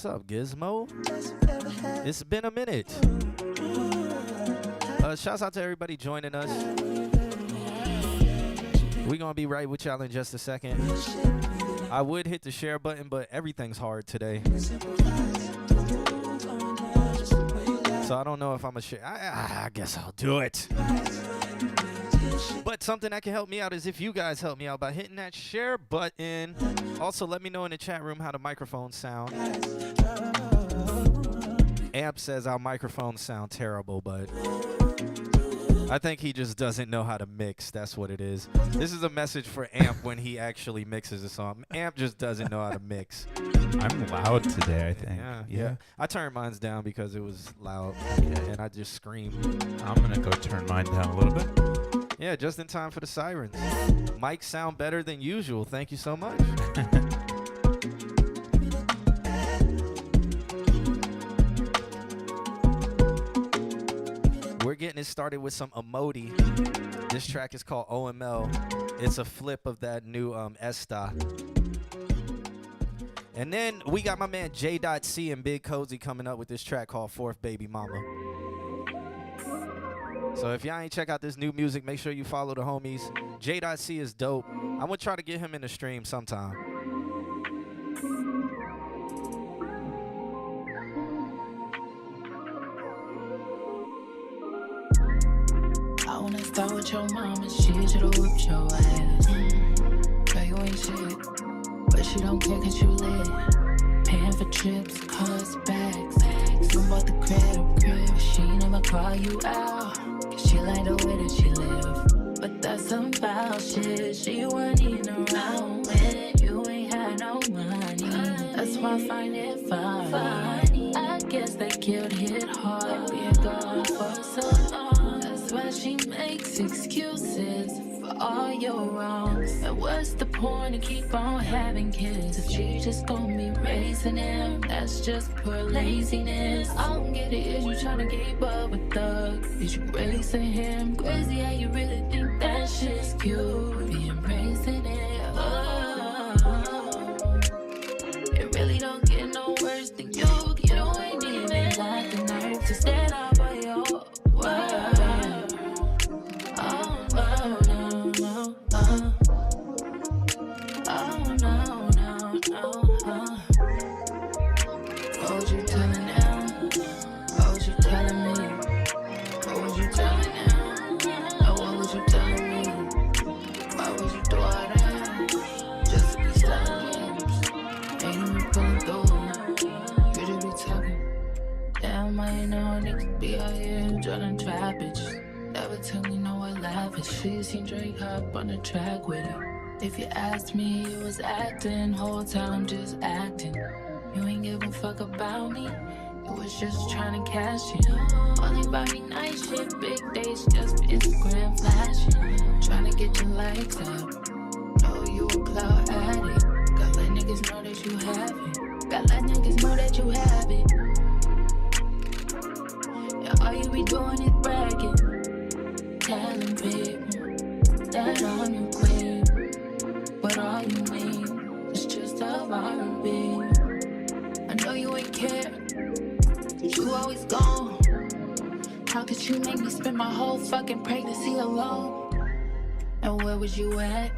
What's up, Gizmo? It's been a minute. Shouts out to everybody joining us. We're going to be right with y'all in just a second. I would hit the share button, but everything's hard today. So I don't know if I'm going to share. I guess I'll do it. But something that can help me out is if you guys help me out by hitting that share button. Also, let me know in the chat room how the microphones sound. Amp says our microphones sound terrible, but I think he just doesn't know how to mix. That's what it is. This is a message for Amp when he actually mixes a song. Amp just doesn't know how to mix. I'm loud today, I think. Yeah. I turned mine down because it was loud, and I just screamed. I'm going to go turn mine down a little bit. Yeah, just in time for the sirens. Mics sound better than usual. Thank you so much. We're getting it started with some Emoti. This track is called OML. It's a flip of that new Esta. And then we got my man J.C and Big Cozy coming up with this track called Fourth Baby Mama. So if y'all ain't check out this new music, make sure you follow the homies. J.C is dope. I'm going to try to get him in the stream sometime. I wanna start with your mama, she should've whipped your ass. Girl, you ain't shit, but she don't care cause you lit. Paying for trips, cars, bags. Some bought the crib, she never call you out. Cause she like the way that she live. But that's some foul shit, she wasn't even around when you ain't had no money. That's why I find it funny. I guess that killed hit hard, being gone for so long. That's why she makes excuses for all your wrongs. And what's the point of keep on having kids if she just gonna be raising them? That's just poor laziness. I don't get it, is you tryna keep up with Thug? Is you raising him? Crazy how you really think that shit's cute, being raising it. It really don't get no worse than you. You ain't even got the nerve to stand up for your word. Oh no, no, no, no. Oh no, no, no. What was you telling now? What was you telling me? What was you telling now? Oh, what was you telling me? Why would you do all that? Just to be selling games. Ain't even pulling through. You just be talking. Damn, I ain't know niggas be out here trying to trap bitches. Never tell me no one lavish. She seen Drake hop on the track with it. If you asked me, you was acting. Whole time just acting. You ain't give a fuck about me. You was just trying to cash in. Only buy me nice shit. Big days just for Instagram flashing. Trying to get your likes up. Know you a cloud addict. Gotta let niggas know that you have it. Gotta let niggas know that you have it. And all you be doing is bragging. Telling people that I'm your queen, but all you need is just a R&B. I know you ain't care, but you always gone. How could you make me spend my whole fucking pregnancy alone? And where was you at?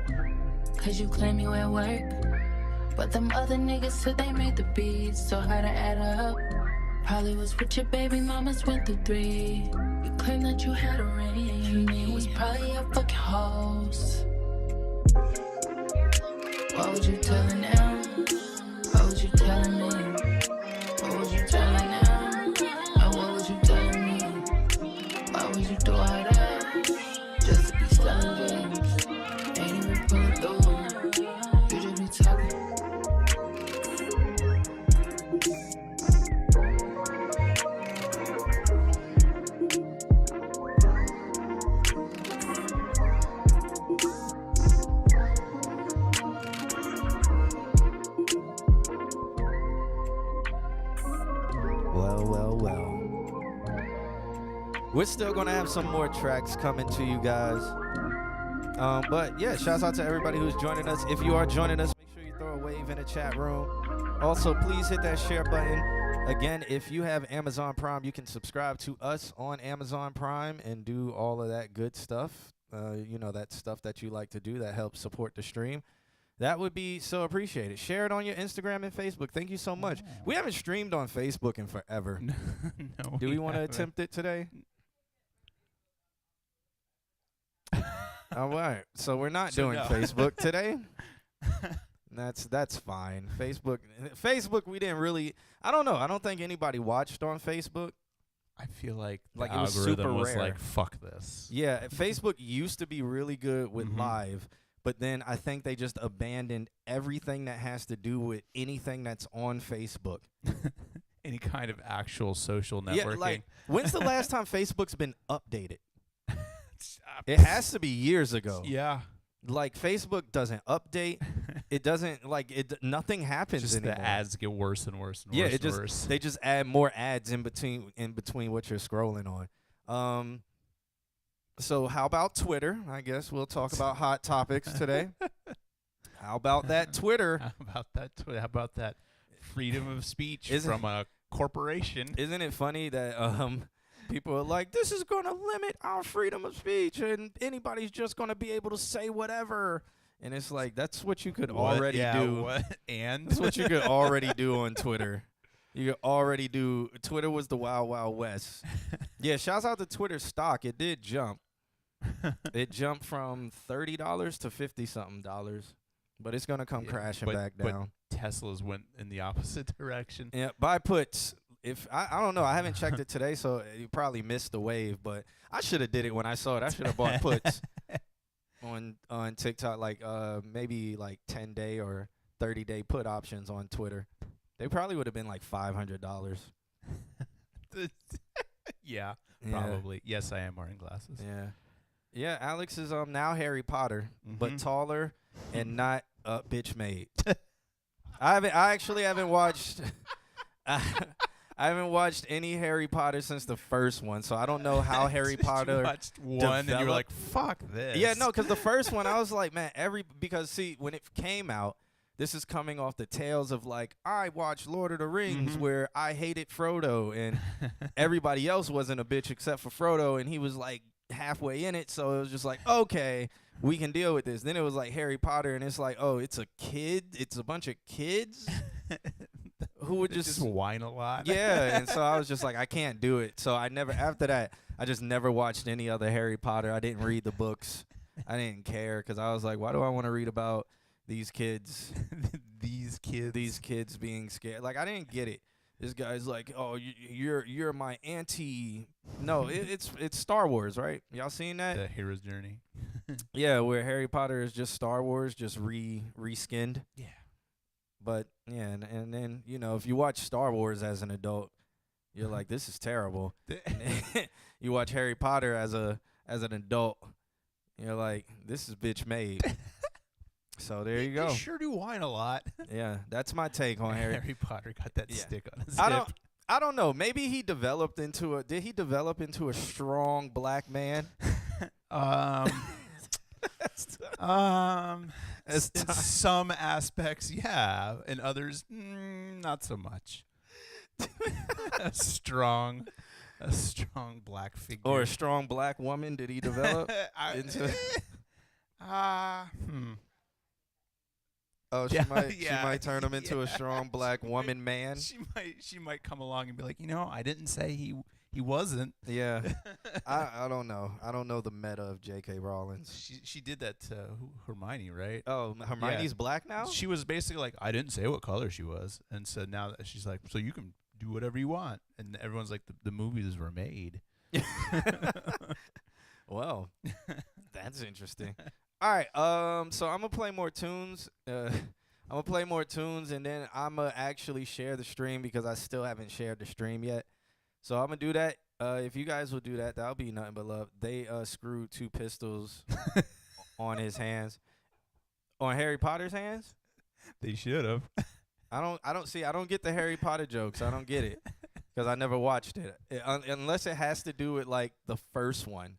Cause you claim you at work, but them other niggas said they made the beats, so how to add up? Probably was with your baby mamas, went through 3. You claim that you had a ring. me was probably a fucking host. What would you tell her now? What would you tell me? What would you tell her now? And what would you tell me? Why would you do all that? Just to be selling dreams. Ain't even pull it through. You just be talking. We're still going to have some more tracks coming to you guys. But yeah, shouts out to everybody who's joining us. If you are joining us, make sure you throw a wave in the chat room. Also, please hit that share button. Again, if you have Amazon Prime, you can subscribe to us on Amazon Prime and do all of that good stuff. That stuff that you like to do that helps support the stream. That would be so appreciated. Share it on your Instagram and Facebook. Thank you so much. We haven't streamed on Facebook in forever. No, Do we want to attempt it today? All right. So we're not doing Facebook today. That's fine. Facebook, we didn't really. I don't know. I don't think anybody watched on Facebook. I feel like Like, the it was algorithm super was rare. like, fuck this. Yeah, Facebook used to be really good with Mhm. live, but then I think they just abandoned everything that has to do with anything that's on Facebook. Any kind of actual social networking. Yeah, like, when's the last time Facebook's been updated? It has to be years ago. Yeah. Like, Facebook doesn't update. It doesn't, nothing happens Just anymore. the ads get worse and worse and Yeah, worse and worse. they just add more ads in between what you're scrolling on. So how about Twitter? I guess we'll talk about hot topics today. How about that Twitter? How about that? How about that freedom of speech Isn't- from a corporation? Isn't it funny that people are like, this is going to limit our freedom of speech and anybody's just going to be able to say whatever. And it's like, that's what you could already do. What? And That's what you could already do on Twitter. You could already do. Twitter was the wild, wild west. Yeah, shouts out to Twitter stock. It did jump. It jumped from $30 to $50-something. But it's going to come Yeah, crashing but- back but down. Teslas went in the opposite direction. Yeah, buy puts. If I don't know, I haven't checked it today, so you probably missed the wave. But I should have did it when I saw it. I should have bought puts on TikTok, maybe 10-day or 30-day put options on Twitter. They probably would have been like $500. Yeah, Yeah. probably. Yes, I am wearing glasses. Yeah, yeah. Alex is now Harry Potter, but Mhm. taller and not bitch made. I actually haven't watched. I haven't watched any Harry Potter since the first one, so I don't know how Harry Potter. You watched one and you were developed. like, "Fuck this." Yeah, no, because the first one I was like, man, because see, when it came out, this is coming off the tails of I watched Lord of the Rings Mhm. where I hated Frodo and everybody else wasn't a bitch except for Frodo, and he was halfway in it, so it was just okay, we can deal with this. Then it was Harry Potter, and it's it's a bunch of kids who would They just whine a lot. yeah, and so I was just I can't do it. So after that, I just never watched any other Harry Potter. I didn't read the books. I didn't care because I was like, why do I want to read about these kids? These kids being scared. I didn't get it. This guy's like, oh, you're my anti. No, it's Star Wars, right? Y'all seen that? The hero's journey. Yeah, where Harry Potter is just Star Wars, just reskinned. Yeah. But yeah, and then if you watch Star Wars as an adult, you're like, this is terrible. You watch Harry Potter as an adult, you're like, this is bitch made. So there you go. They sure do whine a lot. Yeah, that's my take on Harry. Harry Potter got that Yeah. stick on his hip. I don't know. Maybe he developed into did he develop into a strong black man? As In time- some aspects, yeah. In others, not so much. a strong black figure. Or a strong black woman did he develop? I- into- hmm. Oh, Yeah, she yeah, might turn him into a yeah. strong black woman man. She might come along and be like, I didn't say he He wasn't. Yeah. I don't know. I don't know the meta of J.K. Rowling. She did that to Hermione, right? Oh, Hermione's black now? She was basically like, I didn't say what color she was, and so now that she's like, so you can do whatever you want, and everyone's like, the movies were made. Well, that's interesting. All right, so I'm gonna play more tunes. I'm gonna play more tunes, and then I'm gonna actually share the stream because I still haven't shared the stream yet. So I'm gonna do that. If you guys will do that, that'll be nothing but love. They screwed 2 pistols on his hands, on Harry Potter's hands. They should have. I don't get the Harry Potter jokes. I don't get it because I never watched it. Unless it has to do with like the first one.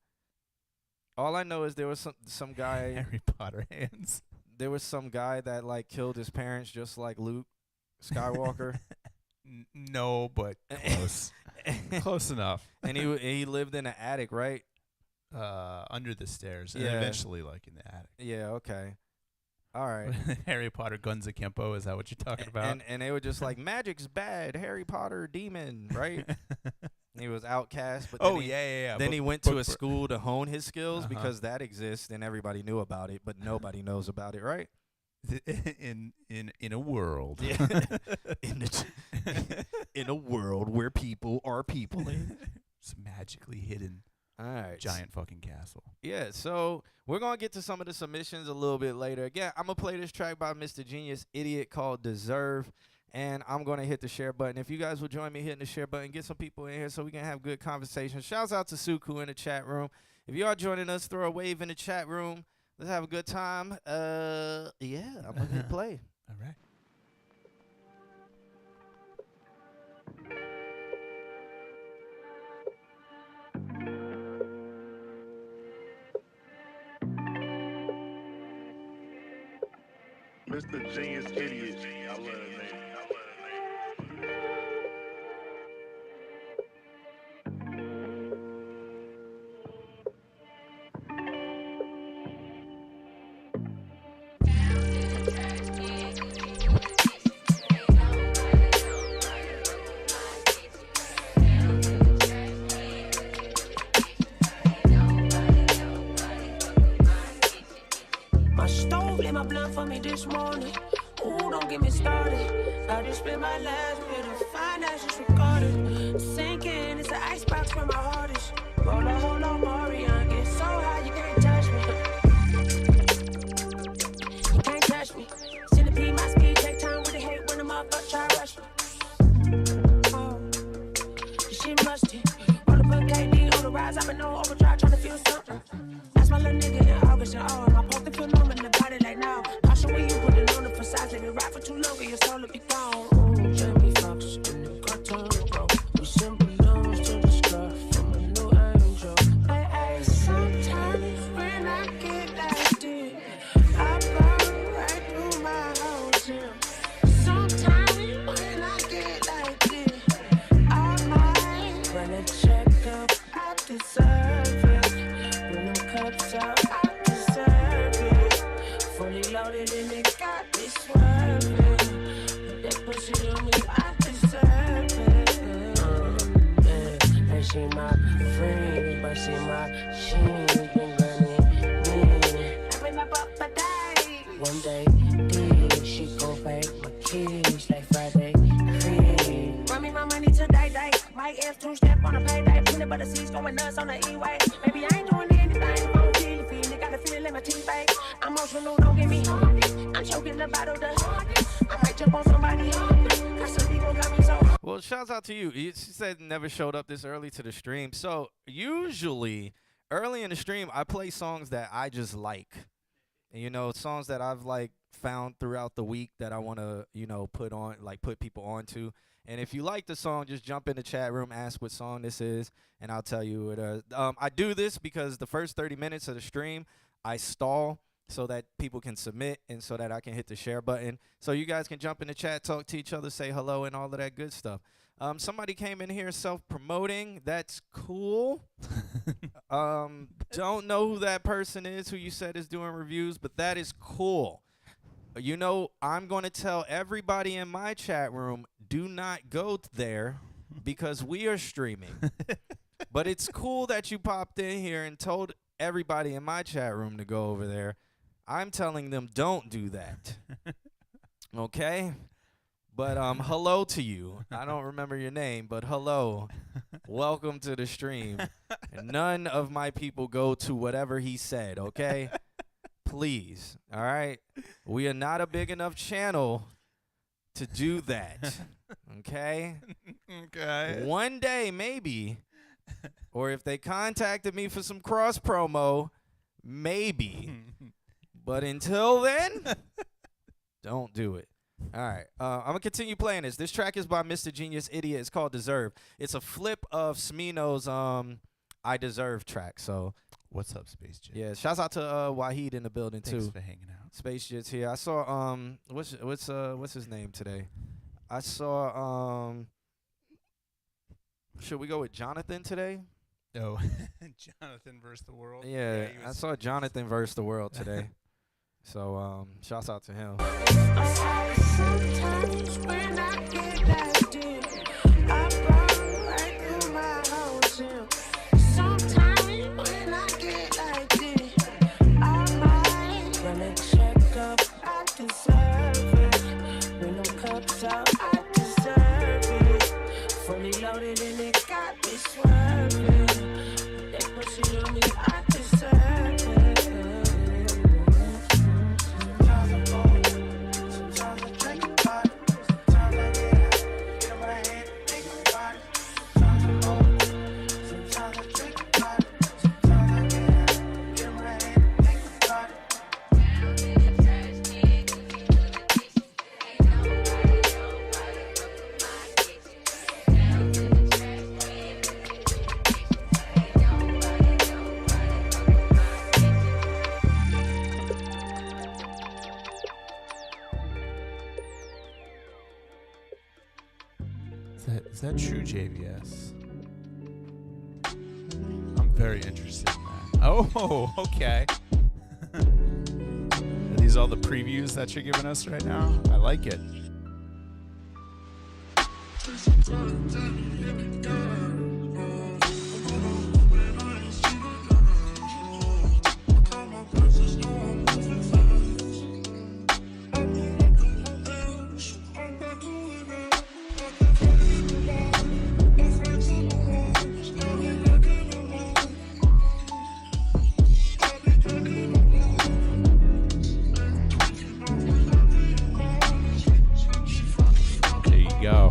All I know is there was some guy. Harry Potter hands. There was some guy that like killed his parents just like Luke Skywalker. No, but close. Close enough. And he lived in an attic, right? Under the stairs, and Yeah. eventually like in the attic. Yeah. Okay. All right. Harry Potter Guns Akimbo, is that what you're talking about? And they were just like, magic's bad. Harry Potter demon, right? He was outcast, but then yeah. Then he went to a school to hone his skills because that exists and everybody knew about it, but nobody knows about it, right? in a world. Yeah. in a world where people are people. It's magically hidden. All right. Giant fucking castle. Yeah, so we're going to get to some of the submissions a little bit later. Again, I'm going to play this track by Mr. Genius Idiot called Deserve. And I'm going to hit the share button. If you guys will join me hitting the share button, get some people in here so we can have good conversation. Shouts out to Suku in the chat room. If you are joining us, throw a wave in the chat room. Let's have a good time. Yeah, I'm going to hit play. All right. Mr. Genius Idiot. I love that name. My stove lit my blunt for me this morning. Ooh, don't get me started. I just spent my last bit of finances recorded. Sinking, it's an icebox where my heart is. Roll a whole lot Marion. Get so high, you can't touch me. You can't touch me. Centipede, my speed, take time with the hate when the motherfucker try to rush me. Oh, this shit musty. Roll up a KD on the rise, I've been on overdrive trying to feel something. That's my little nigga in August and all. My poker feel numb in the body like now. Caution when you put it on the facade. Let it ride for too long and your soul will be gone. Ooh, Jamie Foxx in the cartoon, bro. We simple loans to the scarf from a new angel. Hey, sometimes when I get like this, I burn right through my whole gym. Sometimes when I get like this, I might run a checkup. I deserve it. When them cups out, I deserve it. Fully loaded and it got me swerving. Put that pussy on me, I deserve it. Yeah, and she my friend, but she been running me. I've been up a day. One day, she gon' break my keys like Friday. Free. Run me my money today. My ass 2-step on a payday. Peanut butter seeds going nuts on the E-way. Baby, I ain't doing anything. Won't feel it, feel it. Got a feeling in my teeth, babe. I'm emotional, don't get me hungry. I'm choking the bottle dust. I might jump on somebody hungry. Cause some people got me so. Well, shouts out to you. She said never showed up this early to the stream. So usually early in the stream, I play songs that I just like. And, you know, songs that I've like found throughout the week that I want to, you know, put people onto. And if you like the song, just jump in the chat room, ask what song this is, and I'll tell you what. I do this because the first 30 minutes of the stream, I stall so that people can submit and so that I can hit the share button. So you guys can jump in the chat, talk to each other, say hello, and all of that good stuff. Somebody came in here self-promoting. That's cool. Don't know who that person is who you said is doing reviews, but that is cool. You know, I'm going to tell everybody in my chat room, do not go there because we are streaming. But it's cool that you popped in here and told everybody in my chat room to go over there. I'm telling them don't do that. Okay? But hello to you. I don't remember your name, but hello. Welcome to the stream. And none of my people go to whatever he said, okay? Please. All right? We are not a big enough channel to do that. Okay? Okay. One day, maybe. Or if they contacted me for some cross promo, maybe. But until then, don't do it. All right. I'm going to continue playing this. This track is by Mr. Genius Idiot. It's called Deserve. It's a flip of Smino's I Deserve track. So, What's up, Space Jit? yeah, shouts out to Wahid in the building, Thanks too. for hanging out. Space Jit's here. I saw, what's his name today? I saw, should we go with Jonathan today? Oh, Jonathan versus the world. Yeah, he I was- saw Jonathan versus the world today. So, shouts out to him. Sometimes when I get that deal, I burn right through my whole gym. Sometimes when I get like this, I might run a checkup. I deserve it. When them cups out, I deserve it. Fully loaded and it got me swerving. That pussy on me, I deserve it. Is that true, JVS? I'm very interested in that. Oh, okay. Are these all the previews that you're giving us right now? I like it. There you go.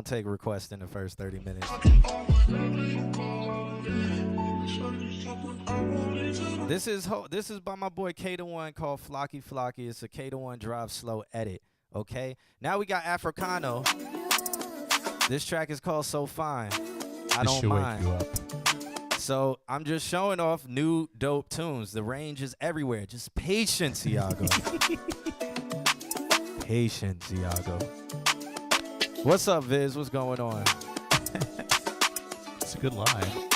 take requests in the first 30 minutes. This is by my boy K the One called Flocky Flocky. It's a K the One Drive Slow edit. Okay. Now we got Africano. This track is called So Fine. I don't mind. Wake you up. So I'm just showing off new dope tunes. The range is everywhere. Just patience, Iago. Patience, Iago. What's up, Viz? What's going on? It's a good line.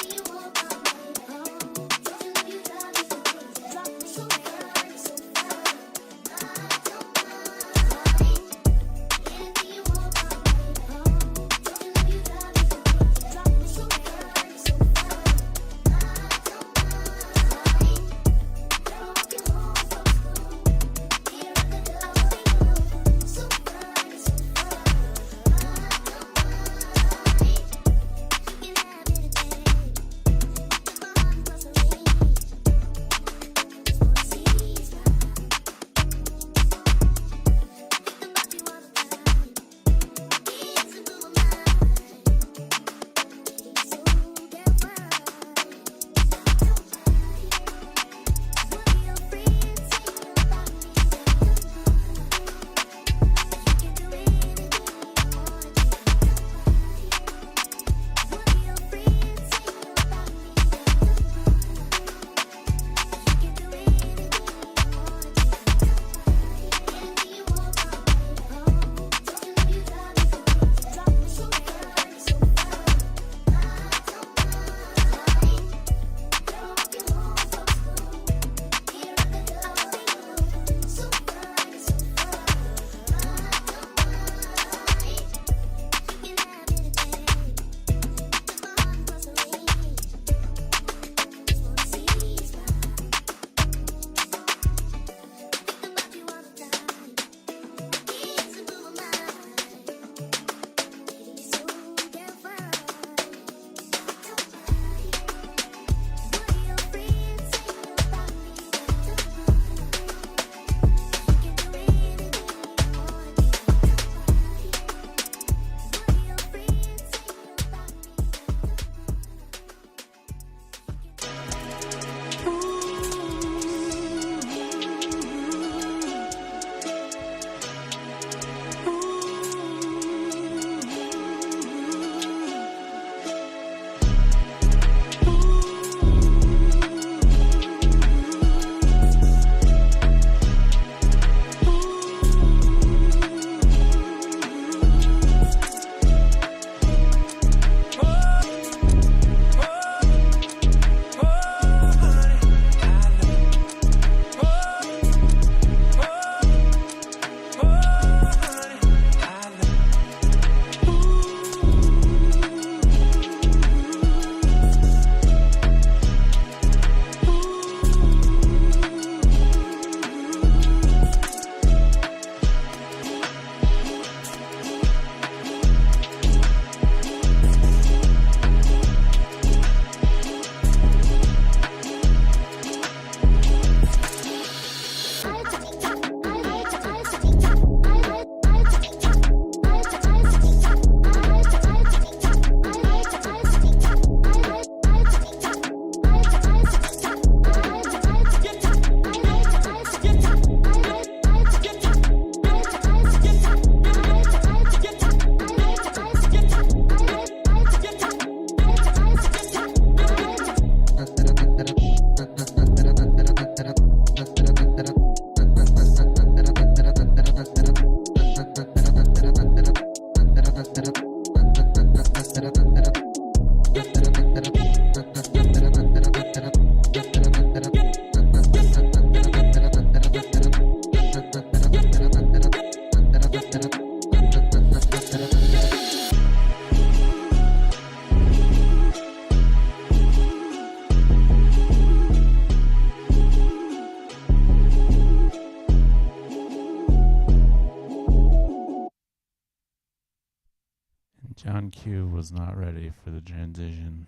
John Q was not ready for the transition.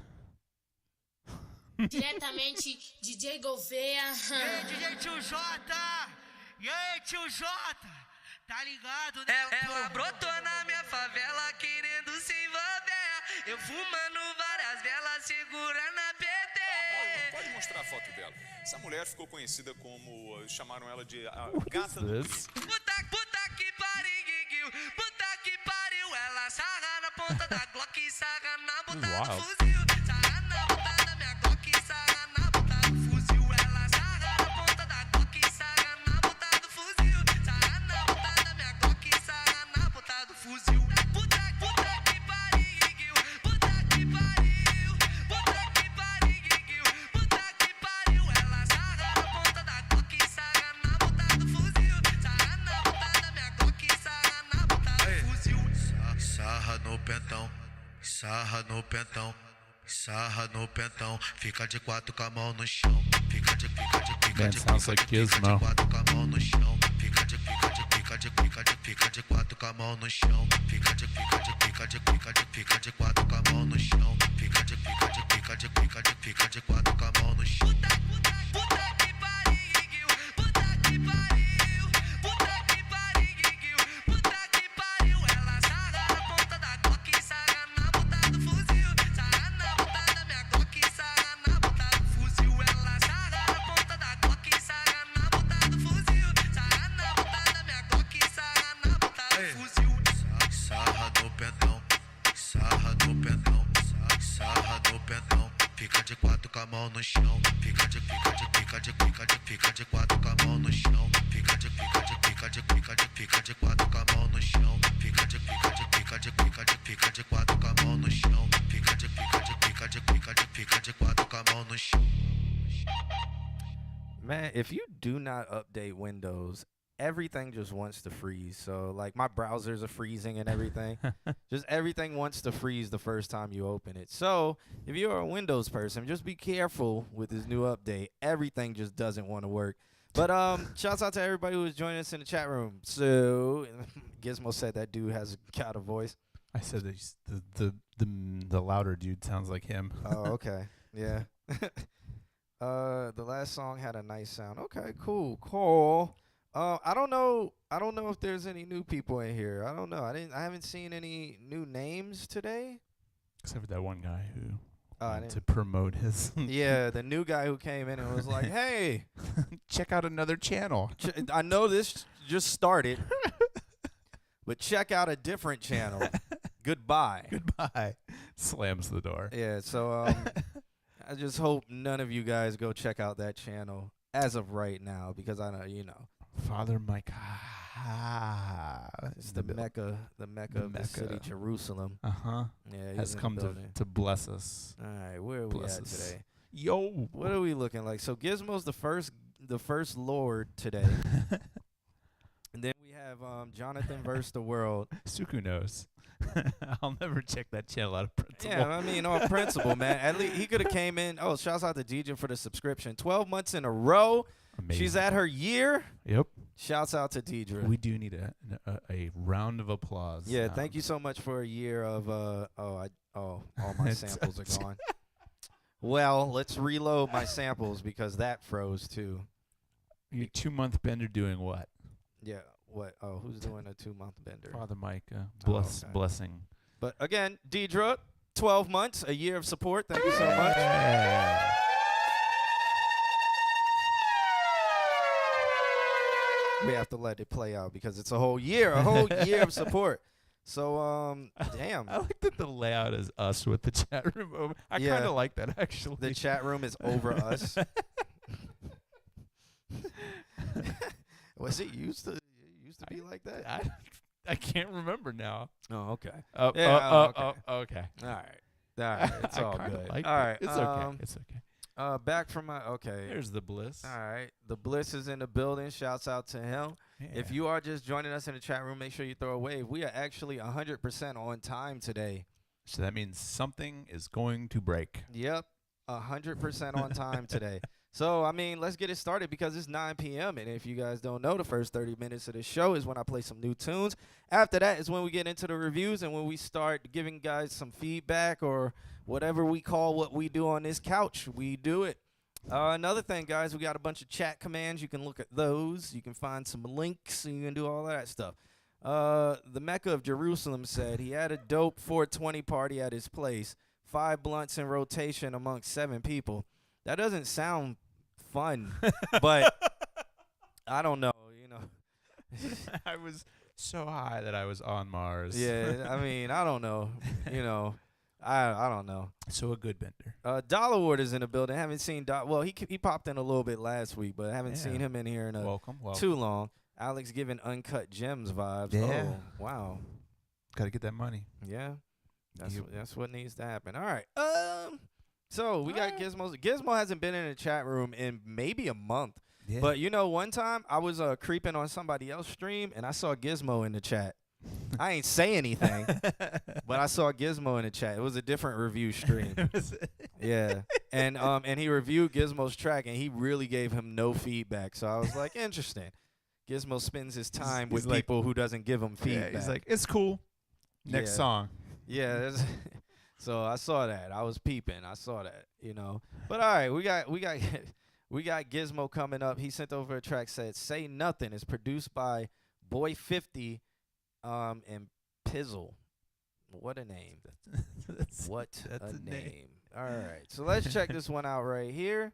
Diretamente, DJ Gouveia. E aí, DJ Tio Jota? E aí, Tio Jota? Tá ligado, né? Ela brotou na minha favela querendo se Eu fumando várias velas, segurando a PT. Pode mostrar a foto dela. Essa mulher ficou conhecida como, chamaram ela de a gata do crime. Puta que pariu, puta que pariu. Ela sarra na ponta da Glock, sarra na ponta do fuzil. Sarra na ponta da minha Glock, sarra na ponta do fuzil. Ela sarra na ponta da Glock, sarra na ponta do fuzil. Sarra na ponta da minha Glock, sarra na ponta do fuzil. Puta que pariu, puta que pariu. Puta que pariu, puta que pariu. Ela sarra na ponta da Glock, sarra na ponta do fuzil. Sarra na ponta da minha Glock, sarra na ponta do fuzil. Sarra no pentão, sarra no pentão, sarra no pentão. Fica de quatro com a mão no chão. Fica de sounds like Gizmo. quatro com a mão no chão. Fica de quatro com a mão no chão. Fica de quatro com a mão no chão. Fica de quatro com a mão no chão. Puta que pariu, puta que pariu. Puta que pariu, puta que pariu. Ela sarra na ponta da Glock, sarra na ponta do fuzil. Sarra na ponta da minha Glock, sarra na ponta do fuzil. Ela sarra na ponta da Glock, sarra na ponta do fuzil. Sarra na ponta da minha Glock, sarra na ponta do fuzil. Sarra no pentão, sarra no pentão, sarra no pentão. Fica de quatro com a mão no chão. Fica de quatro com a mão no chão. Fica de quatro com a mão no chão. Fica de quatro com a mão no chão. Fica de quatro com a mão no chão. Man, if you do not update Windows, everything just wants to freeze. So, like, my browsers are freezing and everything. Just everything wants to freeze the first time you open it. So, if you're a Windows person, just be careful with this new update. Everything just doesn't want to work. But shouts out to everybody who was joining us in the chat room. So, Gizmo said that dude has got a voice. I said that the louder dude sounds like him. Oh, okay. Yeah. The last song had a nice sound. Okay, cool. I don't know if there's any new people in here. I don't know. I haven't seen any new names today. Except for that one guy who I wanted didn't- to promote his. Yeah, the new guy who came in and was like, "Hey, check out another channel. I know this just started, but check out a different channel. Goodbye." Goodbye. Slams the door. Yeah, so I just hope none of you guys go check out that channel as of right now, because I know, Father Mike. it's the Mecca of the city, Jerusalem. Uh-huh. Yeah, he's Has in the come building. to bless us. All right, where are we Bless at us. today? Yo. What are we looking like? So Gizmo's the first Lord today, and then we have Jonathan versus the world. Suku knows. I'll never check that channel out of principle. Yeah, I mean, on principle, man. At least he could have came in. Oh, shouts out to Deidre for the subscription. 12 months in a row. Amazing. She's at her year. Yep. Shouts out to Deidre. We do need a round of applause. Yeah, thank you so much for a year of all my samples are gone. Well, let's reload my samples because that froze too. Your 2-month bender doing what? Yeah, what? Oh, who's doing a 2-month bender? Father Mike, okay. blessing. But again, Deidre, 12 months, a year of support. Thank you so much. Yeah. We have to let it play out because it's a whole year of support. So, damn. I like that the layout is us with the chat room over. I Yeah. kind of like that, actually. The chat room is over us. Was it used to be like that? I can't remember now. Oh, okay. Okay. Okay. All right. It's all kinda good. liked All it. right. It's okay. It's okay. Back from my okay. There's the bliss. All right. The Bliss is in the building. Shouts out to him. If you are just joining us in the chat room, make sure you throw a wave. We are actually 100% on time today. So that means something is going to break. Yep. 100% on time today. So, I mean, let's get it started because it's 9 p.m. And if you guys don't know, the first 30 minutes of the show is when I play some new tunes. After that is when we get into the reviews and when we start giving guys some feedback or whatever we call what we do on this couch. We do it. Another thing, guys, we got a bunch of chat commands. You can look at those. You can find some links and you can do all that stuff. The Mecca of Jerusalem said he had a dope 420 party at his place, 5 blunts in rotation amongst 7 people. That doesn't sound fun, but I don't know, you know. I was so high that I was on Mars. Yeah, I mean, I don't know, you know. I don't know. So a good bender. Dollar Ward is in the building. Haven't seen well, he popped in a little bit last week, but haven't Yeah. seen him in here in Welcome. too long. Alex giving Uncut Gems vibes. Yeah. Oh, wow. Got to get that money. Yeah. That's Yep. that's what needs to happen. All right. So we got Gizmo. Gizmo hasn't been in the chat room in maybe a month. Yeah. But you know, one time I was creeping on somebody else's stream and I saw Gizmo in the chat. I ain't say anything, but I saw Gizmo in the chat. It was a different review stream. Yeah. And he reviewed Gizmo's track and he really gave him no feedback. So I was like, interesting. Gizmo spends his time with like- people who doesn't give him feedback. Yeah, he's like, it's cool. Next Yeah. song. Yeah, so I saw that. I was peeping. I saw that, you know. But all right, we got we got Gizmo coming up. He sent over a track said "Say Nothing." It's produced by Boy 50 and Pizzle. What a name. What that's a a name. name. All right. So let's check this one out right here.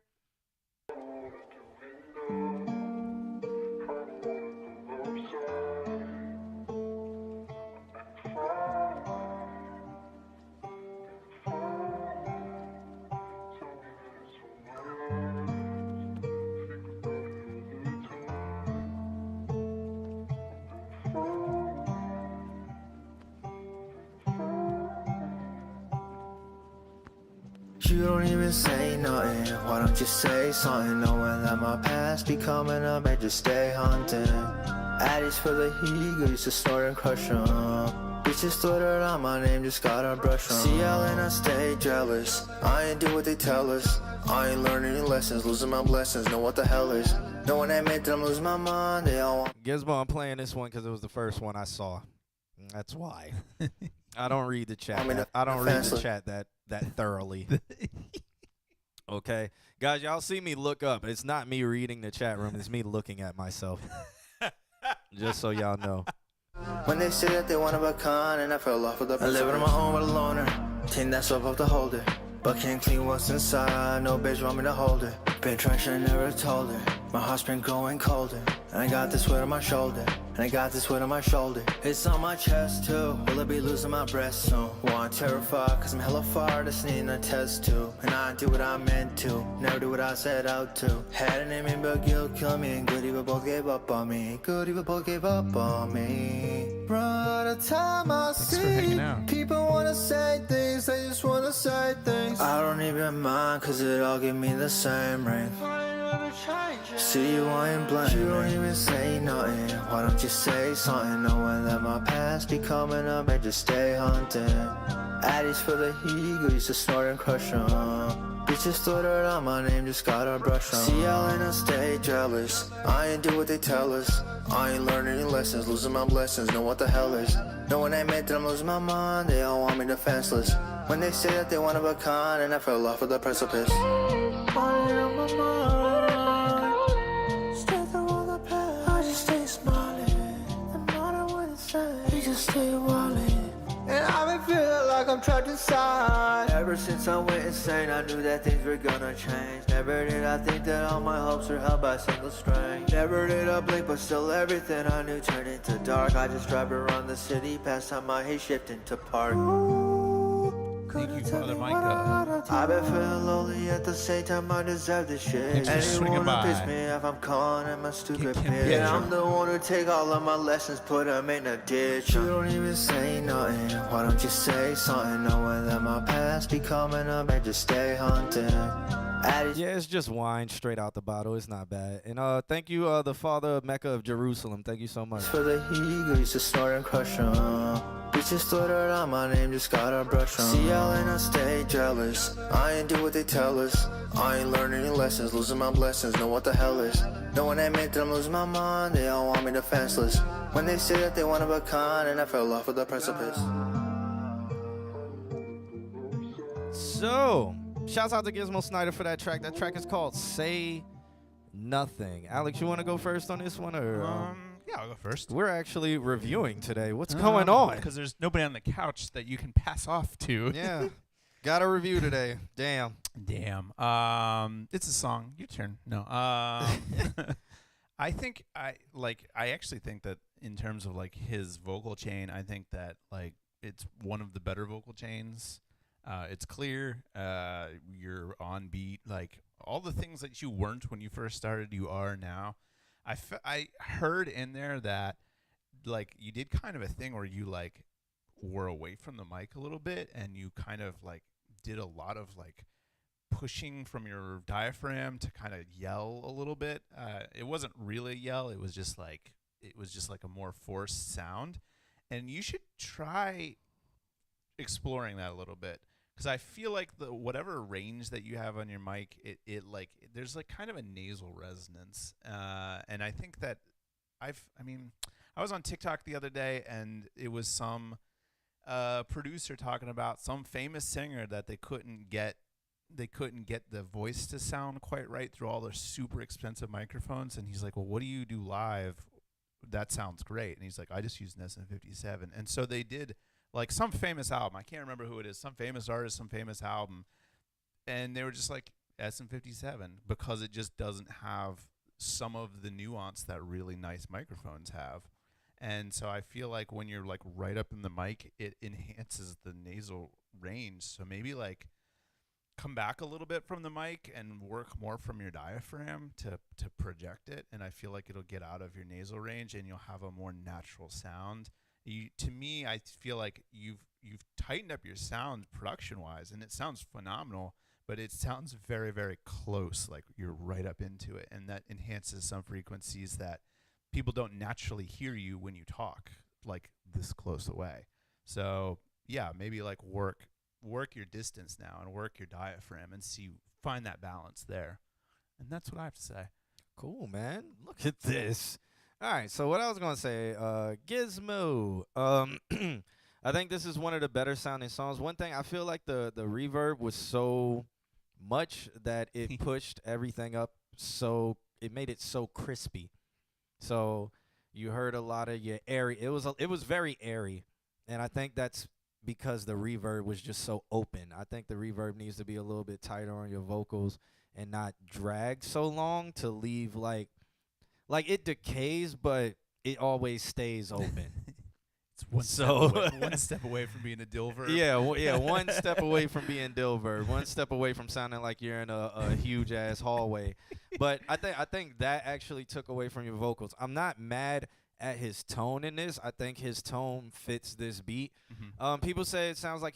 You don't even say nothing. Why don't you say something? Knowing that my past be coming up and just stay hunting. Addies for the heat, used to snort and crush 'em. Bitches thought it on my name, just gotta brush 'em. See, and I stay jealous. I ain't do what they tell us. I ain't learning any lessons, losing my blessings. Know what the hell is? No one admit that I'm losing my mind. They all want. Gizmo, I'm playing this one because it was the first one I saw. That's why. I don't read the chat. I don't read the chat that thoroughly. Okay, guys, y'all see me look up. It's not me reading the chat room. It's me looking at myself. Just so y'all know. When they say that they want a con and I fell off with the I live on my own with a loner. Team that's up to hold it. But can't clean what's inside. No bitch want me to hold it. Been trying, should've never told her. My heart's been growing colder. And I got this weight on my shoulder. And I got this weight on my shoulder. It's on my chest too. Will I be losing my breath soon? Well, I'm terrified cause I'm hella far. Just needing a test too. And I do what I meant to. Never do what I set out to. Had an aim but guilt killed me. And good evil both gave up on me. Good evil both gave up on me. Run out of time I see. People wanna say things. They just wanna say things. I don't even mind cause it all give me the same ring. See you, I ain't blind. You don't even say nothing. Why don't you say something? Knowing that my past be coming up and just stay hunting. Addies for the heat, used to snort and crush 'em. Bitches thought it on my name, just gotta brush 'em. See, and I stay jealous. I ain't do what they tell us. I ain't learning any lessons, losing my blessings. Know what the hell is? No one admit that I'm losing my mind. They all want me defenseless. When they say that they want a con and I fell off of the precipice. And I've been feeling like I'm trapped inside. Ever since I went insane, I knew that things were gonna change. Never did I think that all my hopes were held by a single string. Never did I blink, but still everything I knew turned into dark. I just drive around the city, past time my hate shifting to park. Thank you, Father Micah. I've been feeling lonely at the same time I deserve this shit. Thanks for swinging Anyone who by. piss me off, I'm calling in my stupid Kim bitch. Petras. And I'm the one who take all of my lessons, put them in a ditch. You don't even say nothing. Why don't you say something? Knowing that my past be coming up and just stay hunting. Yeah, it's just wine straight out the bottle. It's not bad. And thank you, the Father Mecca of Jerusalem. Thank you so much. For the heat, used to snort and crush 'em. Bitches thought it on my name, just gotta brush 'em. See, and I stay jealous. I ain't do what they tell us. I ain't learning any lessons, losing my blessings. Know what the hell is? No one admit that I'm losing my mind. They all want me defenseless. When they say that they want a con and I fell off of the precipice. So, shouts out to Gizmo Snyder for that track. That track is called "Say Nothing." Alex, you want to go first on this one, or? Yeah, I'll go first. We're actually reviewing today. What's going on? Because there's nobody on the couch that you can pass off to. Yeah. Got a review today. Damn. Damn. It's a song. Your turn. No. I actually think that in terms of like his vocal chain, I think that like it's one of the better vocal chains. It's clear. You're on beat. Like all the things that you weren't when you first started, you are now. I heard in there that like you did kind of a thing where you like were away from the mic a little bit and you kind of like did a lot of like pushing from your diaphragm to kind of yell a little bit. It wasn't really a yell. It was just like a more forced sound. And you should try exploring that a little bit. Because I feel like the whatever range that you have on your mic, there's like kind of a nasal resonance, and I think that I was on TikTok the other day and it was some producer talking about some famous singer that they couldn't get the voice to sound quite right through all their super expensive microphones, and he's like, well, what do you do live? That sounds great. And he's like, I just use an SM57, and so they did. Like some famous album, I can't remember who it is, some famous artist, some famous album, and they were just like SM57 because it just doesn't have some of the nuance that really nice microphones have. And so I feel like when you're like right up in the mic, it enhances the nasal range. So maybe like come back a little bit from the mic and work more from your diaphragm to project it, and I feel like it'll get out of your nasal range and you'll have a more natural sound. To me, I feel like you've tightened up your sound production-wise, and it sounds phenomenal, but it sounds very, very close, like you're right up into it, and that enhances some frequencies that people don't naturally hear you when you talk, like this close away. So, yeah, maybe like work your distance now and work your diaphragm and find that balance there. And that's what I have to say. Cool, man. Look at this. All right, so what I was going to say, Gizmo. I think this is one of the better sounding songs. One thing, I feel like the reverb was so much that it pushed everything up, so it made it so crispy. So you heard a lot of your airy. It was very airy, and I think that's because the reverb was just so open. I think the reverb needs to be a little bit tighter on your vocals and not drag so long to leave like it decays, but it always stays open. It's one step away from being a Dilver. Yeah, one step away from being Dilver. One step away from sounding like you're in a huge ass hallway. But I think that actually took away from your vocals. I'm not mad at his tone in this. I think his tone fits this beat. Mm-hmm. People say it sounds like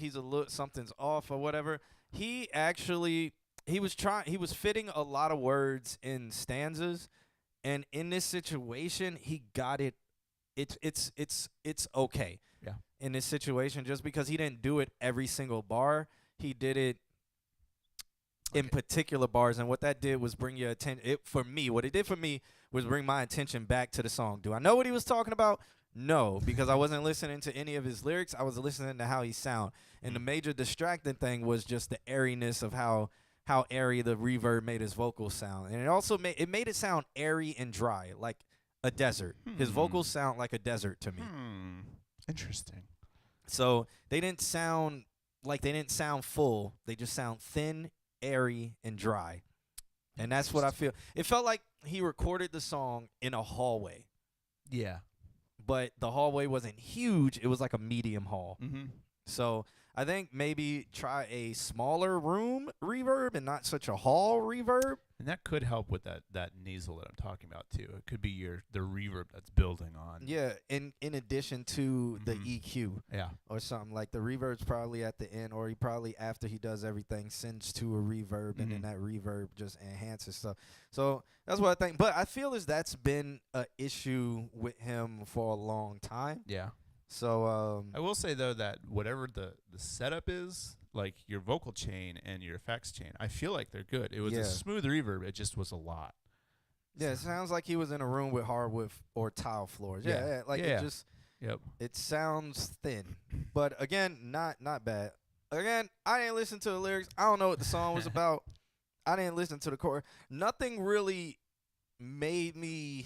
something's off or whatever. He was fitting a lot of words in stanzas. And in this situation, he got it. It's okay. Yeah. In this situation, just because he didn't do it every single bar, he did it in particular bars. And what that did was bring your attention. What it did for me was bring my attention back to the song. Do I know what he was talking about? No, because I wasn't listening to any of his lyrics. I was listening to how he sound. And the major distracting thing was just the airiness of how airy the reverb made his vocals sound. And it also made it sound airy and dry, like a desert. His vocals sound like a desert to me. Interesting. So they didn't sound full. They just sound thin, airy, and dry. And that's what I feel. It felt like he recorded the song in a hallway. Yeah. But the hallway wasn't huge. It was like a medium hall. Mm-hmm. So I think maybe try a smaller room reverb and not such a hall reverb. And that could help with that nasal that I'm talking about too. It could be the reverb that's building on. Yeah, in addition to the EQ. Yeah. Or something. Like the reverb's probably at the end, or he probably after he does everything sends to a reverb, and then that reverb just enhances stuff. So that's what I think. But I feel that's been an issue with him for a long time. Yeah. So I will say though that whatever the setup is, like your vocal chain and your effects chain, I feel like they're good. It was a smooth reverb. It just was a lot. Yeah, it sounds like he was in a room with hardwood or tile floors. It sounds thin. But again, not bad. Again, I didn't listen to the lyrics. I don't know what the song was about. I didn't listen to the chorus. Nothing really made me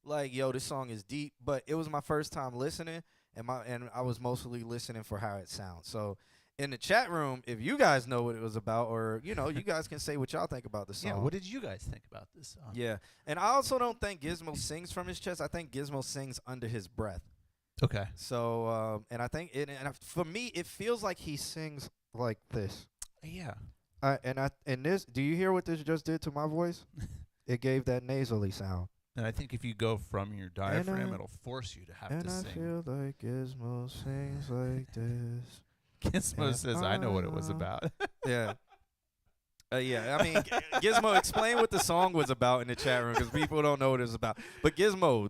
like, yo, this song is deep, but it was my first time listening, and I was mostly listening for how it sounds. So in the chat room, if you guys know what it was about, or you guys can say what y'all think about the song. Yeah, what did you guys think about this song? Yeah, and I also don't think Gizmo sings from his chest. I think Gizmo sings under his breath. Okay. So, and I think for me, it feels like he sings like this. Yeah. And this, do you hear what this just did to my voice? It gave that nasally sound. And I think if you go from your diaphragm, it'll force you to have to sing. And I feel like Gizmo sings like this. Gizmo says, I know what it was about. Yeah. Yeah, I mean, Gizmo, explain what the song was about in the chat room because people don't know what it's about. But Gizmo,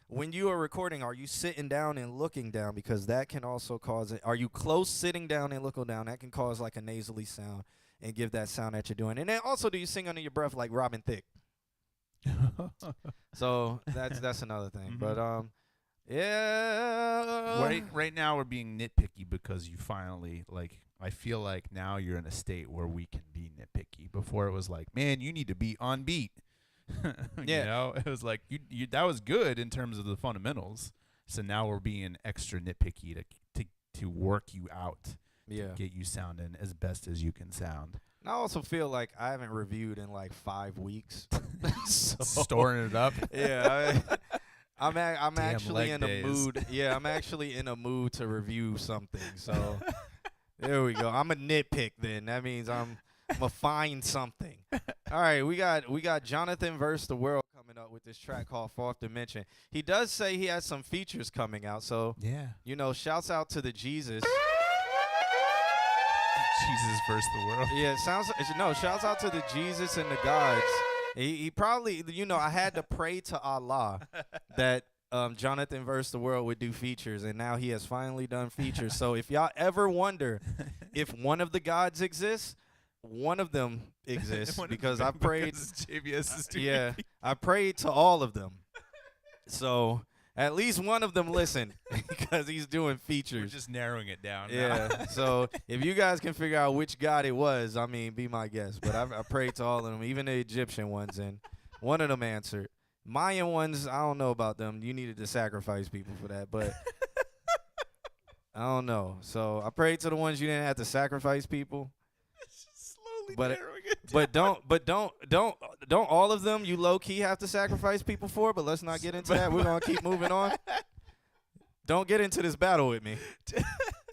when you are recording, are you sitting down and looking down? Because that can also cause it. Are you close sitting down and looking down? That can cause like a nasally sound and give that sound that you're doing. And then also, do you sing under your breath like Robin Thicke? So that's another thing. But yeah. Right now we're being nitpicky because you finally I feel like now you're in a state where we can be nitpicky. Before it was like, man, you need to be on beat. Yeah. It was like you that was good in terms of the fundamentals. So now we're being extra nitpicky to work you out. Yeah. To get you sounding as best as you can sound. I also feel like I haven't reviewed in like 5 weeks. Storing it up. Yeah. I'm Damn actually leg in days. a mood. Yeah, I'm actually in a mood to review something. So there we go. I'm a nitpick then. That means I'm gonna find something. All right, we got Jonathan vs. the World coming up with this track called Fourth Dimension. He does say he has some features coming out. So yeah, shouts out to the Jesus. Jesus versus the world. Yeah, shouts out to the Jesus and the gods. He probably, I had to pray to Allah that Jonathan vs. the World would do features, and now he has finally done features. So if y'all ever wonder if one of the gods exists, one of them exists because I prayed. JBS is yeah, I prayed to all of them. So at least one of them listened because he's doing features. We're just narrowing it down. Yeah. Now. So if you guys can figure out which god it was, I mean, be my guest. But I prayed to all of them, even the Egyptian ones, and one of them answered. Mayan ones, I don't know about them. You needed to sacrifice people for that, but I don't know. So I prayed to the ones you didn't have to sacrifice people. Slowly narrowing it down. But don't all of them you low key have to sacrifice people for. But let's not get into that. We're gonna keep moving on. Don't get into this battle with me.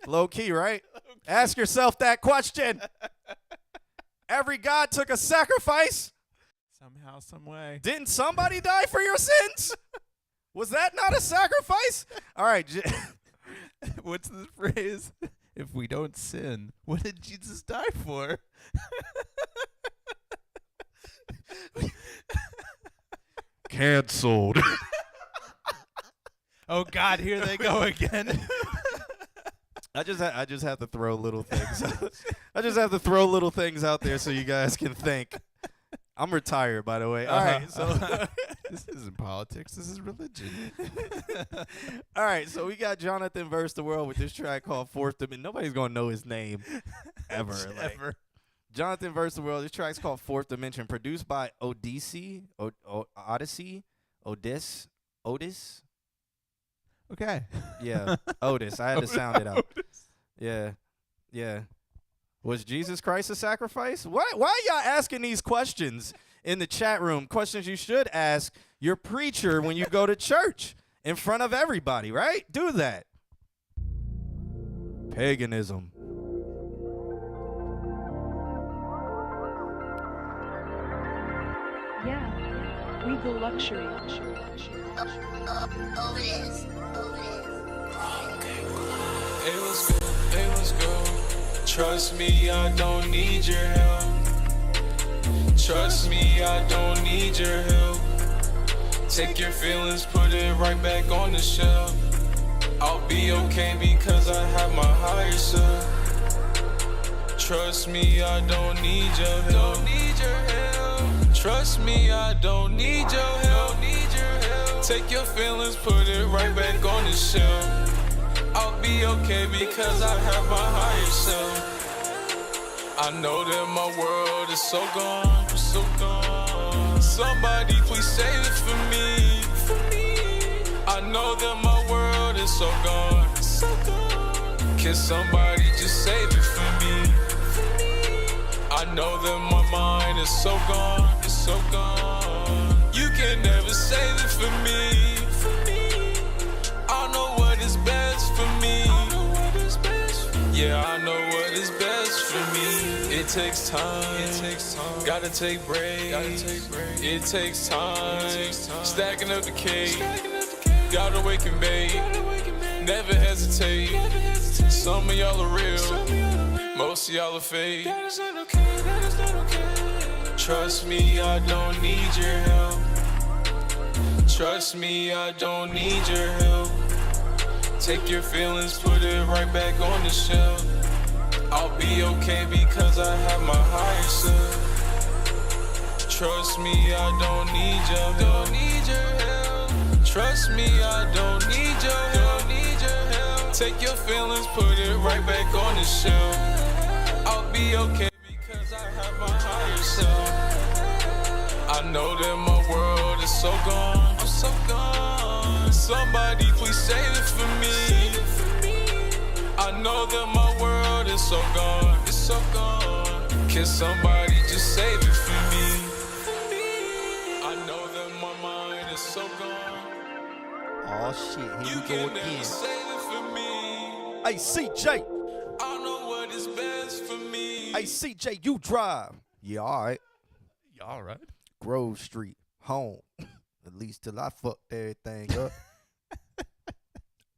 Low key, right? Low-key. Ask yourself that question. Every god took a sacrifice. Somehow, some way. Didn't somebody die for your sins? Was that not a sacrifice? All right. What's the phrase? If we don't sin, what did Jesus die for? Canceled. Oh God, here they go again. I just have to throw little things. I just have to throw little things out there so you guys can think. I'm retired, by the way. All right, so this isn't politics. This is religion. All right, so we got Jonathan versus the World with this track called Fourth Dimension. Nobody's gonna know his name ever. Ever. Jonathan versus the World. This track's called Fourth Dimension, produced by Odyssey. Otis. Okay. Yeah, Otis. I had to sound it out. Otis. Yeah. Was Jesus Christ a sacrifice? Why are y'all asking these questions in the chat room? Questions you should ask your preacher when you go to church in front of everybody, right? Do that. Paganism. Yeah, we the luxury. It was good. Trust me, I don't need your help. Trust me, I don't need your help. Take your feelings, put it right back on the shelf. I'll be okay because I have my higher self. Trust me, I don't need your help. Trust me, I don't need your help. Take your feelings, put it right back on the shelf. I'll be okay because I have my higher self. I know that my world is so gone, so gone. Somebody please save it for me, for so gone. Can somebody just save it for me? I know that my mind is so gone. It's so gone. You can never save it for me. I know what is best for me. Yeah, I know what is best for me. It takes time. Gotta take breaks. It takes time. Stacking up the cake. Gotta wake and bake. Never hesitate. Some of y'all are real. Most of y'all are fake. Trust me, I don't need your help. Trust me, I don't need your help. Take your feelings, put it right back on the shelf. I'll be okay because I have my higher self. Trust me, I don't need your help. Trust me, I don't need your help. Take your feelings, put it right back on the shelf. I'll be okay because I have my higher self. I know that my world is so gone. I'm so gone. Somebody please save it for me. I know that my world is so gone. It's so gone. Can somebody just save it for me? I know that my mind is so gone. Oh shit, here You we can go never again. save it for me. Hey, CJ. I know what is best for me. Hey, CJ, you drive. Yeah, all right. All right. Grove Street, home. At least till I fucked everything up.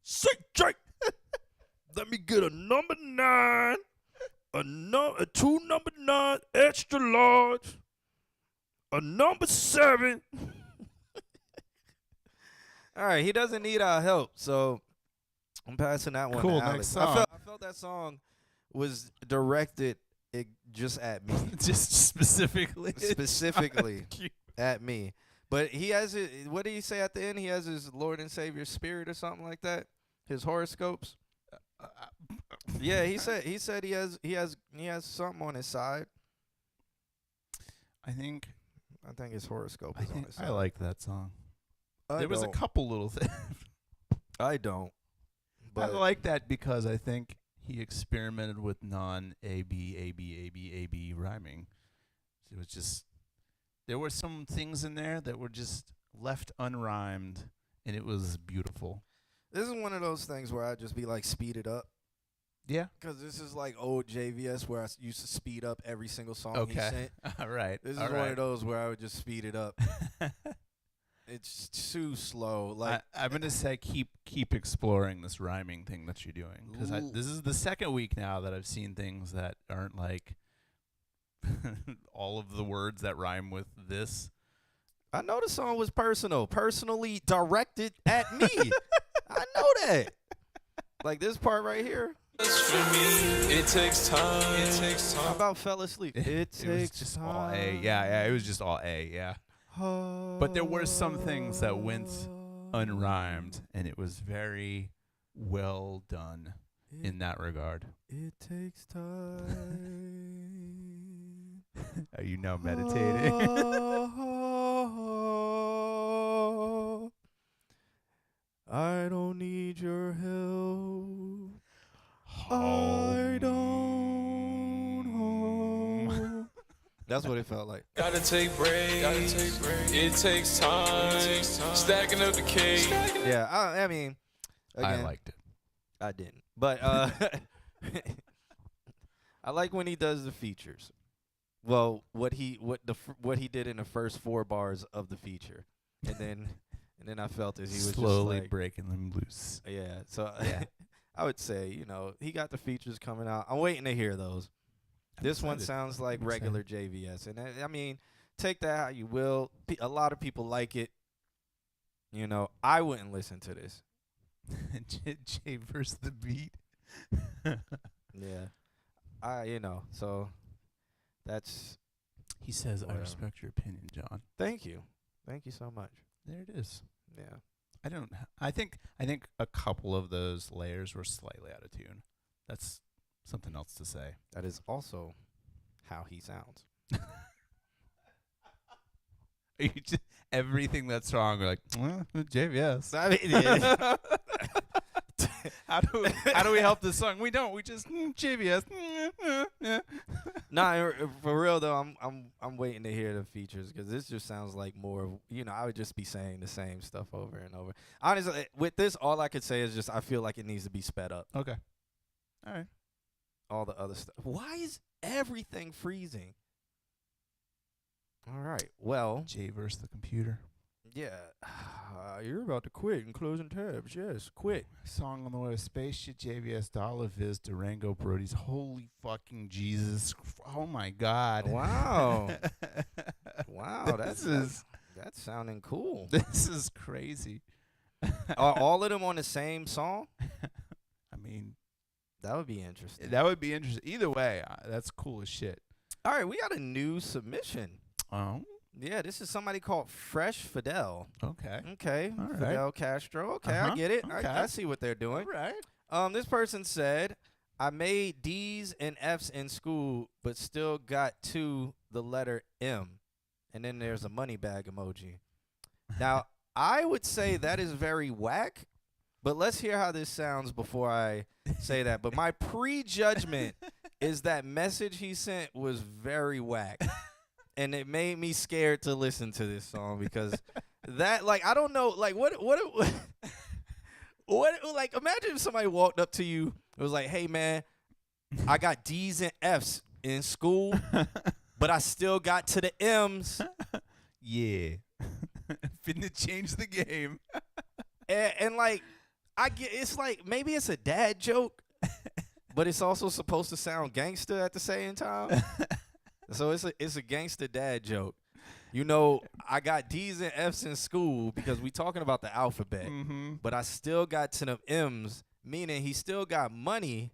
CJ, let me get a number 9, a 2 number 9 extra large, a number 7. All right, he doesn't need our help, so I'm passing that one Cool, to Alex. next song. I felt that song was directed just at me. Just specifically. Specifically at me. But he has it. What did he say at the end? He has his Lord and Savior spirit or something like that. His horoscopes. Yeah, he said he has something on his side. I think his horoscope is on his side. I like that song. I There was a don't. couple little things. I don't. I But like that because I think he experimented with non-A-B rhyming. It was just, there were some things in there that were just left unrhymed, and it was beautiful. this is one of those things where I just be like, speed it up. Yeah. Because this is like old JVS where I used to speed up every single song he Okay. sent. All right. This is All one right. of those where I would just speed it up. It's too slow. Like I'm gonna say keep exploring this rhyming thing that you're doing, because Ooh. this is the second week now that I've seen things that aren't like all of the words that rhyme with this. I know the song was personally directed at me. I know that. Like this part right here. For me, it takes time. How about fell asleep? It It was takes just time. all A. Yeah, it was just all A. Yeah. But there were some things that went unrhymed, and it was very well done in that regard. It takes time. Are you now meditating? I don't need your help. I don't. That's what it felt like. Gotta take breaks. It takes time. Stacking up the cake. Yeah, I mean, again, I liked it. I didn't, but I like when he does the features. Well, what he did in the first 4 bars of the feature, and then I felt as he was Slowly just like, breaking them loose. yeah. So Yeah. I would say, he got the features coming out. I'm waiting to hear those. This one excited. sounds like I'm regular JVS, and I mean, take that how you will. A lot of people like it. I wouldn't listen to this. J versus the beat. Yeah, so that's. He says, "I Whatever. respect your opinion, John." Thank you so much. There it is. Yeah. I think a couple of those layers were slightly out of tune. That's something else to say. That is also how he sounds. You just, everything that's wrong, we're like, JVS. I mean, yeah. How do we help this song? We don't. We just JVS. Nah, for real though, I'm waiting to hear the features because this just sounds like more of, I would just be saying the same stuff over and over. Honestly, with this, all I could say is just I feel like it needs to be sped up. Okay. All right. All the other stuff. Why is everything freezing? All right. Well, Jay versus the computer. yeah. You're about to quit and closing tabs. Yes, quit. Song on the way: Spaceship, JVS, Dollar Viz, Durango, Brody's. Holy fucking Jesus! Oh my God! Wow. Wow. That's sounding cool. This is crazy. Are all of them on the same song? I mean, that would be interesting. That would be interesting. Either way, that's cool as shit. All right, we got a new submission. Oh. Yeah, this is somebody called Fresh Fidel. Okay. Okay. All right. Fidel Castro. Okay, I get it. Okay. I see what they're doing. All right. This person said, I made D's and F's in school, but still got to the letter M. And then there's a money bag emoji. Now, I would say that is very whack, but let's hear how this sounds before I say that. But my prejudgment is that message he sent was very whack. And it made me scared to listen to this song because that, like, I don't know, like, what, like, imagine if somebody walked up to you and was like, hey, man, I got D's and F's in school, but I still got to the M's. Yeah. Finna change the game. and, like, I get, it's like, maybe it's a dad joke, but it's also supposed to sound gangster at the same time. So it's a gangster dad joke. I got D's and F's in school because we talking about the alphabet, but I still got to the M's, meaning he still got money,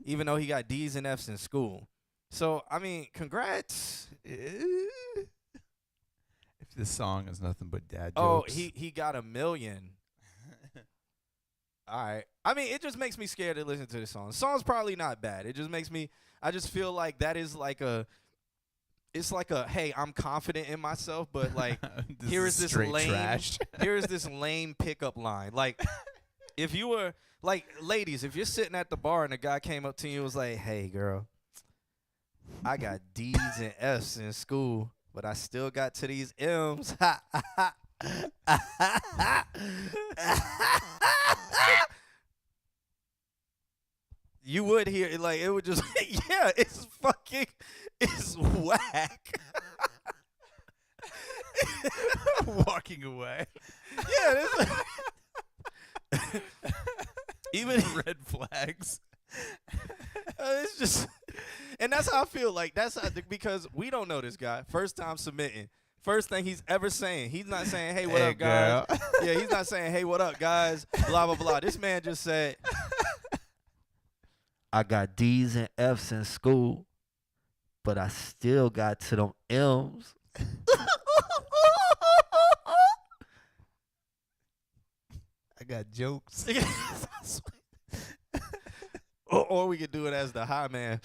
even though he got D's and F's in school. So, I mean, congrats. If this song is nothing but dad Oh, jokes. he got $1 million. All right. I mean, it just makes me scared to listen to this song. The song's probably not bad. It just makes me, I just feel like that is like it's like hey, I'm confident in myself, but like here is this lame trash. Here is this lame pickup line. Like if you were like, ladies, if you're sitting at the bar and a guy came up to you and was like, hey girl, I got D's and F's in school, but I still got to these M's. You would hear it, like, it would just, yeah, it's whack. Walking away. Yeah, even red flags. It's just, and that's how I feel. Like, that's how, because we don't know this guy. First time submitting. First thing he's ever saying. He's not saying, hey, what up, guys? Yeah, he's not saying, hey, what up, guys? Blah, blah, blah. This man just said, I got D's and F's in school, but I still got to them M's. I got jokes. Or we could do it as the high man.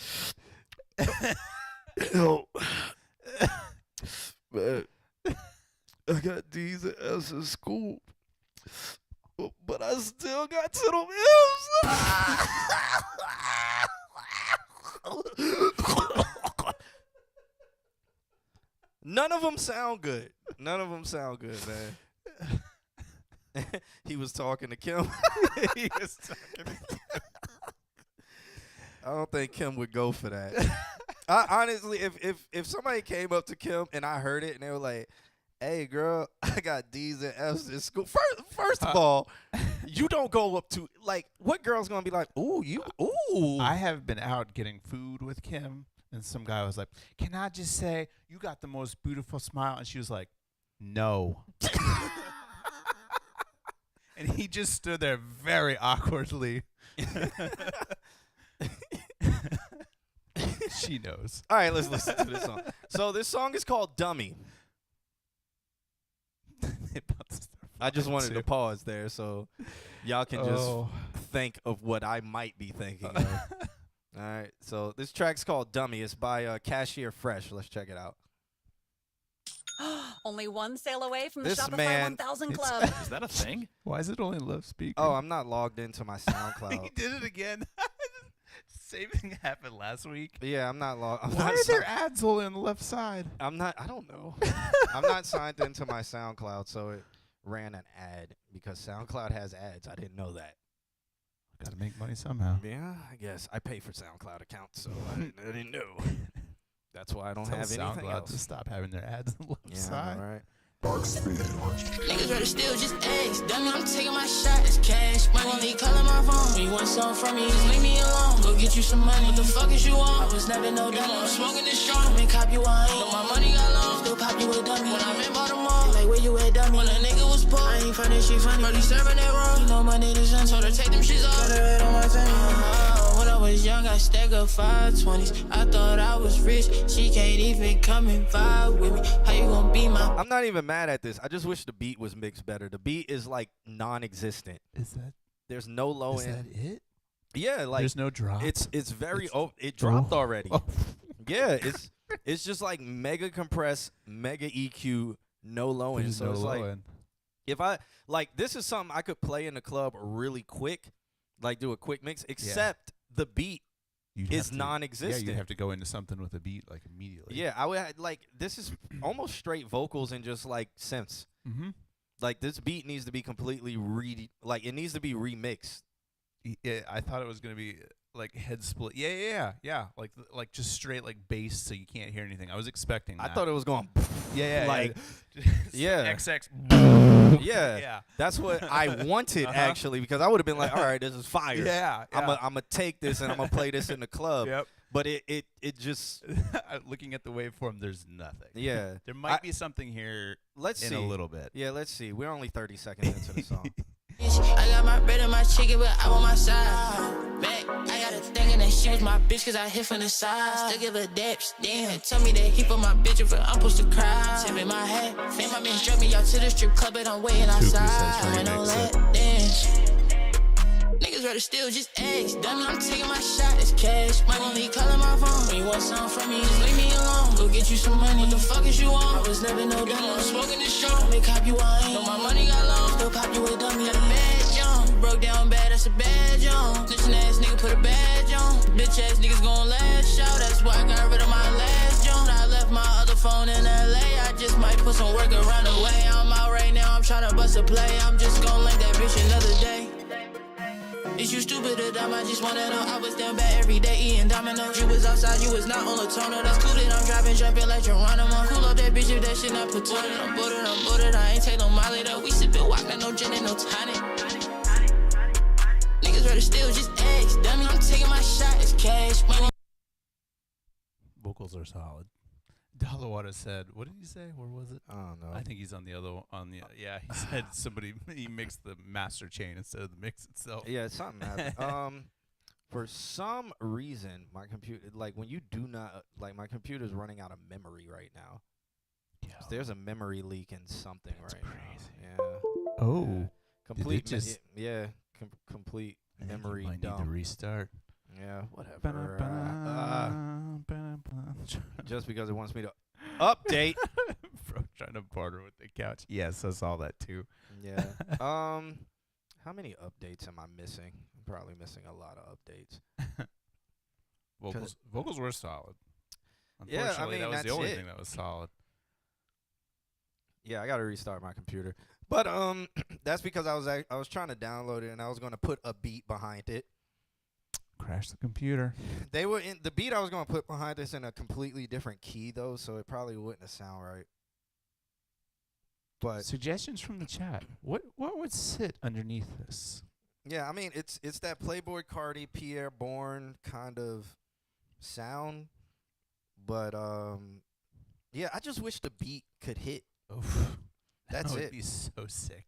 Yo, man, I got D's and F's in school, but I still got to them M's. None of them sound good. None of them sound good, man. He was talking to Kim. He was talking to Kim. I don't think Kim would go for that. Honestly, if somebody came up to Kim and I heard it and they were like, hey, girl, I got D's and F's in school. First of all, you don't go up to, like, what girl's going to be like, ooh, I have been out getting food with Kim, and some guy was like, can I just say, you got the most beautiful smile? And she was like, no. And he just stood there very awkwardly. She knows. All right, let's listen to this song. So this song is called Dummy. I just wanted to pause there so y'all can just think of what I might be thinking of. All right, so this track's called Dummy. It's by Cashier Fresh. Let's check it out. Only one sale away from the This Shopify man- 1000 Club. Is that a thing? Why is it only left speaker? Oh, I'm not logged into my he SoundCloud. did it again. Same thing happened last week. Yeah, I'm not logged. Why are there ads only on the left side? I'm not. I don't know. I'm not signed into my SoundCloud, so it ran an ad because SoundCloud has ads. I didn't know that. Got to make money somehow. Yeah, I guess I pay for SoundCloud accounts, so I didn't know. That's why I don't Tell have anything SoundCloud else. to stop having their ads on the left Yeah, side. all right. Niggas ready still just eggs. Dummy, I'm taking my shot. It's cash money. Only calling my phone. When you want something from me, just leave me alone. Go get you some money. What the fuck is you on? I was never no dummy. I'm smoking this strong. Make cop you wine. Know my money got long. Still pop you a dummy. When I'm in Baltimore, like where you at, dummy? When a nigga was poor, I ain't funny, she funny. But he serving that wrong. You know my niggas done told her take them shits off. Got her head on my tummy. When I was young, I stacked up 520s. I thought I was rich. She can't even come and vibe with me. How you gonna be my? I'm not even mad at this. I just wish the beat was mixed better. The beat is like non-existent. Is that? There's no low Is end. that it? Yeah, like There's no drop. It's very it dropped already. Oh. Yeah, it's just like mega compressed, mega EQ, no low end. There's So no it's low like end. if I like this is something I could play in the club really quick, like do a quick mix. Except the beat You'd is have to- non-existent. Yeah, you have to go into something with a beat like immediately. Yeah, I would like this is almost straight vocals and just like synths. Mm-hmm. Like this beat needs to be completely it needs to be remixed. Yeah, I thought it was gonna be like head split. Yeah. Like just straight like bass, so you can't hear anything. I was expecting that. I thought it was going like yeah. XX. Yeah, that's what I wanted actually, because I would have been like, all right, this is fire. Yeah. I'm gonna take this and I'm gonna play this in the club. Yep. But it just Looking at the waveform, there's nothing. yeah. There might be something here. Let's in see a little bit. Yeah, let's see. We're only 30 seconds into the song. I got my bread and my chicken, but I want my side back. I got a thinking that she was my bitch, cause I hit from the side. Still give her daps, damn. Tell me that he put my bitch if I'm supposed to cry. Tip in my head, fame, my man struck me out to the strip club, but I'm waiting outside. Ain't no let dance. Niggas rather steal just eggs. Dummy, I'm taking my shot. It's cash. My only calling my phone. When you want something from me, just leave me alone. Go get you some money. What the fuck is you on? I was never no dummy. I'm smoking this strong. Make cop you wine. Know my money got long. Still pop you a dummy. Got a badge on. Broke down bad. That's a badge on. Snitching ass nigga put a badge on. Bitch ass niggas gon' lash out. That's why I got rid of my last joint. I left my other phone in LA. I just might put some work around the way. I'm out right now. I'm tryna bust a play. I'm just gon' link that bitch another day. Is you stupid or dumb? I just wanna know. I was down bad every day eating dominoes. You was outside, you was not on a toner. That's cool that I'm driving, jumping like Geronimo. Cool up that bitch if that shit not platonic. I'm booted, I ain't take no Molly though. We sippin' walk, got no gin and no tonic. Niggas rather steal just eggs. Dummy, I'm taking my shot. It's cash money. Vocals are solid. Dalawater said, what did he say? Where was it? I don't know. I think he's on the other yeah, he said he mixed the master chain instead of the mix itself. Yeah, something happened. For some reason, my computer, like when you do not, like my computer's running out of memory right now. So there's a memory leak in something right now. Yeah. Oh. Complete. Did it just complete I think you memory might dump. need to restart. Yeah, whatever. Just because it wants me to update. Bro, trying to barter with the couch. Yes, I saw that too. Yeah. How many updates am I missing? I'm probably missing a lot of updates. Vocals were solid. Yeah, Unfortunately, I mean, that was the that's only it. thing that was solid. Yeah, I got to restart my computer. But that's because I was trying to download it and I was going to put a beat behind it. Crash the computer. They were in the beat I was going to put behind this in a completely different key though, so it probably wouldn't have sound right. But Suggestions from the chat. What would sit underneath this? yeah, I mean it's that Playboy Cardi, Pierre Bourne kind of sound, but yeah, I just wish the beat could hit. Oof. That's that would it. be so sick.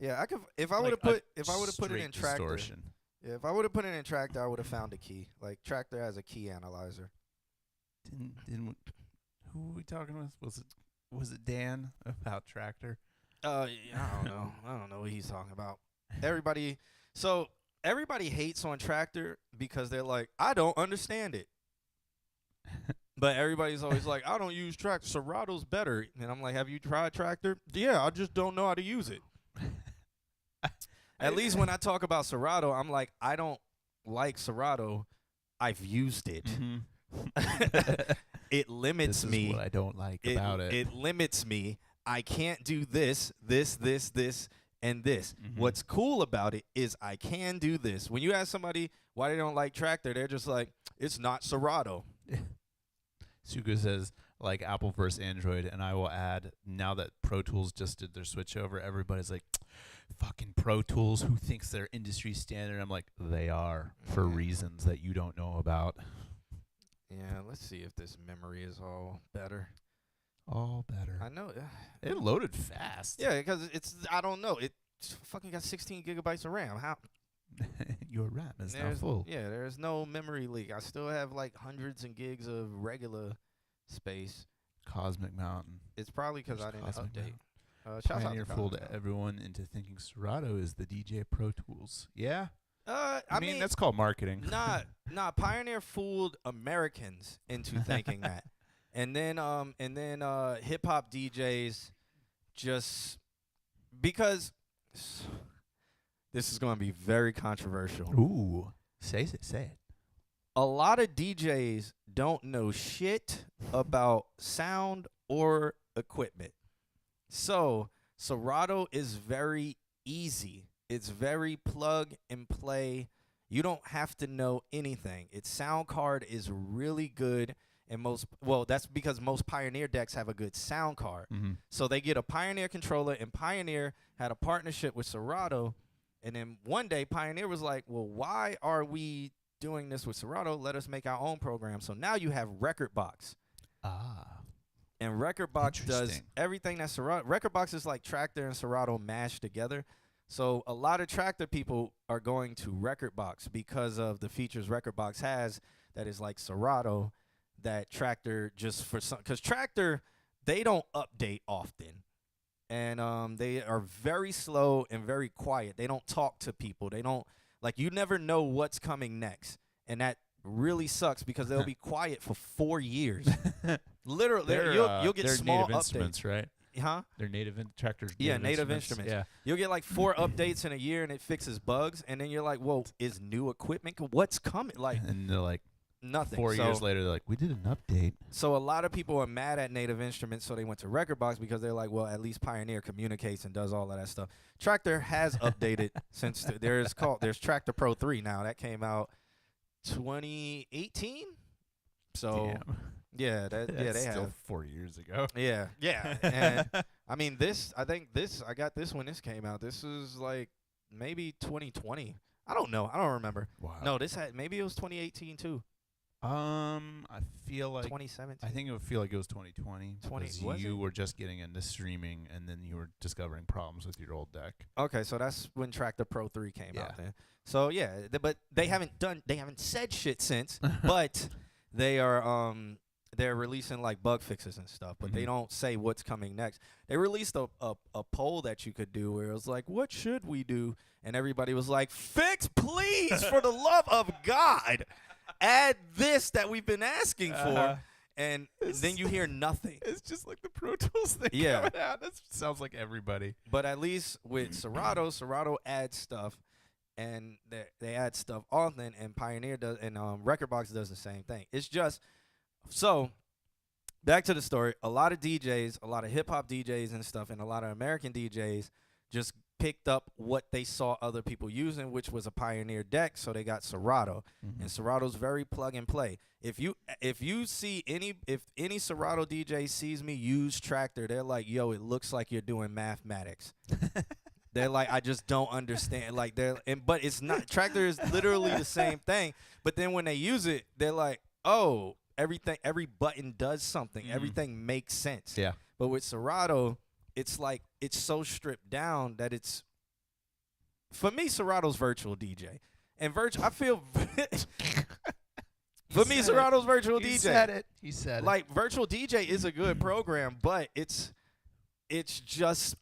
Yeah, I could if I would have put it in Tractor. Distortion. Yeah, if I would have put it in Tractor, I would have found a key. Like Tractor has a key analyzer. Didn't who were we talking with? Was it Dan about Tractor? Yeah, I don't know. I don't know what he's talking about. Everybody hates on Tractor because they're like, I don't understand it. But everybody's always like, I don't use Tractor. Serato's better. And I'm like, have you tried Tractor? Yeah, I just don't know how to use it. At least when I talk about Serato, I'm like, I don't like Serato. I've used it. It limits This me. is what I don't like about it. It limits me. I can't do this, and this. What's cool about it is I can do this. When you ask somebody why they don't like Tractor, they're just like, it's not Serato. Suga says, like Apple versus Android, and I will add, now that Pro Tools just did their switch over, everybody's like, fucking Pro Tools, who thinks they're industry standard? I'm like, they are, for reasons that you don't know about. Yeah, let's see if this memory is all better. All better. I know. It loaded fast. Yeah, because I don't know. It fucking got 16 gigabytes of RAM. How? Your RAM is now full. Yeah, there's no memory leak. I still have like hundreds of gigs of regular space. Cosmic Mountain. It's probably because I didn't Cosmic update. Mountain. Shouts out Pioneer to fooled Cosmic Mountain. everyone into thinking Serato is the DJ Pro Tools. Yeah? I mean, that's called marketing. Nah, Pioneer fooled Americans into thinking that. And then hip hop DJs just because this is going to be very controversial. Ooh. Say it. A lot of DJs don't know shit about sound or equipment. So, Serato is very easy. It's very plug and play. You don't have to know anything. Its sound card is really good. And that's because most Pioneer decks have a good sound card. So they get a Pioneer controller, and Pioneer had a partnership with Serato. And then one day Pioneer was like, well, why are we doing this with Serato? Let us make our own program. So now you have Rekordbox. And Rekordbox does everything that Serato. Rekordbox is like Tractor and Serato mashed together. So a lot of Tractor people are going to Rekordbox because of the features Rekordbox has that is like Serato, that Tractor just for some, because Tractor, they don't update often. And they are very slow and very quiet. They don't talk to people. They don't, like, you never know what's coming next. And that really sucks because they'll be quiet for 4 years. Literally, you'll get small native updates. Instruments, right? Huh? They're Tractor's. Yeah, native instruments. Yeah. You'll get like 4 updates in a year and it fixes bugs. And then you're like, whoa, is new equipment? What's coming? Like, And they're like, nothing. 4 years later, they're like, we did an update. So a lot of people are mad at native instruments, so they went to Rekordbox because they're like, well, at least Pioneer communicates and does all of that stuff. Tractor has updated since there's Tractor Pro 3 now. That came out 2018. So Damn. yeah, they still have 4 years ago. Yeah. And I mean, I got this when this came out. This is like maybe 2020. I don't know. I don't remember. Wow. No, maybe it was 2018 too. I feel like 2017. I think it would feel like it was 2020. 20 'cause was you it? were just getting into streaming, and then you were discovering problems with your old deck. Okay, so that's when Tractor Pro 3 came Yeah. out then. So yeah, but they haven't said shit since, but they are they're releasing like bug fixes and stuff, but they don't say what's coming next. They released a poll that you could do where it was like, what should we do? And everybody was like, fix, please, for the love of God. Add this that we've been asking for. And then you hear nothing. It's just like the Pro Tools thing Yeah. coming out. That sounds like everybody. But at least with Serato adds stuff, and they add stuff often, and Pioneer does, and Rekordbox does the same thing. It's just, so back to the story. A lot of DJs, a lot of hip hop DJs and stuff, and a lot of American DJs just picked up what they saw other people using, which was a Pioneer deck, so they got Serato. And Serato's very plug and play. If you see if any Serato DJ sees me use Tractor, they're like, yo, it looks like you're doing mathematics. They're like, I just don't understand. Like but it's not. Tractor is literally the same thing. But then when they use it, they're like, oh, every button does something. Everything makes sense. Yeah. But with Serato, it's like it's so stripped down that it's, for me, Serato's virtual DJ. And I feel for me, Serato's virtual DJ. He said it. Like, virtual DJ is a good program, but it's just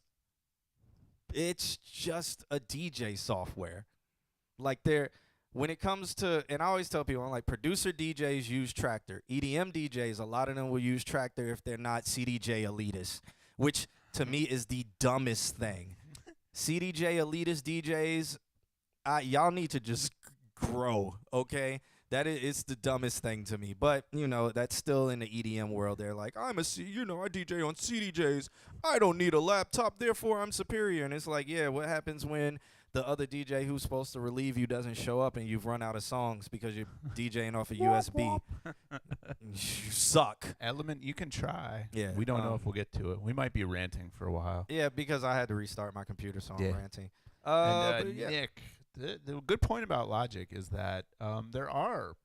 a DJ software. Like, when it comes to, and I always tell people, I'm like, producer DJs use Tractor. EDM DJs, a lot of them will use Tractor if they're not CDJ elitists, which to me is the dumbest thing. CDJ elitist DJs, y'all need to just grow, okay? It's the dumbest thing to me. But, you know, that's still in the EDM world. They're like, I DJ on CDJs. I don't need a laptop, therefore I'm superior. And it's like, yeah, what happens when the other DJ who's supposed to relieve you doesn't show up and you've run out of songs because you're DJing off a USB? You suck. Element, you can try. Yeah. We don't know if we'll get to it. We might be ranting for a while. Yeah, because I had to restart my computer, so I'm ranting. And yeah. Nick, the good point about Logic is that there are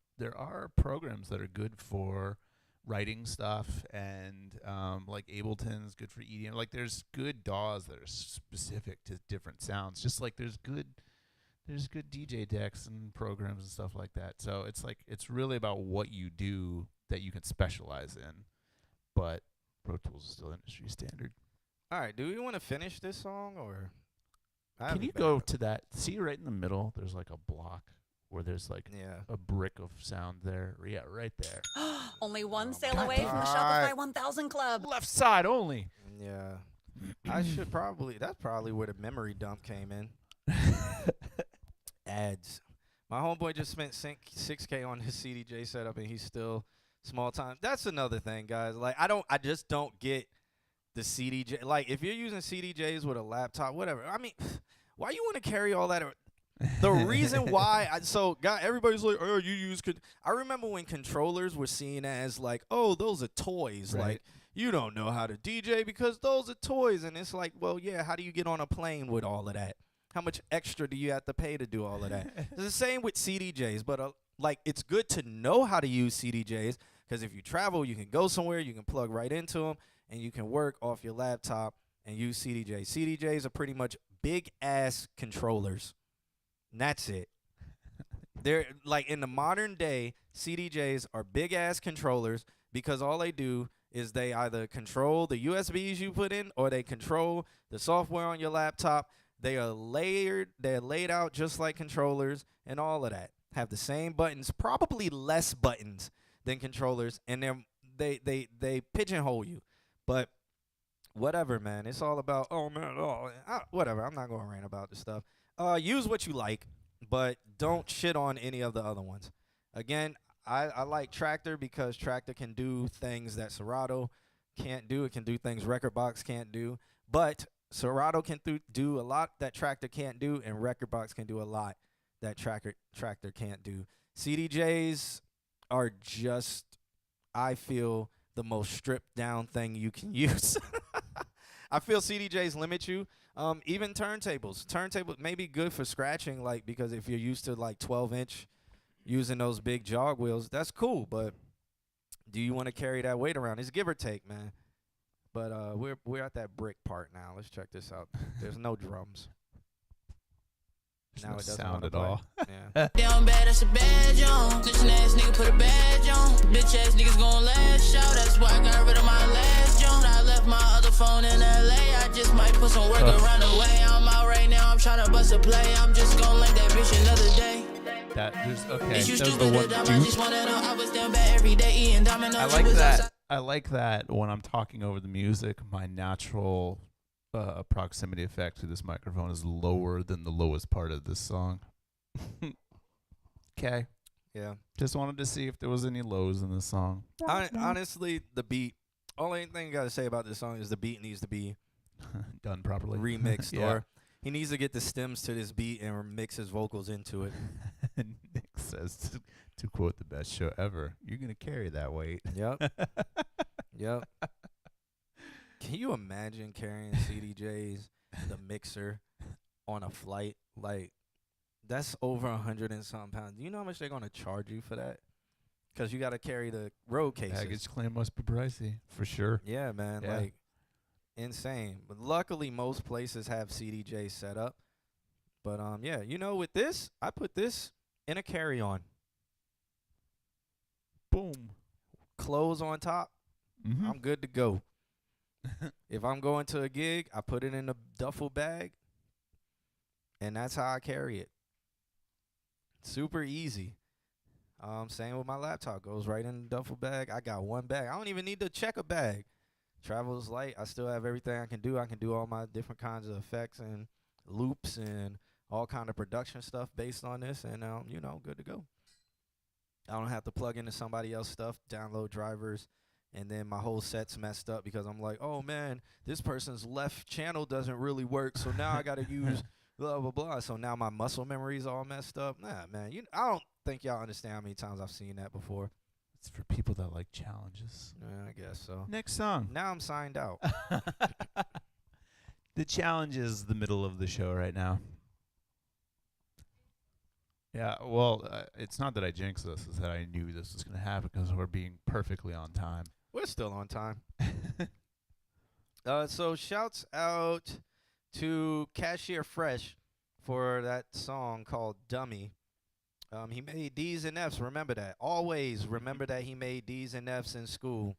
programs that are good for writing stuff, and like Ableton's good for EDM. Like there's good DAWs that are specific to different sounds, just like there's good DJ decks and programs and stuff like that. So it's like it's really about what you do that you can specialize in. But Pro Tools is still industry standard. All right, do we want to finish this song or? Can you go to that? See right in the middle, there's like a block where there's like a brick of sound there. Yeah, right there. Only one sale away from the Shopify 1000 Club. Left side only. Yeah. I should probably, that's probably where the memory dump came in. Ads. My homeboy just spent $6K on his CDJ setup and he's still small time. That's another thing, guys. Like, I just don't get the CDJ. Like, if you're using CDJs with a laptop, whatever. I mean, why you want to carry all that? The reason why, everybody's like, oh, you use. I remember when controllers were seen as like, oh, those are toys. Right. Like, you don't know how to DJ because those are toys. And it's like, well, yeah, how do you get on a plane with all of that? How much extra do you have to pay to do all of that? It's the same with CDJs, but like, it's good to know how to use CDJs because if you travel, you can go somewhere, you can plug right into them, and you can work off your laptop and use CDJs. CDJs are pretty much big-ass controllers. And that's it. They're like in the modern day, CDJs are big-ass controllers because all they do is they either control the USBs you put in or they control the software on your laptop. They are they're laid out just like controllers and all of that. Have the same buttons, probably less buttons than controllers, and they pigeonhole you. But whatever, man. It's all about, whatever. I'm not going to rant about this stuff. Use what you like, but don't shit on any of the other ones. Again, I like Tractor because Tractor can do things that Serato can't do. It can do things Rekordbox can't do. But Serato can do a lot that Tractor can't do, and Rekordbox can do a lot that Tractor can't do. CDJs are just, I feel, the most stripped down thing you can use. I feel CDJs limit you. Even turntables. Turntables may be good for scratching, like, because if you're used to like 12-inch using those big jog wheels, that's cool. But do you want to carry that weight around? It's give or take, man. But we're at that brick part now. Let's check this out. There's no drums. There's now no it doesn't sound wanna at play. all. Yeah. Down bad, that's a badge on. Snitching ass nigga put a badge on. Bitch ass niggas gon' lash out. That's why I got rid of my last joint. I left my other phone in LA. I just might put some work around the way. I'm out right now. I'm tryna bust a play. I'm just gon' link that bitch another day. There's You the stupid one dumb, I just wanna know. I was down bad every day eating dominoes. I like that. I like that when I'm talking over the music, my natural proximity effect to this microphone is lower than the lowest part of this song. Okay. Yeah. Just wanted to see if there was any lows in this song. Honestly, the beat. Only thing I gotta say about this song is the beat needs to be done properly, remixed, Yeah. or he needs to get the stems to this beat and mix his vocals into it. Nick says, to quote the best show ever, "You're gonna carry that weight." Yep. Yep. Can you imagine carrying CDJs, the mixer, on a flight? Like, that's over 100 and something pounds. Do you know how much they're gonna charge you for that? Because you got to carry the road cases. Baggage claim must be pricey, for sure. Yeah, man. Yeah. Like, insane. But luckily, most places have CDJs set up. But, yeah, you know, with this, I put this in a carry-on. Boom. Clothes on top. Mm-hmm. I'm good to go. If I'm going to a gig, I put it in a duffel bag, and that's how I carry it. Super easy. Same with my laptop. Goes right in the duffel bag. I got one bag. I don't even need to check a bag. Travels light. I still have everything I can do. I can do all my different kinds of effects and loops and all kind of production stuff based on this, and good to go. I don't have to plug into somebody else's stuff, download drivers, and then my whole set's messed up because I'm like, oh man, this person's left channel doesn't really work, so now I got to use blah blah blah. So now my muscle memory's all messed up. Nah, man, I don't think y'all understand how many times I've seen that before. It's for people that like challenges. Yeah, I guess so. Next song. Now I'm signed out. The challenge is the middle of the show right now. Yeah, well, it's not that I jinxed this. It's that I knew this was going to happen because we're being perfectly on time. We're still on time. So shouts out to Cashier Fresh for that song called Dummy. He made D's and F's. Remember that. Always remember that he made D's and F's in school,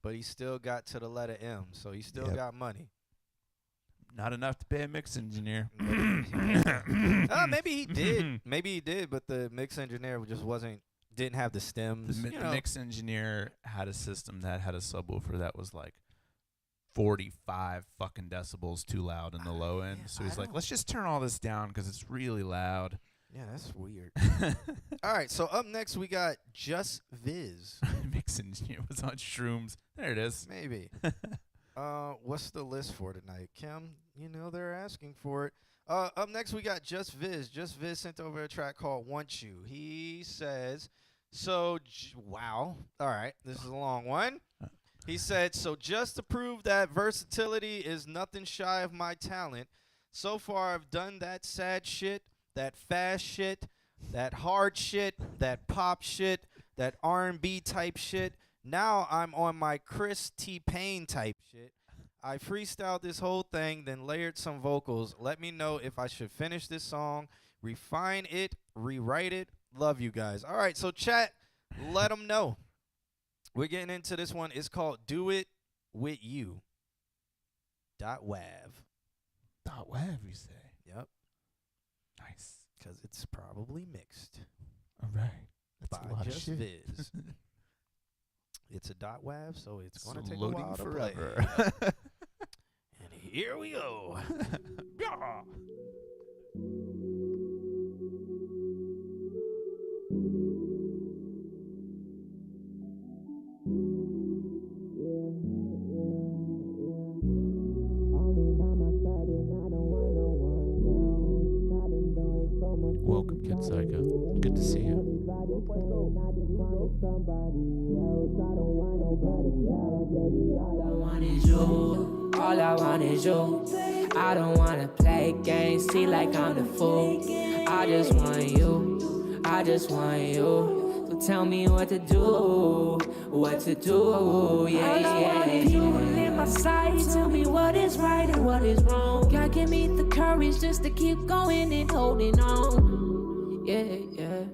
but he still got to the letter M, so he still got money. Not enough to pay a mix engineer. Maybe he did. Maybe he did, but the mix engineer just didn't have the stems. The mix engineer had a system that had a subwoofer that was like 45 fucking decibels too loud in the low end. So he's like, let's just turn all this down because it's really loud. Yeah, that's weird. All right, so up next we got Just Viz. Mix engineer was on shrooms. There it is. Maybe. What's the list for tonight? Kim, they're asking for it. Up next we got Just Viz. Just Viz sent over a track called Want You. He says, wow. All right, this is a long one. He said, so just to prove that versatility is nothing shy of my talent, so far I've done that sad shit, that fast shit, that hard shit, that pop shit, that R&B type shit. Now I'm on my Chris T-Pain type shit. I freestyled this whole thing, then layered some vocals. Let me know if I should finish this song, refine it, rewrite it. Love you guys. All right, so chat, let them know. We're getting into this one. It's called Do It With You. .wav. .wav, you say? Yep. Nice. Because it's probably mixed. All right. That's by a lot Just of shit. Viz. It's a .wav, so it's going to take a loading while to forever. play. And here we go. Yeah. Welcome, Kid Psycho. Good to see you. All I want is you. I don't wanna play games, see like I'm the fool. I just want you. I just want you. So tell me what to do. What to do. Yeah, yeah. People in my side tell me what is right and what is wrong. God give me the courage just to keep going and holding on. Yeah, yeah.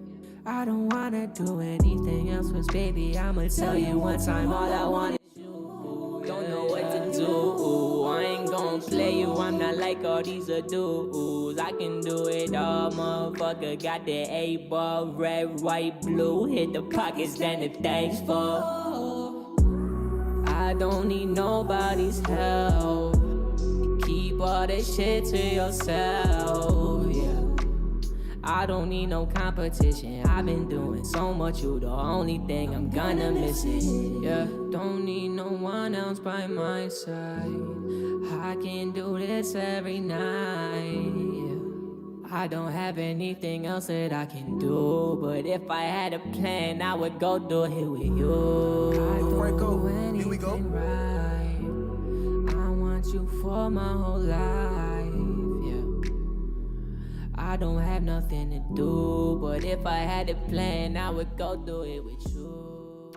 I don't wanna do anything else, 'cause baby, I'ma tell you one time, all I want is you. Don't know what to do. I ain't gon' play you. I'm not like all these dudes. I can do it all, motherfucker. Got the A-ball, red, white, blue. Hit the pockets, then the thanks for. I don't need nobody's help. Keep all this shit to yourself, yeah. I don't need no competition. I've been doing so much, you the only thing I'm gonna miss it. Yeah, don't need no one else by my side. I can do this every night. Yeah. I don't have anything else that I can do, but if I had a plan, I would go do it with you. I don't do anything right. I want you for my whole life. I don't have nothing to do, but if I had a plan, I would go do it with you.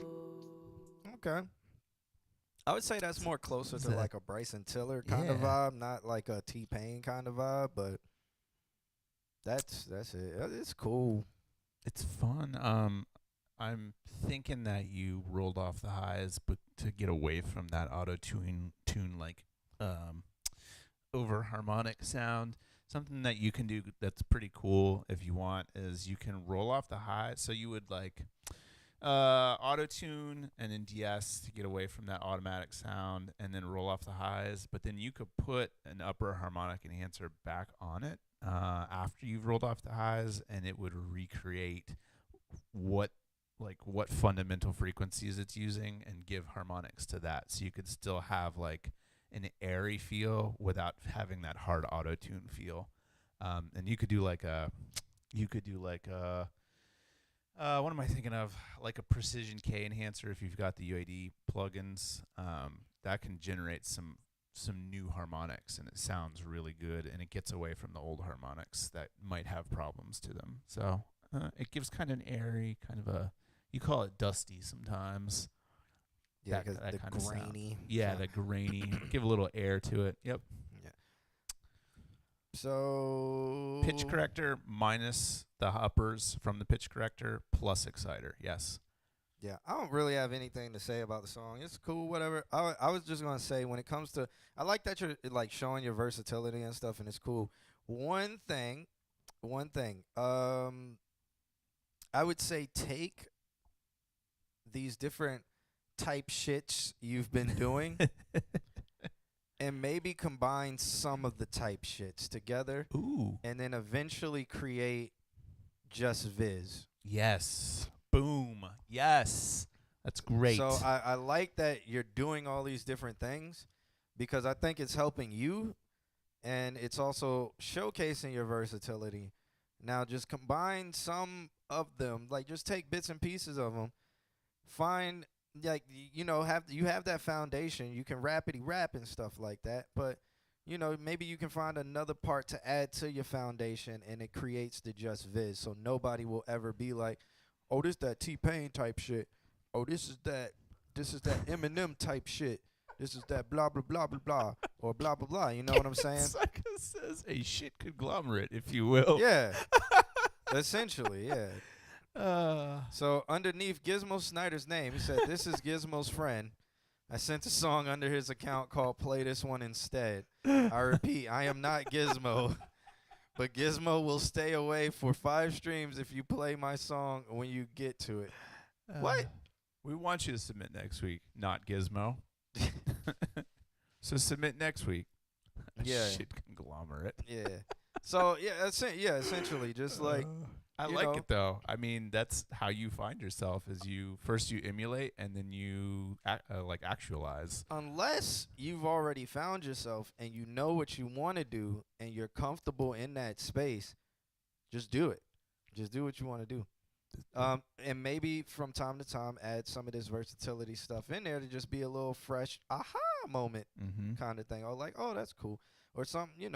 Okay. I would say that's more closer to like a Bryson Tiller kind of vibe, not like a T-Pain kind of vibe, but that's it. It's cool. It's fun. I'm thinking that you rolled off the highs, but to get away from that auto tune like over harmonic sound. something that you can do that's pretty cool if you want is you can roll off the highs. So you would like auto tune and then DS to get away from that automatic sound, and then roll off the highs. But then you could put an upper harmonic enhancer back on it after you've rolled off the highs, and it would recreate what fundamental frequencies it's using and give harmonics to that. So you could still have like an airy feel without having that hard auto tune feel. And you could do like a what am I thinking of? Like a precision K enhancer if you've got the UAD plugins. That can generate some new harmonics, and it sounds really good, and it gets away from the old harmonics that might have problems to them. So it gives kind of an airy, kind of a, you call it dusty sometimes. Yeah, because that the kind of grainy. sound. Yeah, the grainy. Give a little air to it. Yep. Yeah. So Pitch corrector minus the uppers from the pitch corrector plus exciter. Yes. Yeah, I don't really have anything to say about the song. It's cool, whatever. I was just gonna say, when it comes to, I like that you're like showing your versatility and stuff, and it's cool. One thing, I would say take these different type shits you've been doing and maybe combine some of the type shits together. Ooh. And then eventually create just Viz. Yes. Boom. Yes. That's great. So I like that you're doing all these different things, because I think it's helping you, and it's also showcasing your versatility. Now just combine some of them, like just take bits and pieces of them. Find, like, you have that foundation. You can rapidy rap and stuff like that, but maybe you can find another part to add to your foundation, and it creates the just Viz. So nobody will ever be like, oh, this that T-Pain type shit. Oh, this is that Eminem type shit. This is that blah blah blah blah blah, or blah blah blah. You know what I'm saying? Sucker says a shit conglomerate, if you will. Yeah. Essentially, yeah. So underneath Gizmo Snyder's name, he said, "This is Gizmo's friend. I sent a song under his account called Play This One Instead. I repeat, I am not Gizmo, but Gizmo will stay away for 5 streams if you play my song when you get to it." What? We want you to submit next week, not Gizmo. So submit next week. Yeah. Shit conglomerate. Yeah. So essentially, just like I you like know. it though. I mean, that's how you find yourself. Is you emulate, and then you actualize. Unless you've already found yourself and you know what you want to do and you're comfortable in that space, just do it. Just do what you want to do. And maybe from time to time add some of this versatility stuff in there to just be a little fresh aha moment kind of thing. Or like, oh, that's cool. Or something,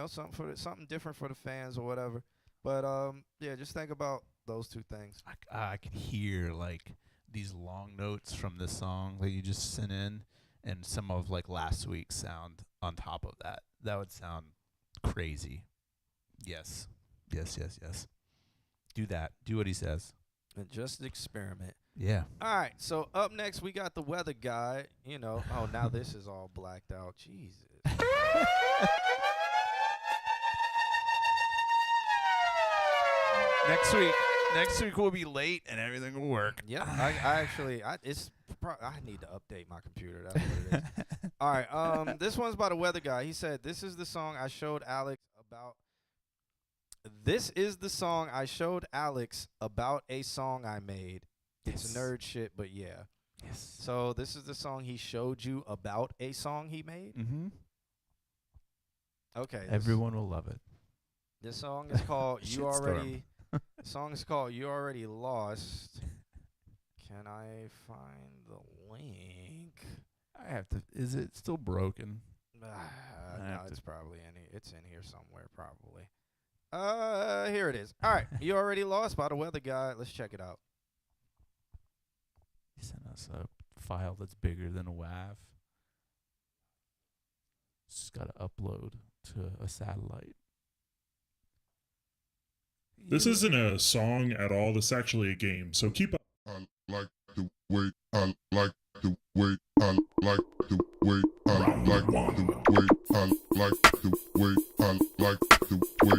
something different for the fans or whatever. But yeah, just think about those two things. I could hear like these long notes from this song that you just sent in, and some of like last week's sound on top of that. That would sound crazy. Yes. Do that. Do what he says. And just experiment. Yeah. All right. So up next, we got the weather guy. Oh, now this is all blacked out. Jesus. Next week we'll be late and everything will work. Yeah. I need to update my computer. That's what it is. All right. This one's by the weather guy. He said, "This is the song I showed Alex about." This is the song I showed Alex about a song I made. It's nerd shit, but yeah. Yes. So this is the song he showed you about a song he made? Mm-hmm. Okay. Everyone will love it. This song is called You Already. Shitstorm. The song is called You Already Lost. Can I find the link? I have to. Is it still broken? No, have it's probably it's in here somewhere, probably. Here it is. All right, You Already Lost by the weather guy. Let's check it out. He sent us a file that's bigger than a WAV. It's just got to upload to a satellite. This isn't a song at all. This is actually a game. So keep up. I like the way. I like the way. I like the way. I like the way. I like the way. I like the way.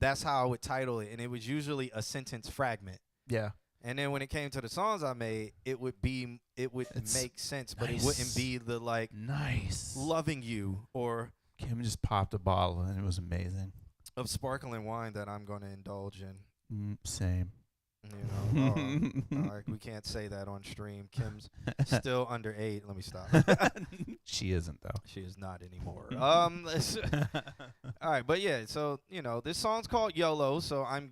that's how I would title it, and it was usually a sentence fragment. Yeah. And then when it came to the songs I made, it would make sense, but it wouldn't be the like loving you or Kim just popped a bottle and it was amazing. Of sparkling wine that I'm going to indulge in. Same. You know, we can't say that on stream. Kim's still under 8. Let me stop. She isn't though. She is not anymore. All right, but yeah. So you know, this song's called YOLO. So I'm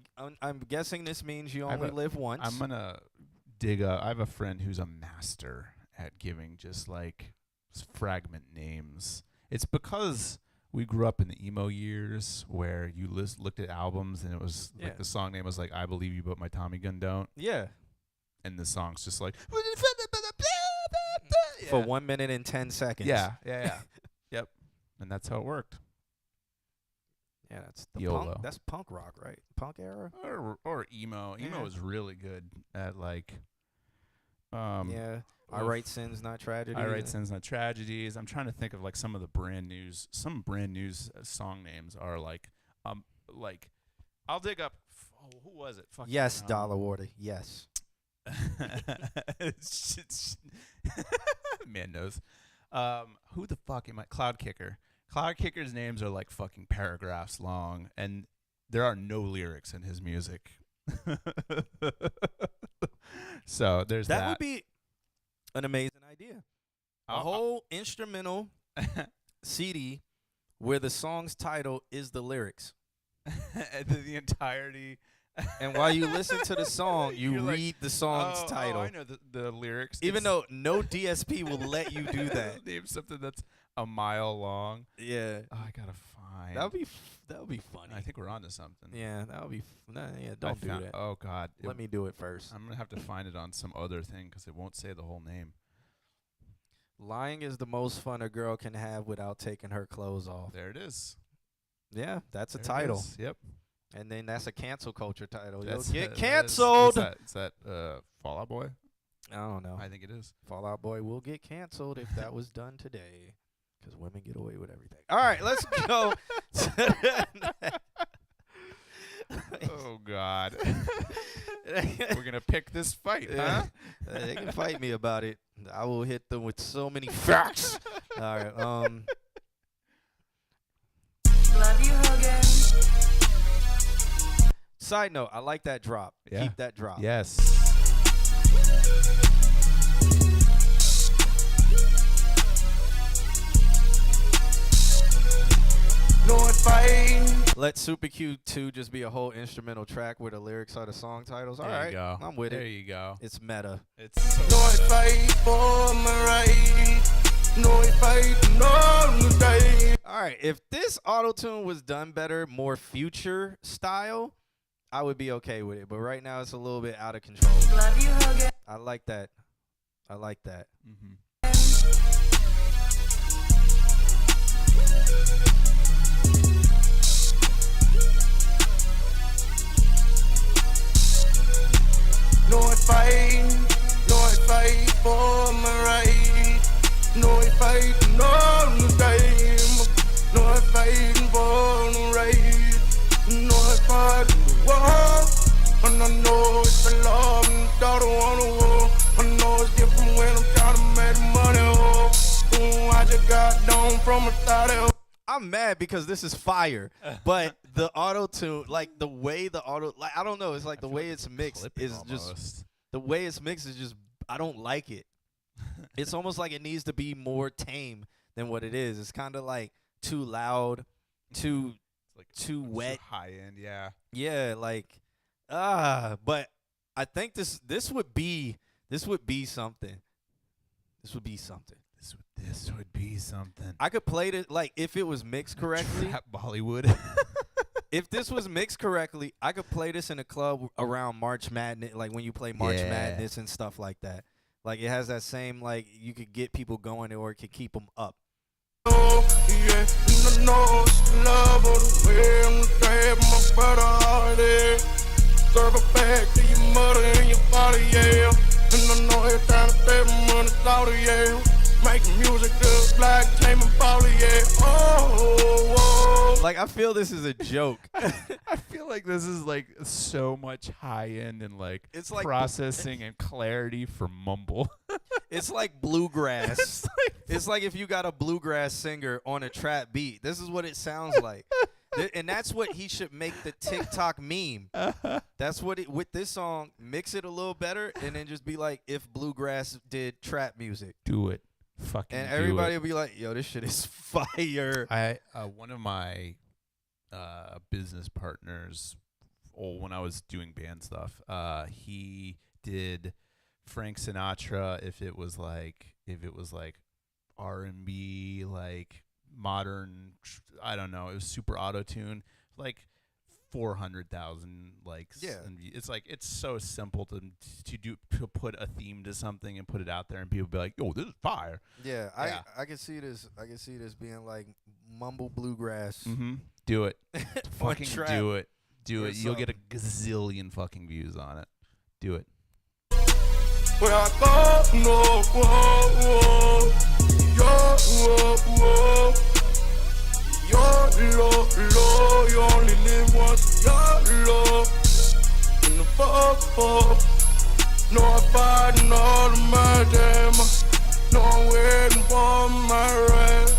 guessing this means you only live once. I'm gonna dig up. I have a friend who's a master at giving just like fragment names. It's because we grew up in the emo years where you looked at albums and it was like the song name was like I Believe You But My Tommy Gun Don't. Yeah. And the song's just like for 1 minute and 10 seconds. Yeah. Yep. And that's how it worked. Yeah, that's the YOLO. punk. That's punk rock, right? Punk era? Or emo. Emo was really good at like I Write Sins Not Tragedies. I Write Sins Not Tragedies. I'm trying to think of like some of the brand news. Some brand news song names are like I'll dig up. Who was it? Yes, Dollar Water. Yes. Man knows. Who the fuck am I? Cloud Kicker. Cloud Kicker's names are like fucking paragraphs long, and there are no lyrics in his music. So there's that. That would be an amazing idea. A whole instrumental CD where the song's title is the lyrics. The entirety. And while you listen to the song, you You're read the song's title. Oh, I know the lyrics. Even though no DSP will let you do that. Name something that's a mile long. Yeah. Oh, I gotta find. That would be funny. I think we're onto something. Yeah, that would be. Don't do that. Oh God. Let me do it first. I'm gonna have to find it on some other thing because it won't say the whole name. Lying is the most fun a girl can have without taking her clothes off. There it is. Yeah, that's a There it title. is. Yep. And then that's a cancel culture title. That's You'll get canceled. Is that Fall Out Boy? I don't know. I think it is. Fall Out Boy will get canceled if that was done today, because women get away with everything. All right, let's go. Oh God. We're gonna pick this fight, huh? They can fight me about it. I will hit them with so many facts. All right. Love you again. Side note, I like that drop. Yeah. Keep that drop. Yes. Let Super Q2 just be a whole instrumental track where the lyrics are the song titles. All There you right, go. I'm with it. There you go. It's meta. It's so All right, if this auto-tune was done better, more future style, I would be okay with it. But right now, it's a little bit out of control. Love you again. I like that. I like that. Mm-hmm. No fight for my right. No fight, no game. No fighting for the right. No fight in the war. And I know it's the love and the daughter on the wall. I know it's different when I'm trying to make money. I just got down from a thought. I'm mad because this is fire, but the auto tune, like the way the auto, like I don't know, it's like the way it's mixed is just the way it's mixed is just I don't like it. It's almost like it needs to be more tame than what it is. It's kind of like too loud, too wet, high end, yeah. Yeah, like but I think this would be something. This would be something. This would be something. I could play it like if it was mixed correctly. Trap Bollywood. If this was mixed correctly, I could play this in a club around March Madness, like when you play March Madness and stuff like that. Like it has that same like you could get people going or it could keep them up. Serve a bag to your mother and your father, yeah. And I know it's time to save money, slaughter, yeah. Making music just black, taming Paulie, yeah. Oh, like I feel this is a joke. I feel like this is like so much high end and like It's like processing and clarity for mumble. It's like bluegrass. It's like if you got a bluegrass singer on a trap beat. This is what it sounds like. And that's what he should make the TikTok meme. That's what it, with this song, mix it a little better and then just be like if bluegrass did trap music. Do it. Fucking And do everybody it. will be like, yo, this shit is fire. One of my business partners, when I was doing band stuff, he did Frank Sinatra if it was like R&B, like modern, I don't know, it was super auto-tune, like 400,000 likes. Yeah. And it's like, it's so simple to put a theme to something and put it out there and people be like, yo, this is fire. Yeah, Yeah. I can see this. I can see this being like mumble bluegrass. Mm-hmm. Do it. Fucking trap do it. Do or it. You'll get a something. gazillion fucking views on it. Do it. Where I go, no, whoa, whoa, yo, whoa, whoa, yo, low, you only live once, yo, low, in the fuck, no, I'm fighting all of my damn, no, I'm waiting for my rest,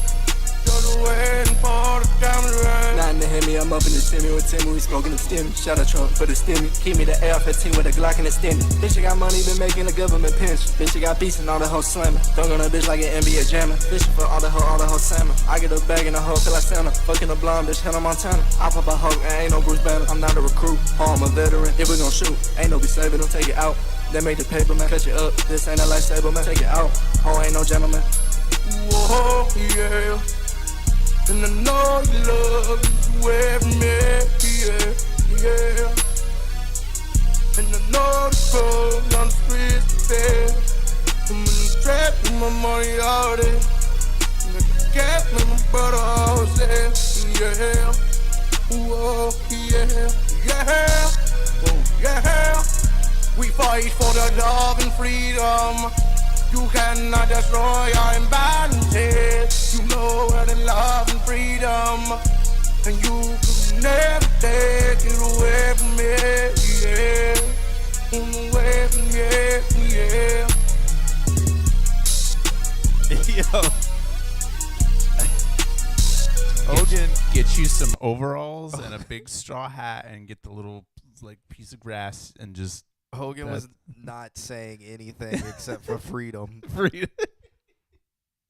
just waiting for the camera. Nothing to hit me, I'm up in the shimmy with Timmy, we smoking them stimmy. Shout out Trump for the stimmy. Keep me the AR-15 with a Glock and a stimmy. Bitch, I got money, been making a government pension. Bitch, I got beats and all the hoes slamming. Dunk on a bitch like an NBA jammer. Fishing for all the hoes salmon. I get a bag in the hoe, feel like Santa. Fucking a blonde bitch, Hannah Montana. I pop a hoe, and ain't no Bruce Banner. I'm not a recruit, oh, I'm a veteran. If we gon' shoot, ain't no be saving them, take it out. They make the paper, man, cut you up. This ain't a lifesaver, man, take it out. Ho ain't no gentleman. Whoa, yeah. And I know you love is with me, yeah, yeah. And I know the cold on the streets there. I'm in the trap with my money all day. And I can get with my brother all day, yeah. Whoa, yeah, yeah. Oh, yeah. We fight for the love and freedom. You cannot destroy our advantage. You know where the love and freedom, and you can never take it away from me, yeah. Away from me, yeah. Yo. Hogan, get you some overalls and a big straw hat and get the little like piece of grass and just Hogan was not saying anything except for freedom. Freedom.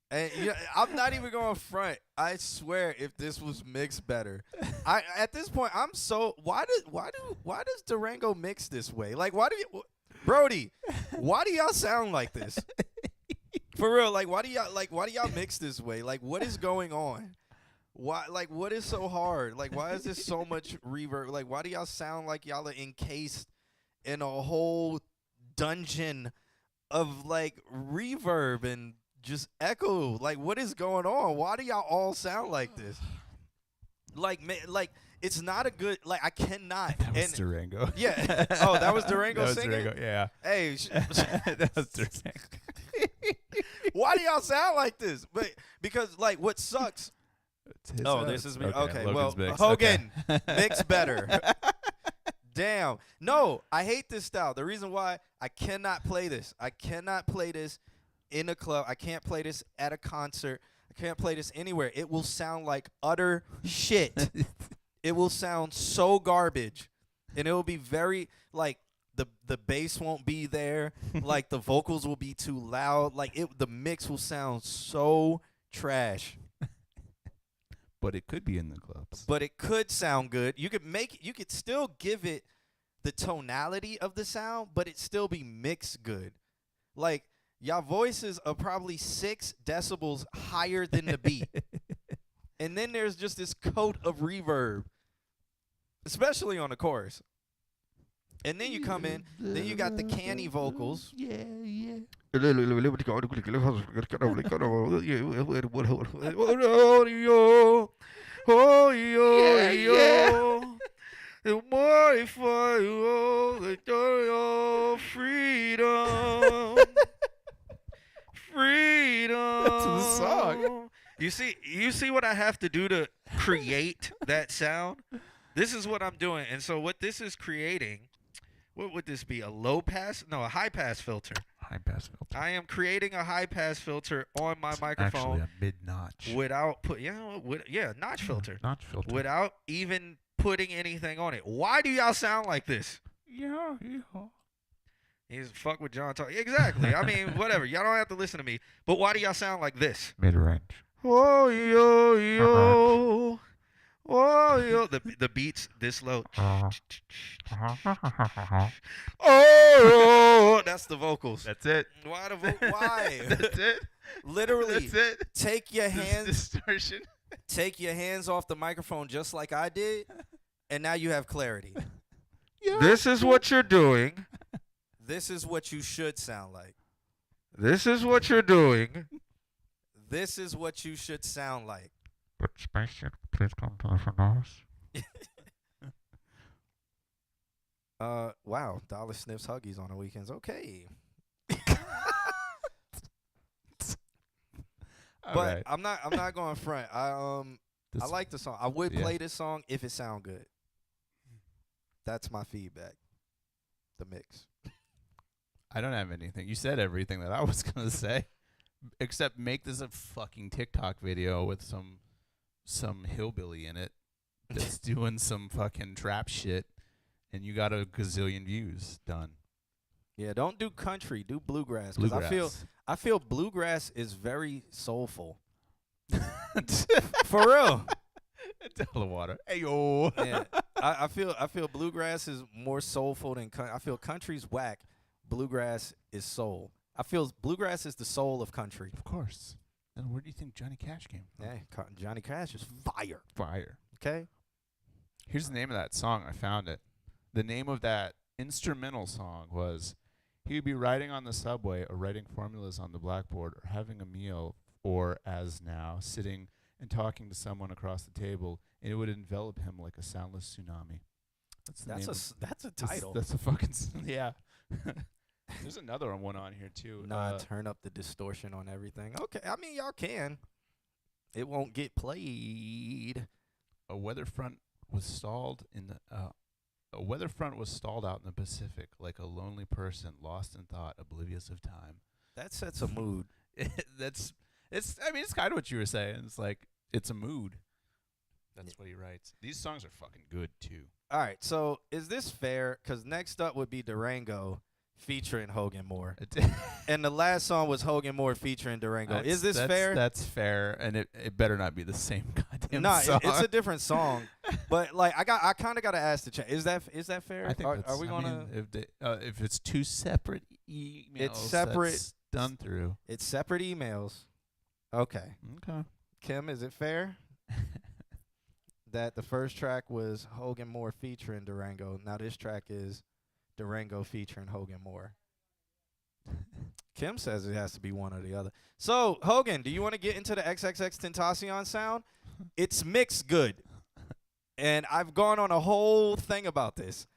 And I'm not even going front. I swear, if this was mixed better, at this point I'm so why does Durango mix this way? Like Brody? Why do y'all sound like this? For real, like why do y'all mix this way? Like what is going on? Why what is so hard? Like why is this so much reverb? Like why do y'all sound like y'all are encased in a whole dungeon of like reverb and just echo? Like what is going on? Why do y'all all sound like this? Like man, like it's not a good, like I cannot. That was Durango. Yeah. Oh, that was Durango that was singing? Durango, yeah. Hey. That was Durango. Why do y'all sound like this? But because like what sucks. Oh, this is me. Okay, well, mix. Hogan, Okay. mix better. Damn. No, I hate this style. The reason why I cannot play this. I cannot play this in a club. I can't play this at a concert. I can't play this anywhere. It will sound like utter shit. It will sound so garbage. And it will be very, like, the bass won't be there. Like, the vocals will be too loud. Like, the mix will sound so trash. But it could be in the clubs. But it could sound good. You could still give it the tonality of the sound, but it still be mixed good. Like, y'all voices are probably 6 decibels higher than the beat. And then there's just this coat of reverb, especially on the chorus. And then you come in, then you got the canny vocals. Yeah, yeah. Freedom. Freedom. That's the song. You see what I have to do to create that sound? This is what I'm doing. And so what this is creating, what would this be? A low pass? No, a high pass filter. High pass filter. I am creating a high pass filter on my microphone. Actually, a mid notch. Without notch filter. Notch filter. Without even putting anything on it. Why do y'all sound like this? Yeah. He's fuck with John talk. Exactly. I mean, whatever. Y'all don't have to listen to me. But why do y'all sound like this? Mid range. Oh yo yo. Oh yo. The beats this low. Oh, that's the vocals. That's it. Why the why? That's it. Literally. That's it. Take your hands. Distortion. Take your hands off the microphone just like I did, and now you have clarity. Yeah. This is what you're doing. This is what you should sound like. This is what you're doing. This is what you should sound like. But spaceship, please come to the front office. Wow. Dollar sniffs Huggies on the weekends. Okay. But I'm not going front. I like the song. I would play this song if it sound good. That's my feedback. The mix. I don't have anything. You said everything that I was gonna say, except make this a fucking TikTok video with some hillbilly in it that's doing some fucking trap shit, and you got a gazillion views done. Yeah, don't do country. Do bluegrass. Because I feel bluegrass is very soulful. For real. Tell the water. Hey yo. Yeah, I feel bluegrass is more soulful than I feel country's whack. Bluegrass is soul. I feel bluegrass is the soul of country. Of course. Then where do you think Johnny Cash came from? Yeah, Johnny Cash is fire. Fire. Okay. Here's the name of that song. I found it. The name of that instrumental song was he would be riding on the subway or writing formulas on the blackboard or having a meal or, as now, sitting and talking to someone across the table, and it would envelop him like a soundless tsunami. That's a title. That's a fucking yeah. There's another one on here too. Turn up the distortion on everything. Okay, I mean y'all can. It won't get played. A weather front was stalled out in the Pacific, like a lonely person lost in thought, oblivious of time. That sets a mood. It's kind of what you were saying. It's like it's a mood. That's what he writes. These songs are fucking good too. All right, so is this fair? Because next up would be Durango featuring Hogan Moore. And the last song was Hogan Moore featuring Durango. Is this fair? That's fair, and it better not be the same goddamn no, song. It's a different song. But like I kind of got to ask the chat. Is that fair? I think are we gonna? If it's two separate emails, it's separate. That's done through. It's separate emails. Okay. Okay. Kim, is it fair that the first track was Hogan Moore featuring Durango? Now this track is Durango featuring Hogan Moore. Kim says it has to be one or the other. So, Hogan, do you want to get into the XXX Tentacion sound? It's mixed good. And I've gone on a whole thing about this.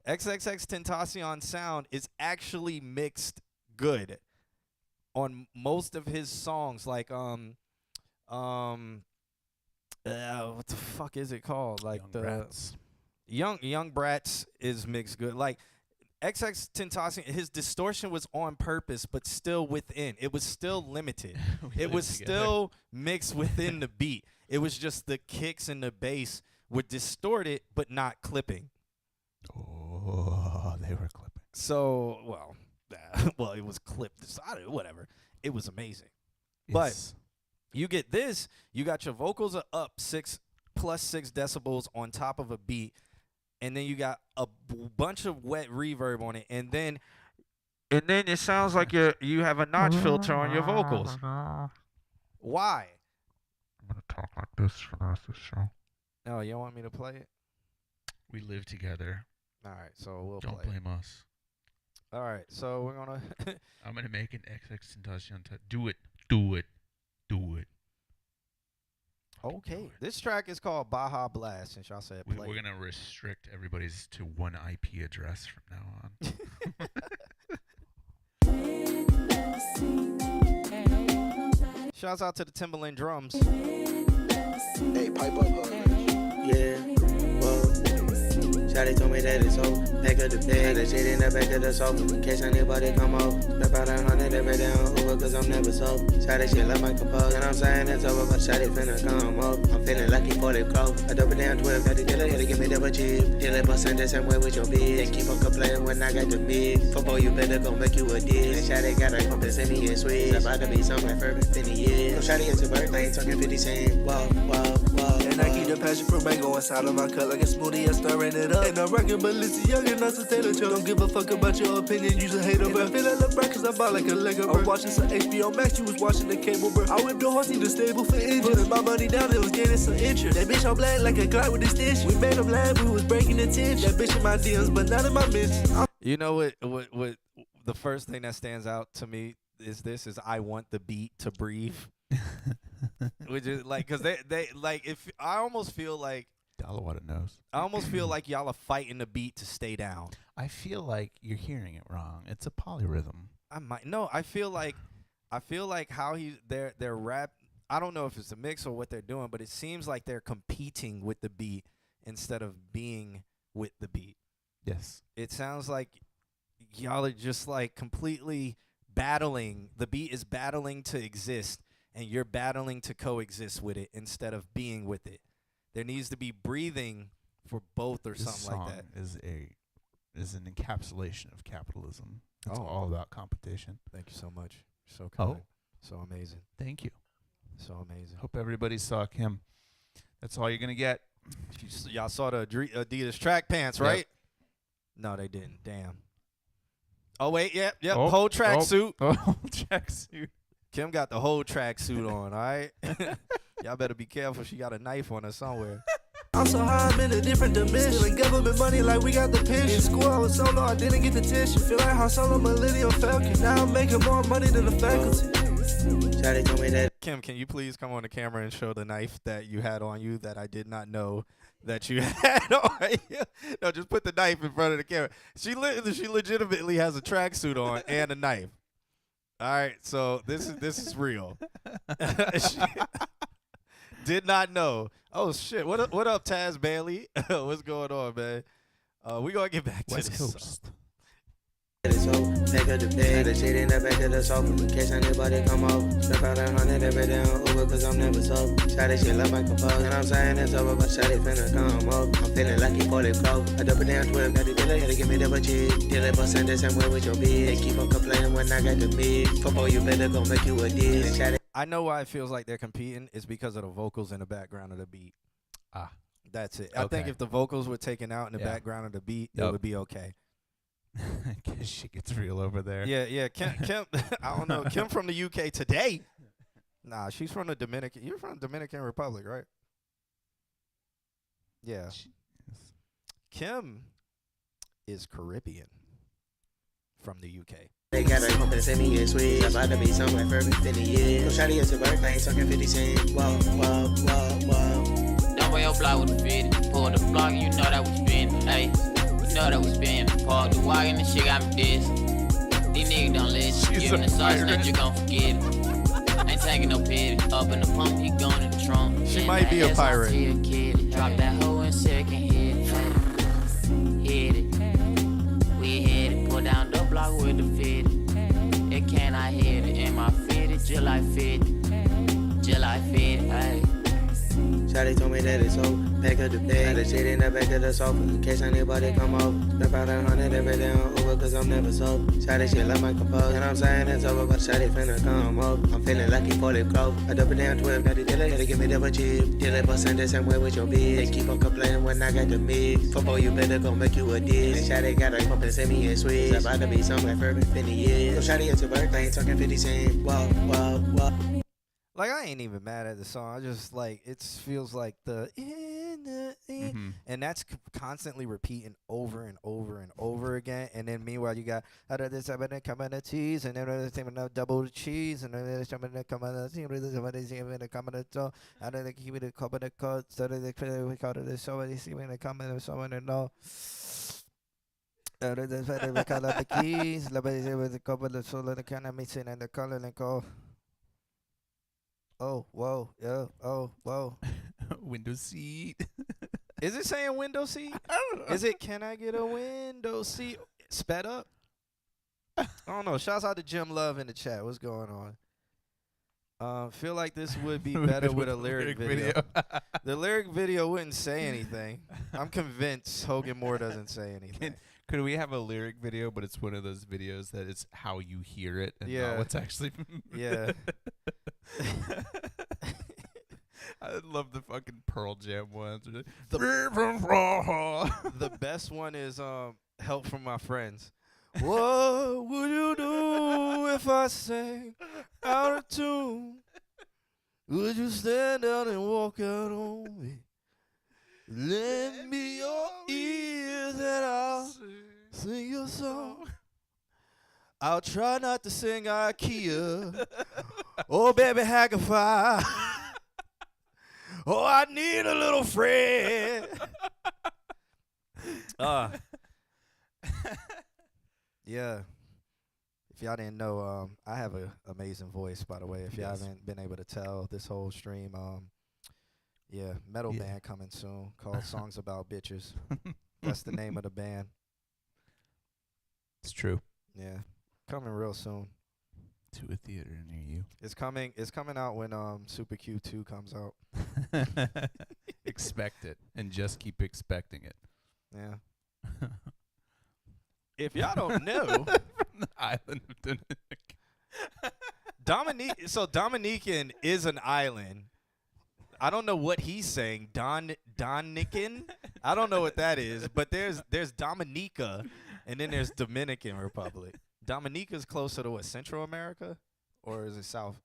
XXX Tentacion sound is actually mixed good on most of his songs. Like, what the fuck is it called? Like Young Brats. Young Brats is mixed good. Like, XX Tentacion, his distortion was on purpose, but still within. It was still limited. It was still mixed within the beat. It was just the kicks and the bass were distorted, but not clipping. Oh, they were clipping. So, well, it was clipped. Whatever. It was amazing. But you get this. You got your vocals are up 6 decibels on top of a beat. And then you got a bunch of wet reverb on it, and then it sounds like you have a notch filter on your vocals. Why? I'm gonna talk like this for the rest of the show. No, you don't want me to play it? We live together. All right, so we'll Don't play blame us. All right, so we're gonna. I'm gonna make an XX Tentacion. Do it. Do it. Do it. Okay, this track is called Baja Blast. Since y'all said play, we're gonna restrict everybody's to one IP address from now on. Shouts out to the Timberland drums. Hey, pipe up, yeah. Well, Shawty told me that it's over. Back of the bed, the shit in the back of the sofa. In case anybody come over. Step out 100 every day on Uber, cause I'm never sober. Shawty shit love my compose. And I'm saying it's over, but Shawty finna come over. I'm feeling lucky for the growth. I double down 12, got the dealer here to give me double cheap. Dealer bustin' the same way with your bitch. They keep on complaining when I got the mix. Football, you better go make you a diss. Shawty got her pumpin' send me in Swiss. About to be something like Fervent 50 years. So Shawty, it's your birthday, talking 50 cents. Whoa, whoa, whoa. And I keep the passion for mango inside of my cup like a smoothie and stirring it up. And I'm rockin' Balenciaga, not to Taylor Joe. Don't give a fuck about your opinion, you just hate her, bro. Feelin' the break cause I bought like a Lego, bro. I'm watching some HBO Max, you was watching the cable, bro. I whipped the horse, need a stable for engine. Putting my money down, it was getting some interest. That bitch on black like a Glock with extension. We made them laugh, we was breaking the tension. That bitch in my DMs, but not in my mentions. You know what the first thing that stands out to me is I want the beat to breathe. Which is like, cause they like, if I almost feel like Dollarwater knows. I almost feel like y'all are fighting the beat to stay down. I feel like you're hearing it wrong. It's a polyrhythm. I feel like how their rap. I don't know if it's a mix or what they're doing, but it seems like they're competing with the beat instead of being with the beat. Yes. It sounds like y'all are just like completely battling. The beat is battling to exist, and you're battling to coexist with it instead of being with it. There needs to be breathing for both or something like that. Is an encapsulation of capitalism. It's all about competition. Thank you so much. So kind. So amazing. Thank you. So amazing. Hope everybody saw Kim. That's all you're gonna get. Y'all saw the Adidas track pants, right? Yep. No, they didn't. Damn. Oh wait, yep. Whole track suit. Whole track suit. Kim got the whole track suit on. All right. Y'all better be careful. She got a knife on her somewhere. I'm so high, I'm in a different dimension. Stealing government money like we got the pension. In school, I was solo, I didn't get the attention. Feel like Han Solo, Millennium Falcon. Now I'm making more money than the faculty. Shawty told me that. Kim, can you please come on the camera and show the knife that you had on you that I did not know that you had on you? No, just put the knife in front of the camera. She legitimately has a tracksuit on and a knife. All right, so this is real. Did not know. Oh shit! What up, Taz Bailey? What's going on, man? We gonna get back to West this. Coast. So, back of the bed, the shit in the back of the sofa. In case anybody come over. Step out 100 every day on Uber, cause I'm never sober. Shawty shit love my compose. And I'm saying it's over, but Shawty finna come over. I'm feeling lucky for the growth. I double down 12, got the dealer here to give me double cheap. Dealer bustin' the same way with your bitch. They keep on complaining when I got the mix. Football, you better go make you a diss. I know why it feels like they're competing. It's because of the vocals in the background of the beat. That's it. I think if the vocals were taken out in the background of the beat, it would be okay. Cause shit gets real over there. Yeah. Kim, I don't know. Kim from the UK today. Nah, she's from the Dominican. You're from the Dominican Republic, right? Yeah. Kim is Caribbean from the UK. They got her pumping send me in Swiss. About to be something like Fervent 50 years. So Shawty, it's your birthday, talking 50 cents. Whoa, whoa, whoa, whoa. Don't wear your block with the fit. Pull the block, you know that we spin. Hey, you know that we spin. Paul the walk and the shit got me this. These niggas don't listen. Give him the sauce that you gon' forget it. Ain't taking no pity. Up in the pump, he going to the trunk. She might be a pirate. Drop that hoe in second hit. Hit it. We hit it. Pull down the block with the fit. It cannot hit it. In my fitted, just like fit. Just like fit. Hey. Shawty told me that it's over. Back of the bed, the shit in the back of the sofa. In case anybody come over. Step out 100 every day on Uber, cause I'm never sober. Shawty shit love my compose. And I'm saying it's over, but Shawty finna come over. I'm feeling lucky for the growth. I double down 12, got the dealer here to give me double cheap. Dealer bustin' the same way with your bitch. They keep on complaining when I got the mix. Football, you better go make you a diss. And Shawty got her pumping send me in Swiss. About to be something like Fervent 50 years. So Shawty, it's your birthday, talking 50 cents. Whoa, whoa, whoa. Like, I ain't even mad at the song. I just, like, it feels like the and that's constantly repeating over and over and over again. And then meanwhile, you got this come on the cheese, and then the double cheese, and then come on the come on the toe. How do they keep it a couple of cuts? So they call it the show, and they see when they come in, someone and know. They call it the keys. The couple of solo, the kind of missing and the color and call. Oh, whoa, yeah, oh, whoa. Window seat. Is it saying window seat? I don't know. Is it can I get a window seat? Sped up? I don't know. Shouts out to Jim Love in the chat. What's going on? Feel like this would be better with a lyric video. The lyric video wouldn't say anything. I'm convinced Hogan Moore doesn't say anything. Could we have a lyric video, but it's one of those videos that it's how you hear it and Yeah. not what's actually. Yeah. I love the fucking Pearl Jam ones. The best one is Help from My Friends. What would you do if I sang out of tune? Would you stand out and walk out on me? Lend me your ears and I'll sing your song. I'll try not to sing IKEA. Oh, baby, Hackify. Oh, I need a little friend. Yeah. If y'all didn't know, I have an amazing voice, by the way. If y'all haven't been able to tell this whole stream, metal band coming soon called Songs About Bitches. That's the name of the band. It's true. Yeah, coming real soon. To a theater near you. It's coming out when Super Q2 comes out. Expect it and just keep expecting it. Yeah. If y'all don't know, from the island of Dominique. So Dominican is an island. I don't know what he's saying. Dominican. I don't know what that is. But there's Dominica, and then there's Dominican Republic. Dominica's closer to what, Central America, or is it South?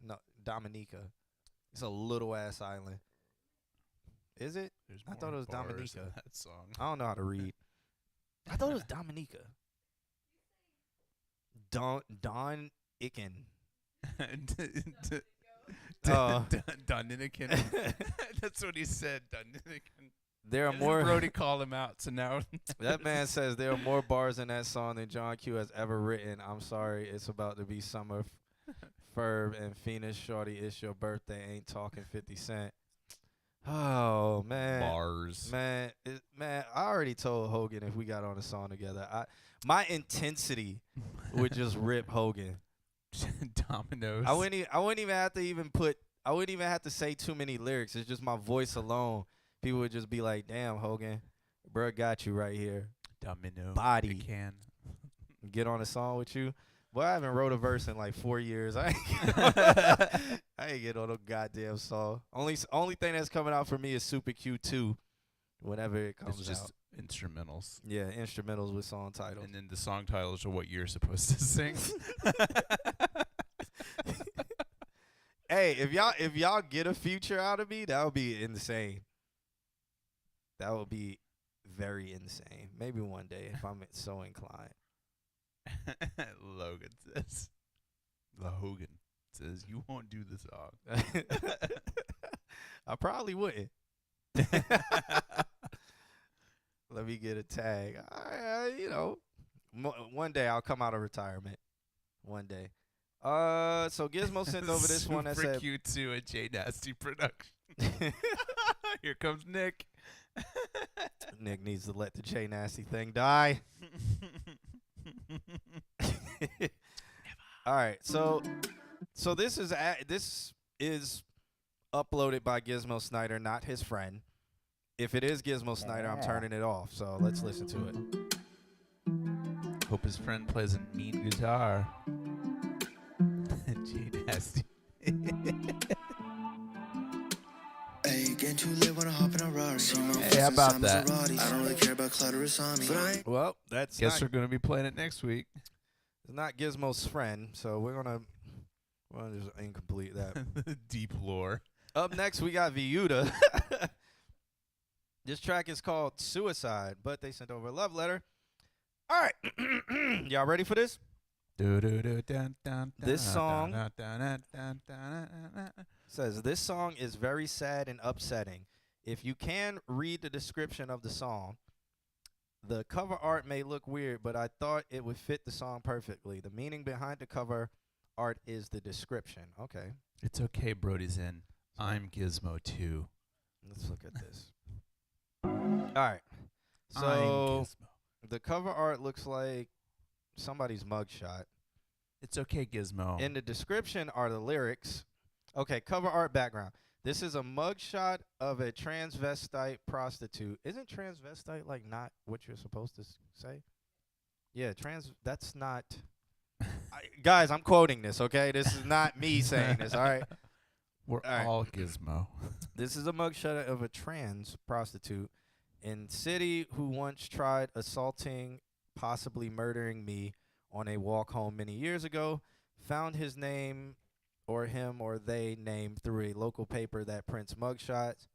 No, Dominica. It's a little ass island. Is it? I thought it was Dominica. That song. I don't know how to read. I thought it was Dominica. Don Icken. Dominican. That's what he said. Dominican. There are more. Brody called him out, so now that man says there are more bars in that song than John Q has ever written. I'm sorry, it's about to be summer. Ferb and Phoenix, shorty, it's your birthday. Ain't talking 50 Cent. Oh man, bars, man, I already told Hogan if we got on a song together, my intensity would just rip Hogan. Dominoes. I wouldn't even have to I wouldn't even have to say too many lyrics. It's just my voice alone. People would just be like, "Damn, Hogan, bro, got you right here." Domino body can get on a song with you. Boy, I haven't wrote a verse in like 4 years. I ain't get on no goddamn song. Only thing that's coming out for me is Super Q2, whenever it comes it's just out. Instrumentals. Yeah, instrumentals with song titles. And then the song titles are what you're supposed to sing. Hey, if y'all get a feature out of me, that would be insane. That would be very insane. Maybe one day if I'm so inclined. Logan says you won't do the song. I probably wouldn't. Let me get a tag. One day I'll come out of retirement. One day. So Gizmo sent over this one that said Q2 at J Nasty Production. Here comes Nick. Nick needs to let the J Nasty thing die. All right, so this is uploaded by Gizmo Snyder, not his friend. If it is Gizmo Snyder, I'm turning it off. So let's listen to it. Hope his friend plays a mean guitar. J Nasty. Hey, getting too lit when I hop in a Rari. Hey, how about that? I don't really care about clutterers on me. Well, that's guess we're gonna be playing it next week. It's not Gizmo's friend, so we're gonna just incomplete that. Deep lore. Up next, we got Viuda. This track is called Suicide, but they sent over a love letter. All right, y'all ready for this? This song says, this song is very sad and upsetting. If you can read the description of the song, the cover art may look weird, but I thought it would fit the song perfectly. The meaning behind the cover art is the description. Okay. It's okay, Brody's in. I'm Gizmo too. Let's look at this. All right. I'm So Gizmo. the cover art looks like somebody's mugshot. It's okay, Gizmo. In the description are the lyrics. Okay, cover art background. This is a mugshot of a transvestite prostitute. Isn't transvestite like not what you're supposed to say? Yeah, that's not. Guys, I'm quoting this, okay? This is not me saying this, all right? We're all Gizmo. This is a mugshot of a trans prostitute in city who once tried assaulting, possibly murdering me on a walk home many years ago. Found his name or him or they name through a local paper that prints mugshots.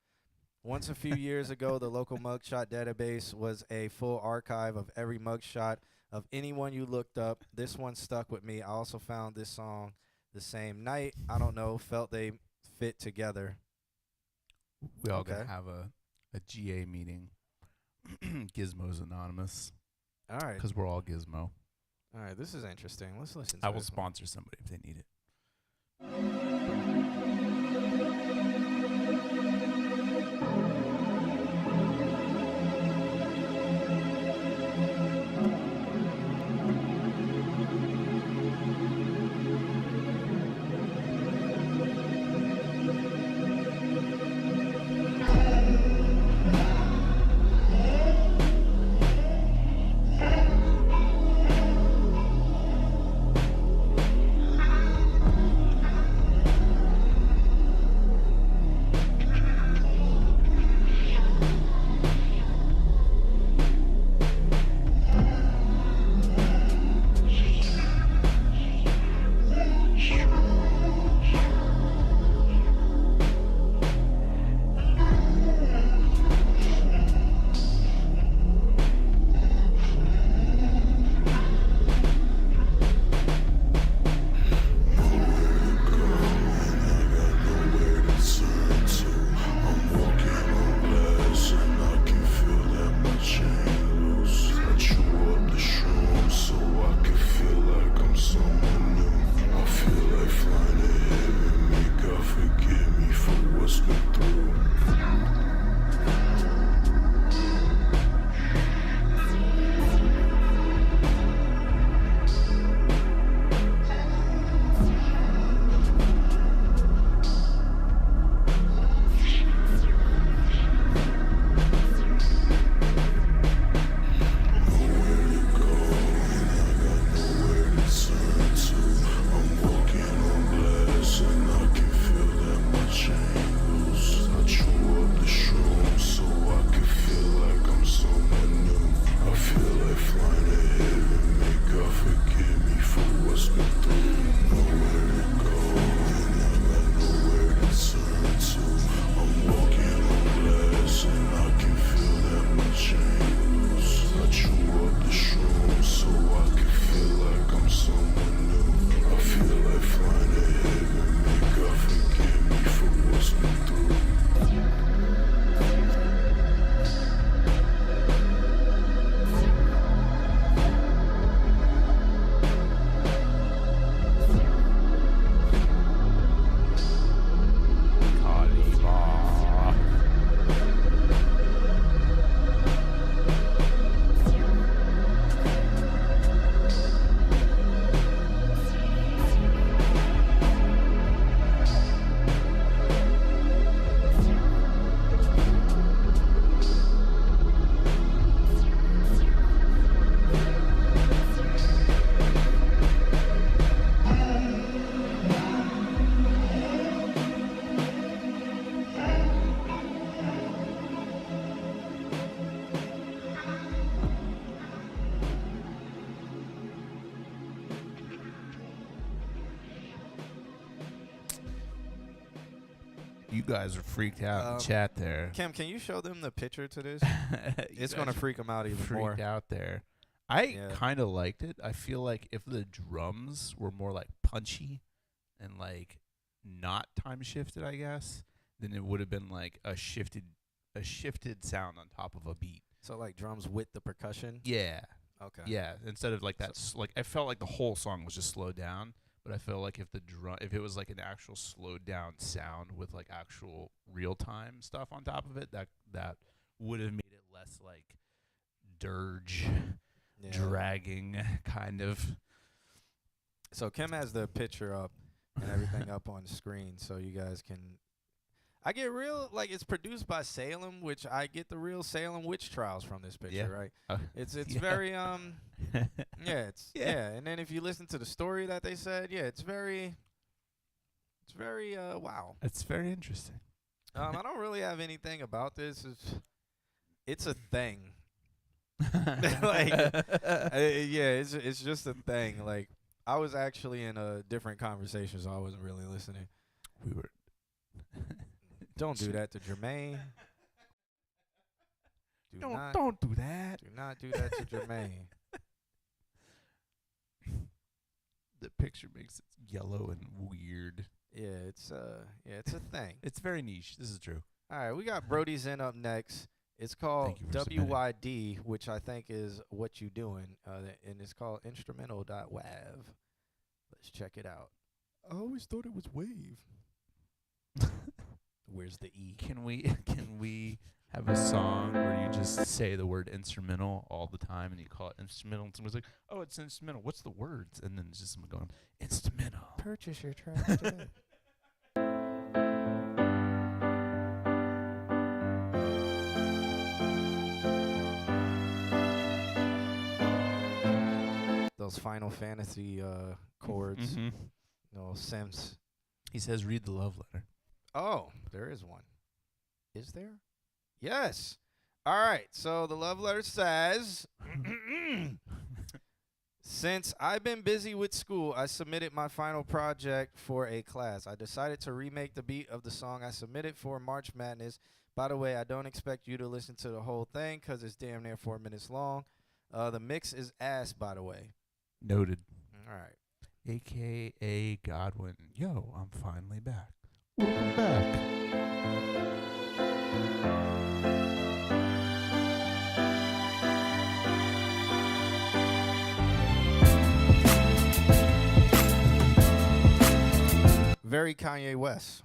Once a few years ago, the local mugshot database was a full archive of every mugshot of anyone you looked up. This one stuck with me. I also found this song the same night. I don't know, felt they fit together. We all gotta have a GA meeting. Gizmo's Anonymous. All right. Because we're all Gizmo. All right, this is interesting. Let's listen to I will this one. sponsor somebody if they need it. You guys are freaked out in chat there. Kim, can you show them the picture to this? It's You going to guys freak them out even freaked more. out there. I kind of liked it. I feel like if the drums were more like punchy and like not time shifted, I guess, then it would have been like a shifted sound on top of a beat. So like drums with the percussion? Yeah. Okay. Yeah. Instead of like that, like I felt like the whole song was just slowed down. But I feel like if it was like an actual slowed down sound with like actual real time stuff on top of it, that would have made it less like dirge, Yeah. dragging kind of. So Kim has the picture up and everything up on the screen, so you guys can. I get real like it's produced by Salem, which I get the real Salem witch trials from this picture, right? It's yeah. very yeah. And then if you listen to the story that they said, yeah, it's very wow. It's very interesting. I don't really have anything about this. It's a thing. Like, yeah, it's just a thing. Like, I was actually in a different conversation, so I wasn't really listening. We were. Don't do that to Jermaine. Don't do that. Do not do that to Jermaine. The picture makes it yellow and weird. Yeah, it's a thing. It's very niche. This is true. All right, we got Brody's in up next. It's called WYD, which I think is What You Doing, and it's called instrumental.wav. Let's check it out. I always thought it was wave. Where's the E? Can we have a song where you just say the word instrumental all the time and you call it instrumental and someone's like, oh, it's instrumental. What's the words? And then it's just someone going, instrumental. Purchase your track today. Those Final Fantasy chords. Mm-hmm. No Sims. He says, read the love letter. Oh, there is one. Is there? Yes. All right. So the love letter says, since I've been busy with school, I submitted my final project for a class. I decided to remake the beat of the song I submitted for March Madness. By the way, I don't expect you to listen to the whole thing because it's damn near 4 minutes long. The mix is ass, by the way. Noted. All right. AKA Godwin. Yo, I'm finally back. Welcome back. Very Kanye West.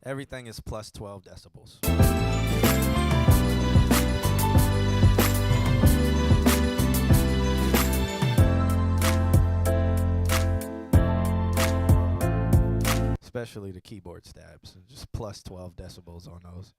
Everything is plus 12 decibels. Especially the keyboard stabs. Just plus 12 decibels on those.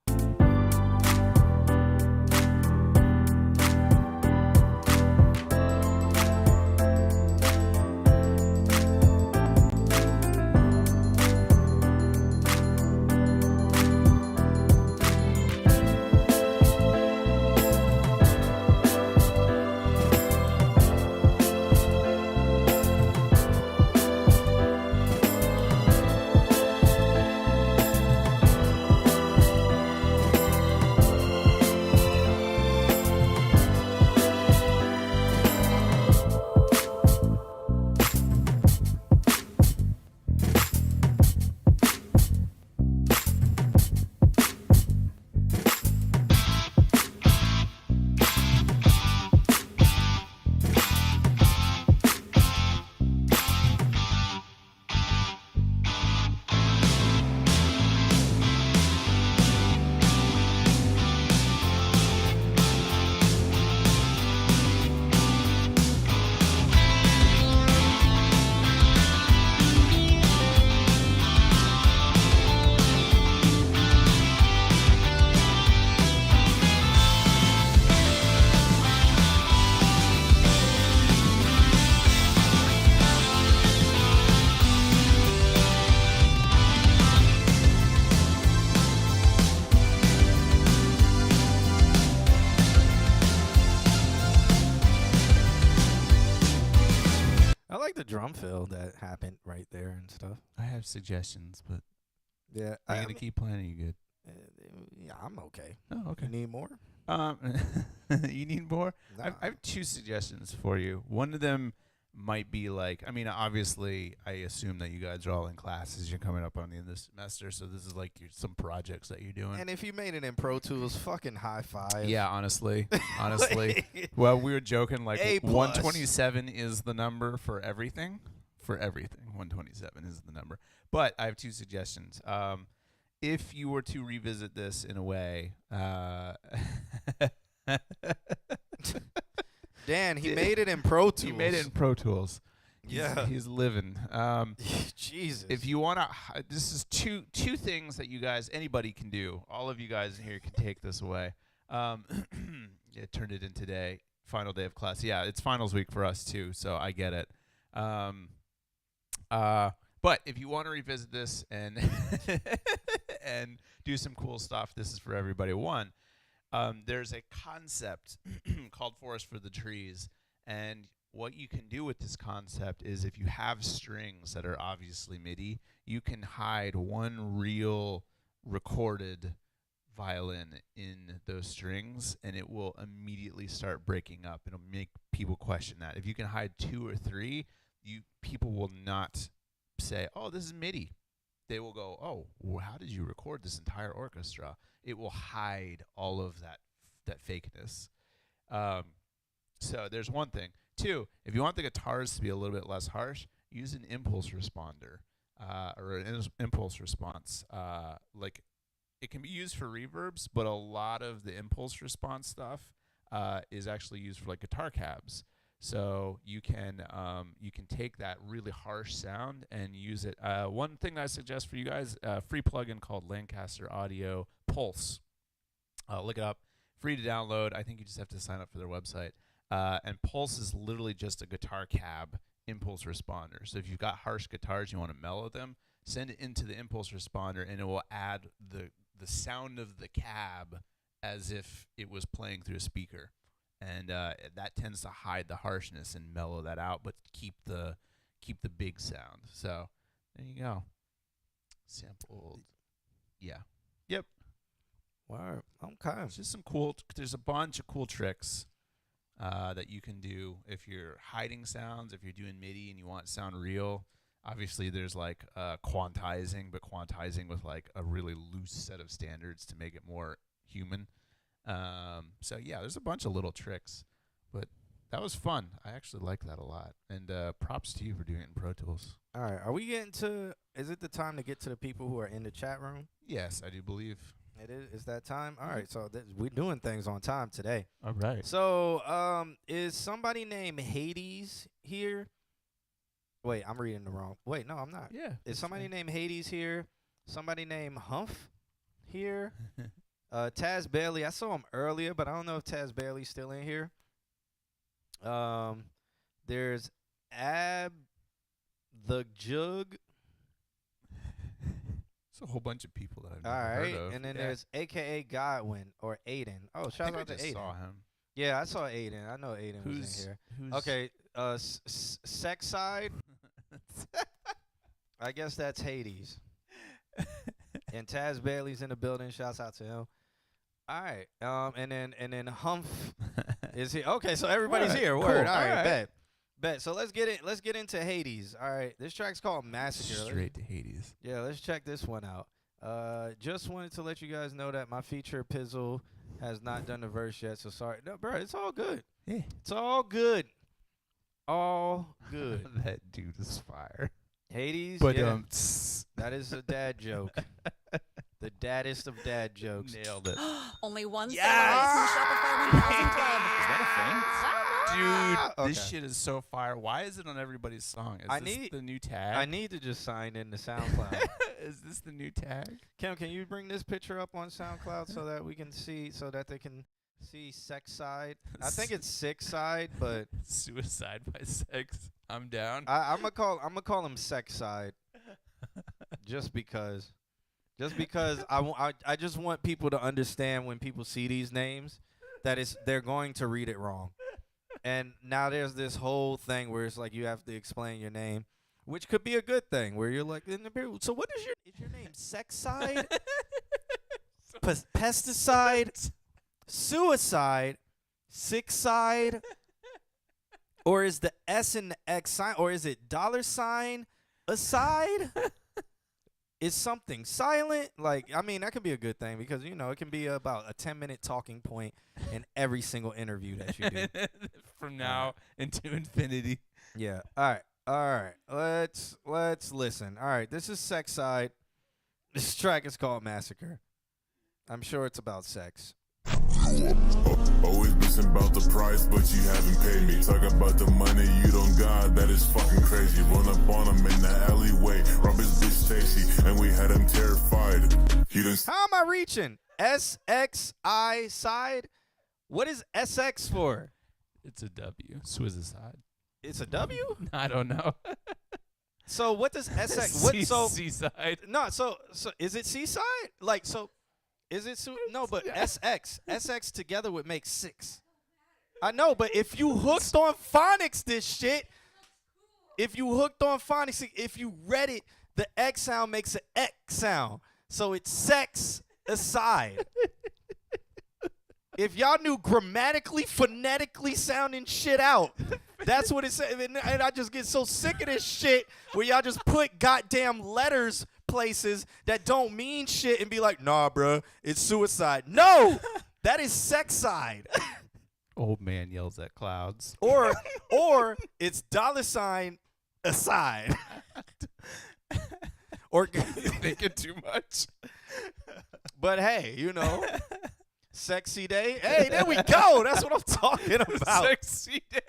Drum fill that happened right there and stuff. I have suggestions, but yeah, I'm gonna keep playing. Are you good? Yeah, I'm okay. Oh, okay. You need more? You need more? Nah. I have two suggestions for you. One of them might be like, I mean, obviously, I assume that you guys are all in classes. You're coming up on the end of the semester, so this is like some projects that you're doing. And if you made it in Pro Tools, fucking high five. Yeah, honestly. Well, we were joking, like, A+. 127 is the number for everything. For everything, 127 is the number. But I have 2 suggestions. If you were to revisit this in a way... Dan, he made it in Pro Tools. He made it in Pro Tools. Yeah. He's living. Jesus. If you want to, this is two things that you guys, anybody can do. All of you guys in here can take this away. It turned it in today, final day of class. Yeah, it's finals week for us too, so I get it. But if you want to revisit this and and do some cool stuff, this is for everybody. One, there's a concept called Forest for the Trees, and what you can do with this concept is if you have strings that are obviously MIDI, you can hide one real recorded violin in those strings, and it will immediately start breaking up. It'll make people question that. If you can hide 2 or 3, people will not say, "Oh, this is MIDI." They will go, "Oh, well, how did you record this entire orchestra?" It will hide all of that fakeness. So there's one thing. 2, if you want the guitars to be a little bit less harsh, use an impulse responder or an impulse response. Like, it can be used for reverbs, but a lot of the impulse response stuff is actually used for like guitar cabs. So you can take that really harsh sound and use it. One thing I suggest for you guys, a free plugin called Lancaster Audio Pulse. Look it up. Free to download. I think you just have to sign up for their website. And Pulse is literally just a guitar cab impulse responder. So if you've got harsh guitars, you want to mellow them, send it into the impulse responder, and it will add the sound of the cab as if it was playing through a speaker. And that tends to hide the harshness and mellow that out, but keep the big sound. So there you go. Sampled. Yeah. Yep. Wow. Okay. It's just some cool. There's a bunch of cool tricks that you can do if you're hiding sounds. If you're doing MIDI and you want it to sound real. Obviously, there's like quantizing, but quantizing with like a really loose set of standards to make it more human. So yeah, there's a bunch of little tricks, but that was fun. I actually like that a lot. And props to you for doing it in Pro Tools. All right, are we getting to? Is it the time to get to the people who are in the chat room? Yes, I do believe it is. Is that time? All right, so we're doing things on time today. All right. So, is somebody named Hades here? Wait, I'm reading the wrong. Wait, no, I'm not. Yeah. Is somebody named Hades here? Somebody named Humph here? Taz Bailey, I saw him earlier, but I don't know if Taz Bailey's still in here. There's Ab the Jug. It's a whole bunch of people that I've never heard of. And then there's AKA Godwin or Aiden. Oh, shout out to Aiden. Saw him. Yeah, I saw Aiden. I know Aiden was in here. Okay, Sex Side. I guess that's Hades. And Taz Bailey's in the building. Shouts out to him. All right. And then Humph is here. Okay, so everybody's here. Word. Cool. All right, bet. So let's get into Hades. All right. This track's called Massacre. Straight to Hades. Yeah, let's check this one out. Just wanted to let you guys know that my feature Pizzle has not done the verse yet, so sorry. No, bro, it's all good. Yeah. It's all good. All good. That dude is fire. Hades, but yeah. That is a dad joke. The daddest of dad jokes. Nailed it. Only one sale from the Shopify 1000 Club. Is that a thing? Dude, Okay. this shit is so fire. Why is it on everybody's song? Is this the new tag? I need to just sign in to SoundCloud. Is this the new tag? Kim, can you bring this picture up on SoundCloud so that we can see, so that they can see Sex Side? I think it's Six Side, but Suicide by Sex. I'm down. I'm gonna call him Sex Side, just because I just want people to understand when people see these names that they're going to read it wrong. And now there's this whole thing where it's like you have to explain your name, which could be a good thing, where you're like, so what is your name? Sex Side, pesticide, suicide, sick side. Or is the S and the X sign, or is it $ aside? Is something silent? Like, I mean, that could be a good thing because, you know, it can be about a 10-minute talking point in every single interview that you do. From now into infinity. Yeah. All right. Let's listen. All right. This is Sex Side. This track is called Massacre. I'm sure it's about sex. Always bitching about the price, but you haven't paid me. Talk about the money you don't got, that is fucking crazy. Run up on him in the alleyway, rob his bitch Stacy, and we had him terrified. He didn't. How am I reaching? SXI side? What is SX for? It's a W. Suicide. It's a W? I don't know. So what does SX? What so Seaside? No. So is it Seaside? Like so. Is it no? But SX together would make 6. I know, but if you hooked on phonics, this shit. If you hooked on phonics, if you read it, the X sound makes an X sound. So it's sex aside. If y'all knew grammatically, phonetically sounding shit out, that's what it said. And I just get so sick of this shit where y'all just put goddamn letters places that don't mean shit and be like, nah, bruh, it's suicide. No, that is sex side. Old man yells at clouds. Or it's $ aside. Or thinking too much. But hey, you know, sexy day. Hey, there we go. That's what I'm talking about. Sexy day.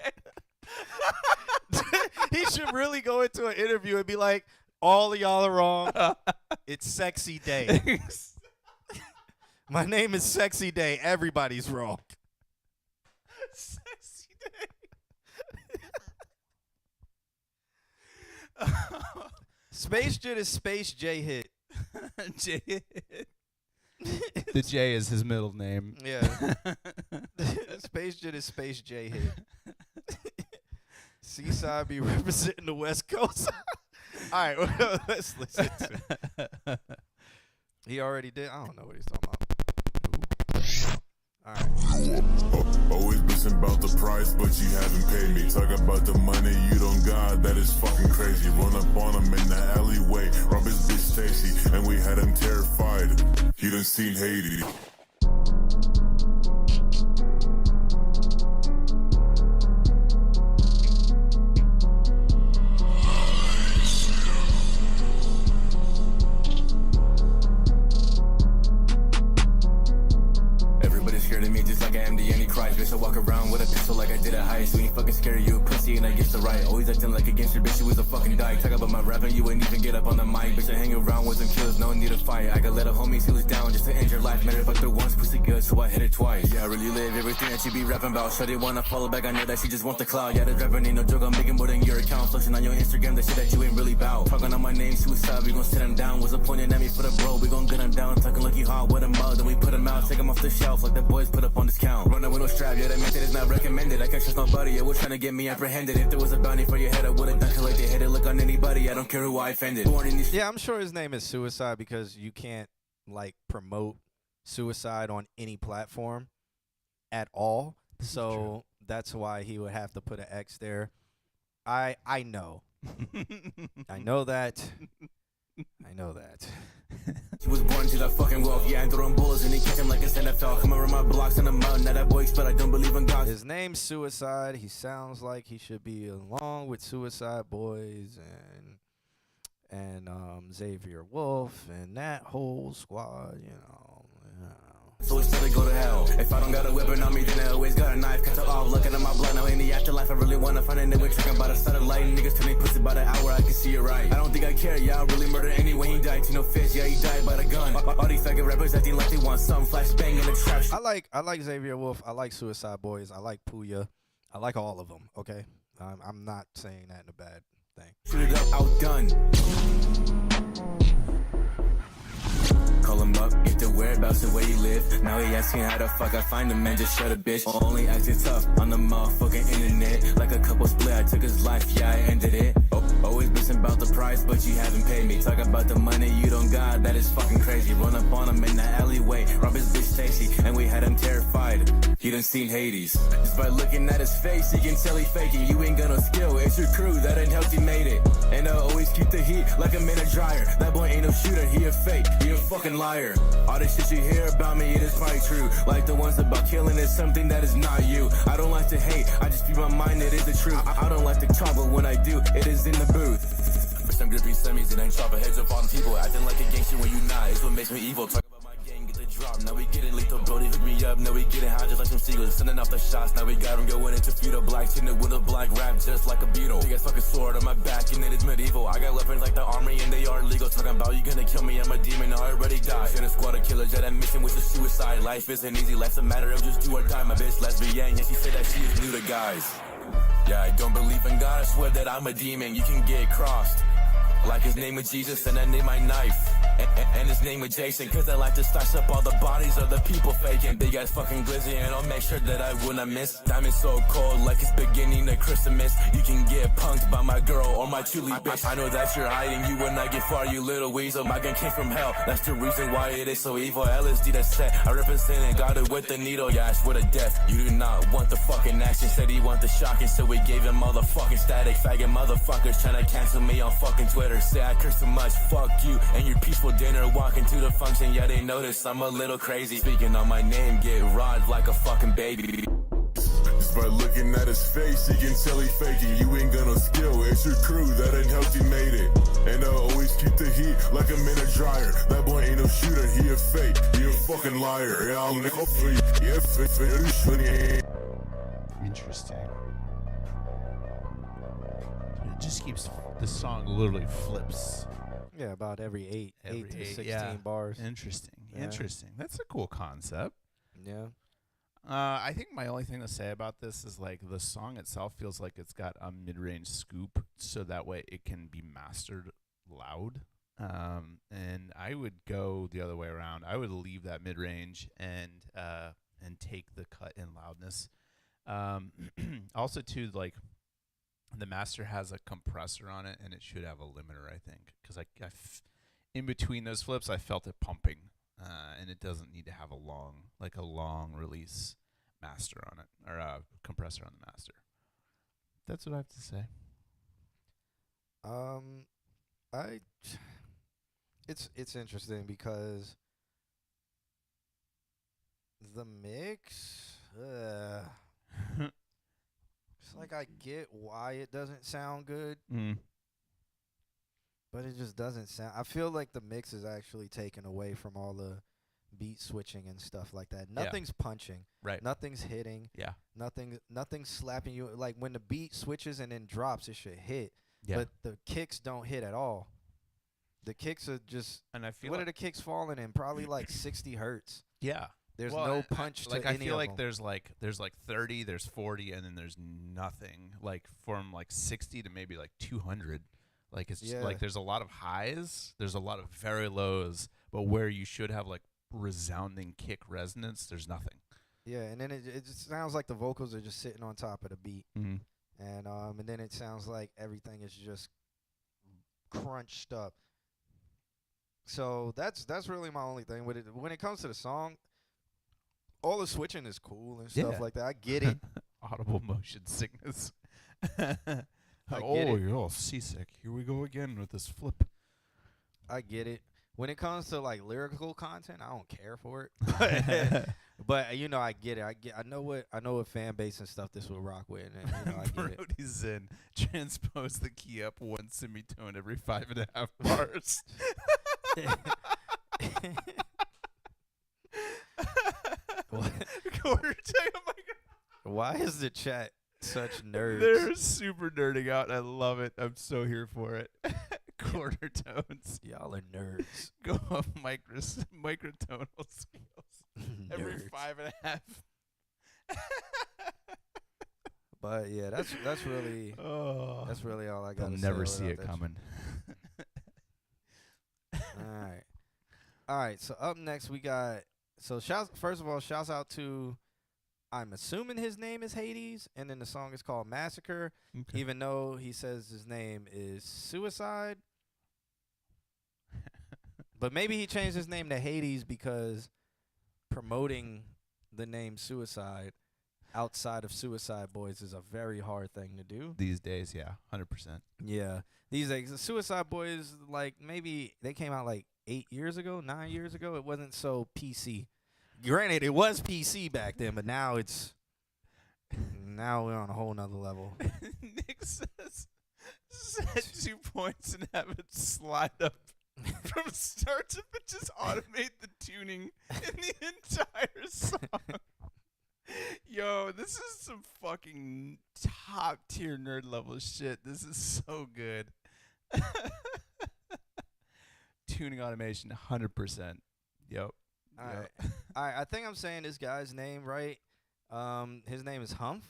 He should really go into an interview and be like, all of y'all are wrong. It's sexy day. My name is Sexy Day. Everybody's wrong. Sexy day. Space Jet is Space J hit. J hit. The J is his middle name. Yeah. Space Jet is Space J hit. Seaside be representing the West Coast. All right, well, let's listen to it. He already did. I don't know what he's talking about. All right. Always bitching about the price, but you haven't paid me. Talk about the money you don't got, that is fucking crazy. Run up on him in the alleyway, rob his bitch Stacy, and we had him terrified. He done seen Haiti. Scared of me just like I am the Antichrist. Bitch, I walk around with a pistol like I did at heist. We ain't fucking scared of you, pussy, and I guess the right. Always acting like a gangster, bitch, you was a fucking dyke. Talk about my rapping, you wouldn't even get up on the mic. Bitch, I hang around with them killers, no need to fight. I got little homies who was down just to end your life. Matter fuck the once, pussy good, so I hit it twice. Yeah, I really live everything that you be rapping about. Sure, they wanna follow back, I know that she just want the cloud. Yeah, the rapping ain't no joke, I'm making more than your account. Flexing on your Instagram, the shit that you ain't really bout. Talking on my name, suicide, we gon' sit him down. Was a pointing at me for the bro, we gon' get him down. Talking like you hot with him out, then we put him out. Take him off the shelf like the boys put up on discount. Running with no strap, yeah, that method is not recommended. I can't trust nobody, yeah, was trying to get me apprehended. If there was a bounty for your head, I would've done collect the head and look on anybody. I don't care who I offended. Born in these yeah, I'm sure his name is Suicide because you can't, like, promote suicide on any platform at all. So that's why he would have to put an X there. I know. I know that. I know that. He was born to that fucking wealth, yeah, and throwing bullets and he catch him like it's NFL. Come around my blocks in the mountain, now that boy expect I don't believe in God. His name's Suicide. He sounds like he should be along with Suicide Boys and Xavier Wolf and that whole squad, you know. So it's to go to hell. If I don't got a weapon on me, then I always got a knife. Cut it off, looking at my blood. Now in the afterlife, I really wanna find a nigga tricking by the satellite. Niggas turning pussy by the hour, I can see it right. I don't think I care, yeah, I really murder anyone. He died to no fish, yeah, he died by the gun. All these faggot rappers acting like they want some flash bang in the trap. I like Xavier Wolf. I like Suicide Boys. I like Puya. I like all of them. Okay, I'm not saying that in a bad thing. Shoot it up, outdone. Call him up, if they wear whereabouts and where you live. Now he asking how the fuck I find him, man, just shut a bitch. Only acting tough on the motherfucking internet. Like a couple split, I took his life, yeah, I ended it. Always bitching about the price, but you haven't paid me. Talk about the money you don't got, that is fucking crazy. Run up on him in the alleyway, rob his bitch Stacy, and we had him terrified. He done seen Hades. Just by looking at his face, you can tell he faking. You ain't got no skill, it's your crew that ain't helped you made it. And I always keep the heat like I'm in a dryer. That boy ain't no shooter, he a fake, he a fucking liar. All this shit you hear about me, it is probably true. Like the ones about killing is something that is not you. I don't like to hate, I just speak my mind, it is the truth. I don't like to talk, but when I do, it is in the booth. First I'm gripping semis and then chopping heads up on people. Acting like a gangster when you not, it's what makes me evil. Talk about my gang, get the drop, now we getting lethal. Brody hook me up, now we getting high just like some seagulls. Sending off the shots, now we got them going into fetal. Black chin with a black rap just like a beetle. Big ass fucking sword on my back and it is medieval. I got weapons like the army and they are legal. Talking about you gonna kill me, I'm a demon, I already died. Send a squad of killers at that mission which is suicide. Life isn't easy, life's a matter of just do or die. My bitch lesbian, yeah, she said that she is new to guys. Yeah, I don't believe in God, I swear that I'm a demon. You can get crossed. Like his name is Jesus and I name my knife. And his name is Jason, cause I like to stash up all the bodies of the people faking. Big ass fucking glizzy and I'll make sure that I will not miss. Diamond so cold like it's beginning of Christmas. You can get punked by my girl or my chili bitch. I know that you're hiding, you will not get far, you little weasel. My gun came from hell, that's the reason why it is so evil. LSD that's set, I represent it, got it with the needle. Yeah, I swear to death, you do not want the fucking action. Said he want the shocking, so we gave him motherfucking static. Faggot motherfuckers trying to cancel me on fucking Twitter. Say I curse so much, fuck you and your peaceful dinner. Walking to the function, yeah, they notice I'm a little crazy. Speaking on my name, get robbed like a fucking baby. Just by looking at his face, you can tell he faking. You ain't got no skill, it's your crew that ain't helped you made it. And I always keep the heat like I'm in a dryer. That boy ain't no shooter, he a fake, he a fucking liar. Yeah, I'm hopefully, yeah, Interesting. It just keeps, the song literally flips. Yeah, about every 8 to 16 bars. Interesting. Yeah. Interesting. That's a cool concept. Yeah. I think my only thing to say about this is like the song itself feels like it's got a mid-range scoop, so that way it can be mastered loud. And I would go the other way around. I would leave that mid-range and take the cut in loudness. Also, too, like the master has a compressor on it, and it should have a limiter, I think, because in between those flips, I felt it pumping, and it doesn't need to have a long release master on it, or compressor on the master. That's what I have to say. It's interesting because the mix. It's like I get why it doesn't sound good, but it just doesn't sound. I feel like the mix is actually taken away from all the beat switching and stuff like that. Nothing's punching. Right. Nothing's hitting. Yeah. Nothing's slapping you. Like when the beat switches and then drops, it should hit. Yeah. But the kicks don't hit at all. The kicks are just. And I feel what like are the kicks falling in? Probably like 60 hertz. Yeah. There's no punch to like any I feel of like them. there's like 30, there's 40, and then there's nothing. Like from like 60 to maybe like 200. Like it's just like there's a lot of highs, there's a lot of very lows, but where you should have like resounding kick resonance, there's nothing. Yeah, and then it just sounds like the vocals are just sitting on top of the beat, and then it sounds like everything is just crunched up. So that's really my only thing with it. When it comes to the song, all the switching is cool and stuff like that. I get it. Audible motion sickness. You're all seasick. Here we go again with this flip. I get it. When it comes to like lyrical content, I don't care for it. But you know, I get it. I know what fan base and stuff this will rock with, and you know, I get it. Brody's Zen. Transpose the key up one semitone every 5.5 bars. Quarter time. Oh my God. Why is the chat such nerds? They're super nerding out. I love it. I'm so here for it. Quarter tones. Y'all are nerds. Go up microtonal scales every 5.5. But yeah, that's really all I got. They'll never see it coming. All right. All right, so up next we got first of all, shouts out to I'm assuming his name is Hades, and then the song is called Massacre, Okay. even though he says his name is Suicide. But maybe he changed his name to Hades because promoting the name Suicide outside of Suicide Boys is a very hard thing to do. These days, yeah, 100%. Yeah. These days, the Suicide Boys, like, maybe they came out like 8 years ago, 9 years ago. It wasn't so PC. Granted, it was PC back then, but now now we're on a whole nother level. Nick says, set 2 points and have it slide up from start to finish. Just automate the tuning in the entire song. Yo, this is some fucking top tier nerd level shit. This is so good. Tuning automation, 100%. Yep. All right. All right. I think I'm saying this guy's name right. His name is Humph.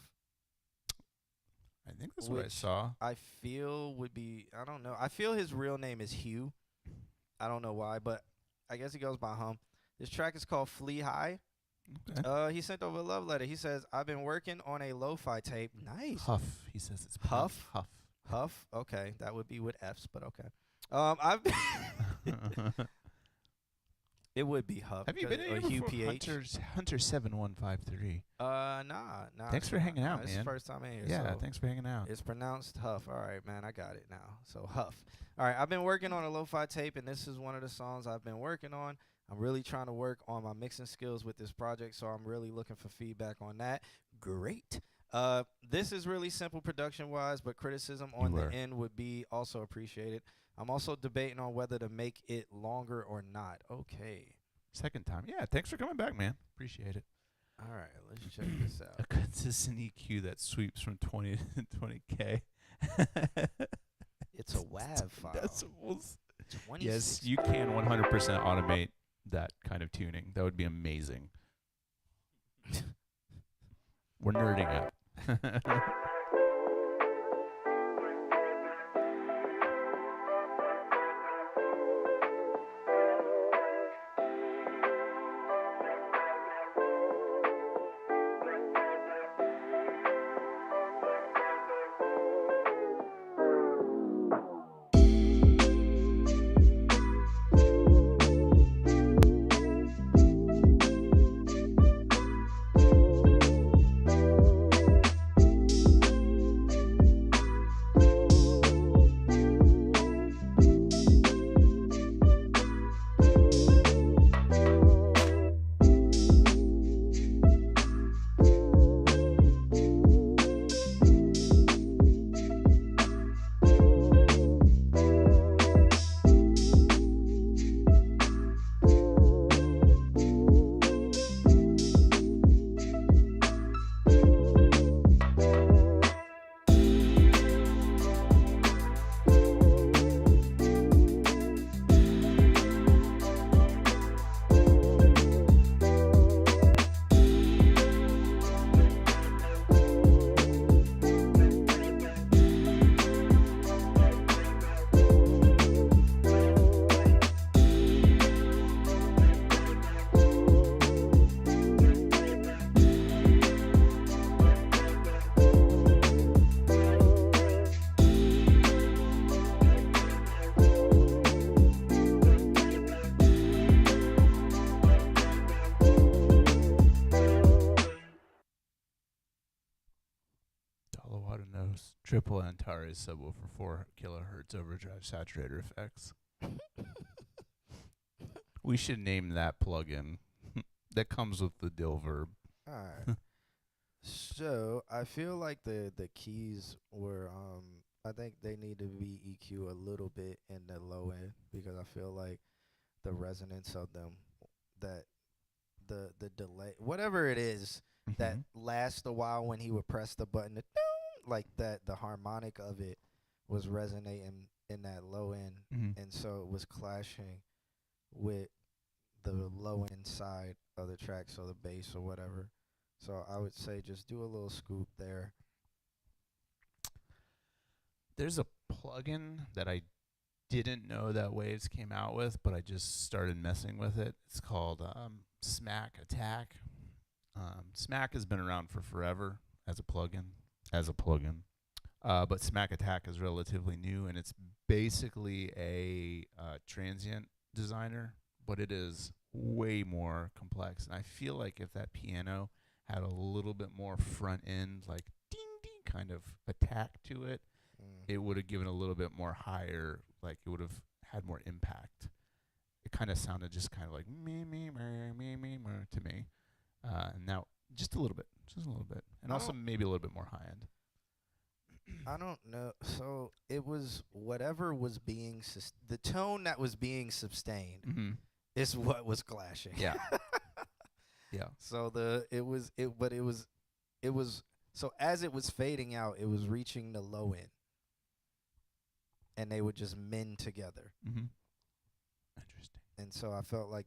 I think that's what I saw. I feel would be, I don't know. I feel his real name is Hugh. I don't know why, but I guess he goes by Humph. This track is called Flee High. Okay. He sent over a love letter. He says, I've been working on a lo-fi tape. Nice. Huff. He says it's Huff. Huff. Huff. Okay. That would be with F's, but okay. I've been It would be Huff. Have you been or here Hugh before? PH. Hunter 7153. Nah. Thanks for hanging out, It's man. the first time in here. Yeah, so thanks for hanging out. It's pronounced Huff. All right, man. I got it now. So Huff. All right. I've been working on a lo-fi tape, and this is one of the songs I've been working on. I'm really trying to work on my mixing skills with this project, so I'm really looking for feedback on that. Great. This is really simple production-wise, but criticism on the end would be also appreciated. I'm also debating on whether to make it longer or not. Okay. Second time. Yeah, thanks for coming back, man. Appreciate it. All right, let's check this out. A consistent EQ that sweeps from 20 to 20K. It's a WAV file. Decibels. 26. Yes, you can 100% automate that kind of tuning. That would be amazing. We're nerding out. Triple Antares subwoofer 4 kilohertz overdrive saturator effects. We should name that plugin. That comes with the dill verb. All right. So I feel like the keys were I think they need to be EQ a little bit in the low end because I feel like the resonance of them, that the delay, whatever it is that lasts a while when he would press the button, like that, the harmonic of it was resonating in that low end, and so it was clashing with the low end side of the track, so the bass or whatever. So I would say just do a little scoop there. There's a plugin that I didn't know that Waves came out with, but I just started messing with it. It's called Smack Attack. Smack has been around for forever as a plugin. But Smack Attack is relatively new, and it's basically a transient designer, but it is way more complex. And I feel like if that piano had a little bit more front end, like ding ding kind of attack to it, it would have given a little bit more higher, like it would have had more impact. It kind of sounded just kind of like me to me. And now just a little bit, and also maybe a little bit more high end. I don't know. So it was whatever was being the tone that was being sustained is what was clashing. Yeah. Yeah. So so as it was fading out, it was reaching the low end, and they would just mend together. Interesting. And so I felt like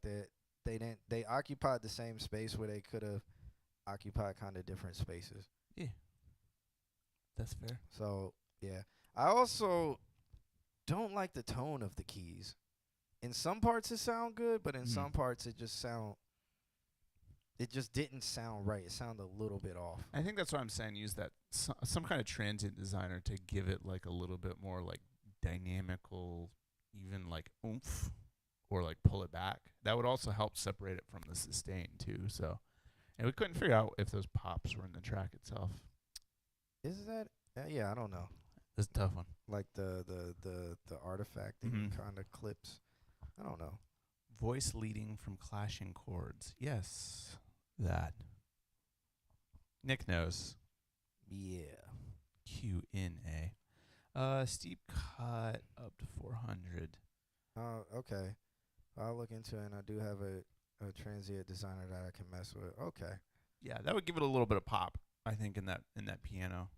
they occupied the same space where they could have occupied kind of different spaces. Yeah. That's fair. So, yeah. I also don't like the tone of the keys. In some parts it sound good, but in some parts it just didn't sound right. It sounded a little bit off. I think that's what I'm saying. Use that some kind of transient designer to give it like a little bit more like dynamical, even like oomph, or like pull it back. That would also help separate it from the sustain too. So, and we couldn't figure out if those pops were in the track itself. Is that? Yeah, I don't know. That's a tough one. Like the artifact that kind of clips. I don't know. Voice leading from clashing chords. Yes, that. Nick knows. Yeah. Q&A. Steep cut up to 400. Okay. I'll look into it, and I do have a transient designer that I can mess with. Okay. Yeah, that would give it a little bit of pop, I think, in that piano.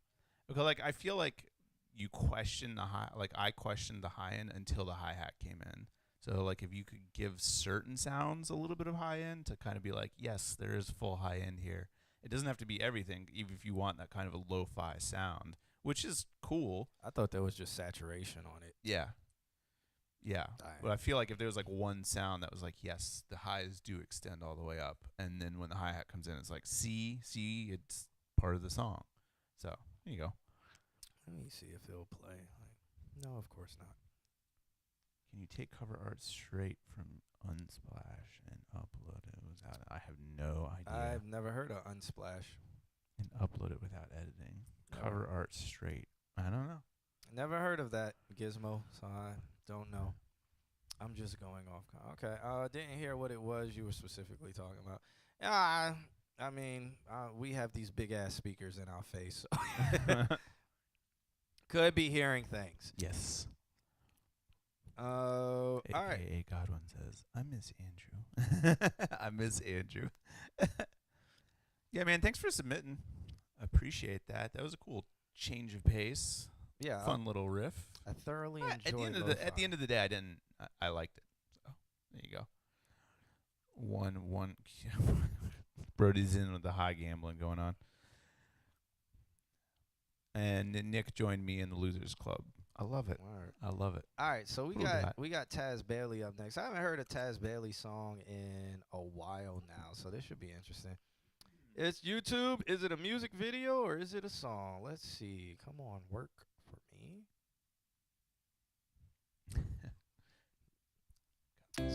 Because like I feel like you question the high, like I questioned the high end until the hi-hat came in. So like if you could give certain sounds a little bit of high end to kind of be like, yes, there is full high end here. It doesn't have to be everything, even if you want that kind of a lo-fi sound, which is cool. I thought there was just saturation on it. Yeah. Yeah. But I feel like if there was like one sound that was like, yes, the highs do extend all the way up. And then when the hi-hat comes in, it's like, see, it's part of the song. So there you go. Let me see if it'll play. No, of course not. Can you take cover art straight from Unsplash and upload it without? I have no idea. I've never heard of Unsplash. And upload it without editing. Cover art straight. I don't know. Never heard of that, Gizmo, so I don't know. I'm just going off. Okay, didn't hear what it was you were specifically talking about. I mean, we have these big-ass speakers in our face. So could be hearing things. Yes. All right. AKA Godwin says, I miss Andrew. I miss Andrew. Yeah, man, thanks for submitting. I appreciate that. That was a cool change of pace. Yeah. Fun little riff. I thoroughly enjoyed it. At the end of the day, I liked it. So, there you go. One. Brody's in with the high gambling going on. And Nick joined me in the Losers Club. I love it. Word. I love it. All right, so we got Taz Bailey up next. I haven't heard a Taz Bailey song in a while now, so this should be interesting. It's YouTube. Is it a music video or is it a song? Let's see. Come on, work for me.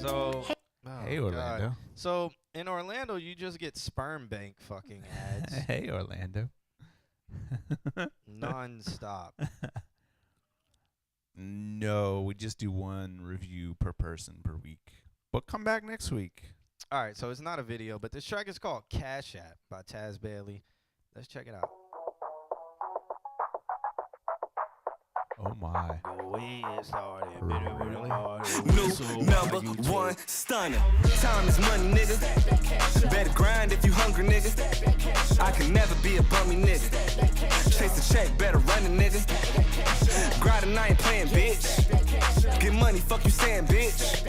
So, hey Orlando. God. So in Orlando, you just get sperm bank fucking ads. Hey Orlando. Non-stop. No, we just do one review per person per week. But come back next week. All right, so it's not a video, but this track is called Cash App by Taz Bailey. Let's check it out. Oh my. Really? New number one stunner. Time is money, nigga. Better grind if you hungry, nigga. I can never be a bummy, nigga. Chase a check, better run it, nigga. Grinding, I ain't playing, bitch. Get money, fuck you saying, bitch.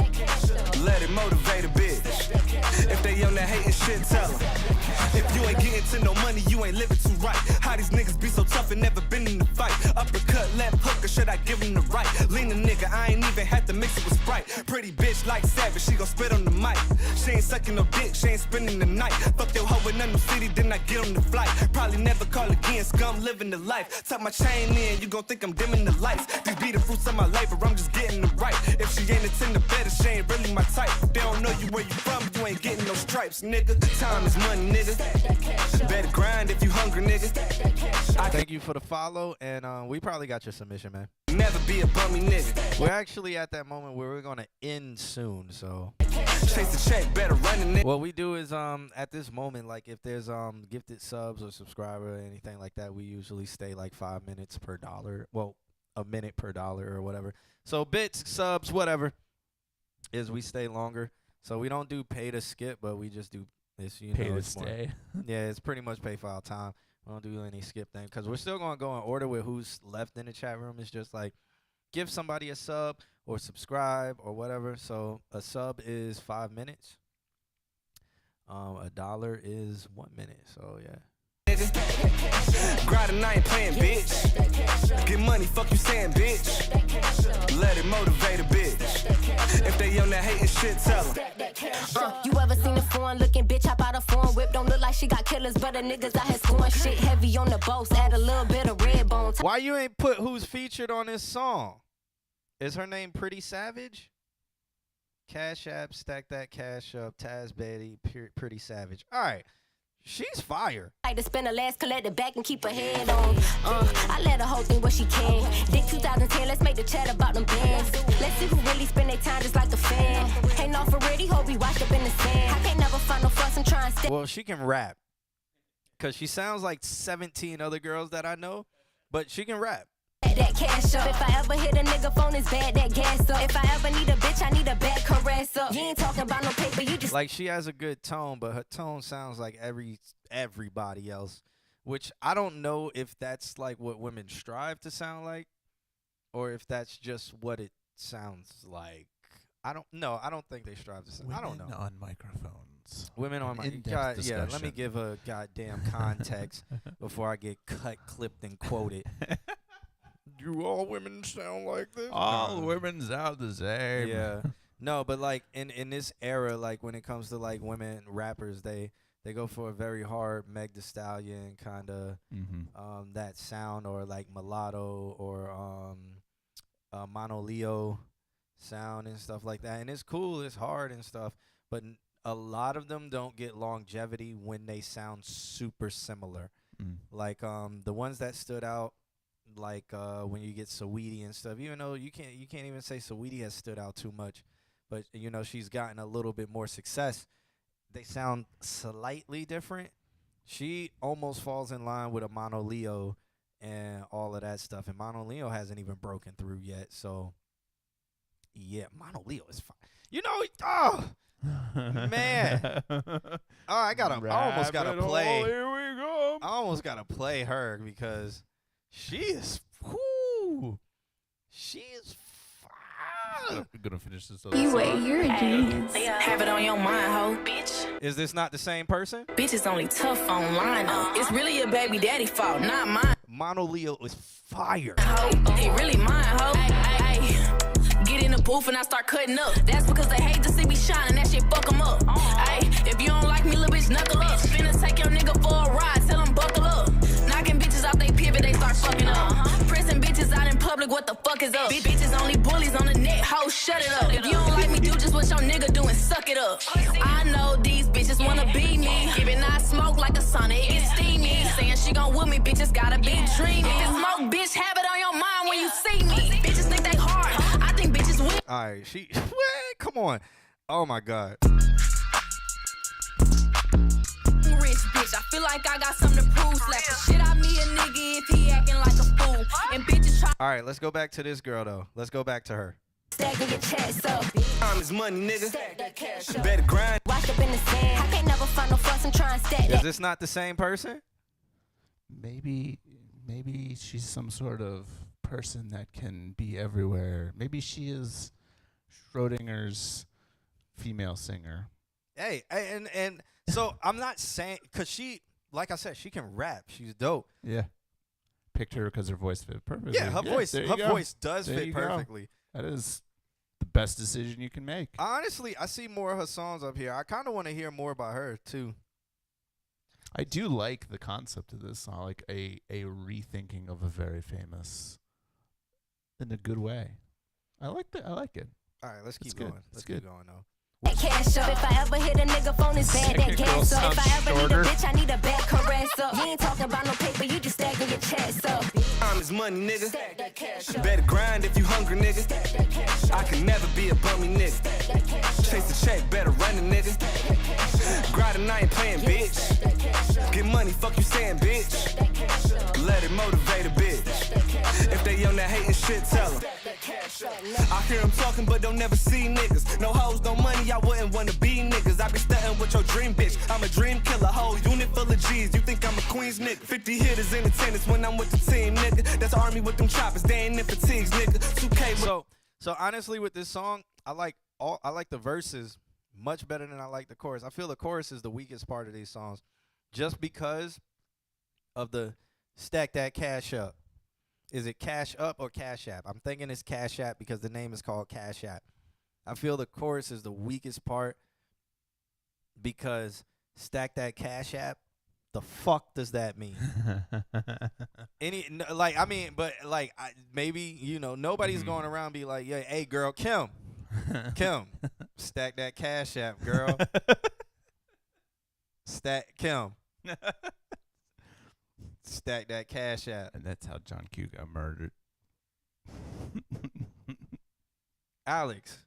Let it motivate a bitch. If they on that hating shit, tell them. If you ain't getting to no money, you ain't living too right. How these niggas be so tough and never been in the fight? Uppercut, left hook, or should I give him the right? Lean a nigga, I ain't even had to mix it with Sprite. Pretty bitch like Savage, she gon' spit on the mic. She ain't sucking no dick, she ain't spending the night. Fuck your hoe in a new city, then I get on the flight. Probably never call again, scum living the life. Tuck my chain in, you gon' think I'm dimming the lights. These be the fruits of my labor, I'm just getting it right. If she ain't a tender better, she ain't really my type. They don't know you where you from, you ain't getting no stripes, nigga. Time is money, nigga. Better grind if you hungry, nigga. Thank you for the follow, and we probably got your submission, man. Never be a bummy nigga. We're actually at that moment where we're gonna end soon, so chase the check, better run it, nigga. What we do is at this moment, like if there's gifted subs or subscriber or anything like that, we usually stay like 5 minutes per dollar. Well, a minute per dollar or whatever. So bits, subs, whatever, is we stay longer. So we don't do pay to skip, but we just do this. You Pay know, to it's more- stay. Yeah, it's pretty much pay for our time. We don't do any skip thing because we're still gonna go in order with who's left in the chat room. It's just like give somebody a sub or subscribe or whatever. So a sub is 5 minutes. $1 is 1 minute. So yeah. Grind and I ain't playing, bitch. Get money, fuck you saying, bitch. Let it motivate a bitch. If they on that hating shit, tell them. You ever seen a foreign looking bitch hop out a foreign whip? Don't look like she got killers, but the niggas out here scoring shit heavy on the boats. Add a little bit of red bone. Why you ain't put who's featured on this song? Is her name Pretty Savage? Cash App, stack that cash up. Taz Betty, Pretty Savage. All right. She's fire. Like to spend the last, collect it back and keep her head on. I let her whole thing what she can. Dick 2010, let's make the chat about them bands. Let's see who really spend their time just like a fan. Ain't no for ready, hope we washed up in the sand. I can't never find no fuss and try and stay. Well, she can rap. Because she sounds like 17 other girls that I know, but she can rap. That cash up. If I ever hit a nigga phone, it's bad, that gas up. If I ever need a bitch, I need a bad caress up. You ain't talking about no paper, you just like she has a good tone, but her tone sounds like everybody else, which I don't know if that's like what women strive to sound like, or if that's just what it sounds like. I don't know. I don't think they strive to sound. I don't know. Women on microphones. Women on my God, yeah. Let me give a goddamn context before I get cut, clipped, and quoted. Do all women sound like this? All women sound the same. Yeah. No, but like in this era, like when it comes to like women rappers, they go for a very hard Meg Thee Stallion kind of that sound, or like mulatto or Mono Leo sound and stuff like that. And it's cool, it's hard and stuff, but a lot of them don't get longevity when they sound super similar. Like the ones that stood out, like when you get Saweetie and stuff, even though you can't even say Saweetie has stood out too much, but you know she's gotten a little bit more success. They sound slightly different. She almost falls in line with a Mono Leo and all of that stuff, and Mono Leo hasn't even broken through yet. So yeah, Mono Leo is fine. You know, oh man, I almost gotta play. Here we go. I almost gotta play her because she is, whoo, she is fire. We're gonna finish this. You're a genius. Have it on your mind, ho, bitch. Is this not the same person? Bitch is only tough online, though. It's really your baby daddy fault, not mine. Mono Leo is fire. Ho, it really mine, ho. Get in the booth and I start cutting up. That's because they hate to see me shining. That shit fuck them up. If you don't like me, little bitch, knuckle up. Finna take your nigga for a ride. Tell him buckle up. Knocking bitches out they pivot, they start fucking up. Pressing bitches out in public, what the fuck is up? Bitches only bullies on the net, ho, shut it up. If you don't like me, do just what your nigga do and suck it up. I know these bitches wanna be me. Giving I smoke like a sauna, it gets steamy. Saying she gon' with me, bitches gotta be dreamy. If smoke, bitch, have it on your mind when you see me. Bitches think they hard, I think bitches win. All right, she, come on. Oh my God. Rich bitch, I feel like I got something to prove. Slap the shit out me a nigga if he acting like a fool. And bitches try. All right, let's go back to this girl though. Let's go back to her. stacking your chest up. Time is money, nigga. Better grind. Washed up in the sand. I can't never find no fuss and try and stack Is that. this not the same person? Maybe she's some sort of person that can be everywhere. Maybe she is Schrodinger's female singer. and so I'm not saying because she, like I said, she can rap. She's dope. Yeah. Picked her because her voice fit perfectly. Yeah, her voice does There fit you go. perfectly. That is the best decision you can make. Honestly, I see more of her songs up here. I kind of want to hear more about her too. I do like the concept of this song, like a rethinking of a very famous in a good way. I like it. All right, let's keep good. going. Let's good. keep going though. That cash up. If I ever hit a nigga phone, it's bad. That gas up. If I ever need a bitch, I need a back caress up. You ain't talking about no paper, you just stacking your chest up. Time is money, nigga. Better grind if you hungry, nigga. I can never be a bummy, nigga. Chase the check, better run it, nigga. Grinding, I ain't playing, bitch. Get money, fuck you saying, bitch. Let it motivate a bitch. If they on that hating shit, tell them. I hear them talking, but don't never see niggas. No hoes, no money, I wouldn't wanna be niggas. I be stunting with your dream, bitch. I'm a dream killer, whole unit full of G's. You think I'm a Queens nigga? 50 hitters in attendance when I'm with the team, nigga. That's army with them choppers, they ain't in fatigues, nigga. 2K with So honestly, with this song, I like the verses much better than I like the chorus. I feel the chorus is the weakest part of these songs, just because of the stack that cash up. Is it Cash Up or Cash App? I'm thinking it's Cash App because the name is called Cash App. I feel the chorus is the weakest part because stack that Cash App. The fuck does that mean? Maybe nobody's going around be like, yeah, hey girl, Kim, stack that Cash App, girl. Stack Kim. Stack that Cash App. And that's how John Q got murdered. Alex.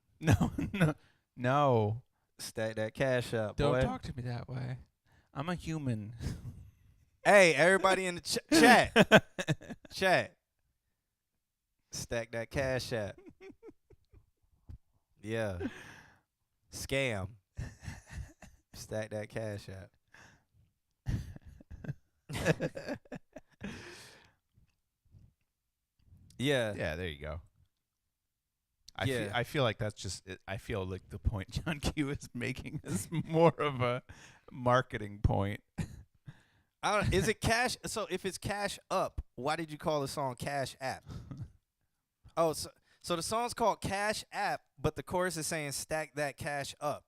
No. Stack that Cash App, Don't boy. talk to me that way. I'm a human. Hey, everybody in the chat. Chat. Stack that Cash App. Yeah. Scam. Stack that Cash App. Yeah. Yeah, there you go. I feel like that's just it. I feel like the point John Q is making is more of a marketing point. Is it cash? So if it's Cash Up, why did you call the song Cash App? Oh, so the song's called Cash App, but the chorus is saying stack that cash up.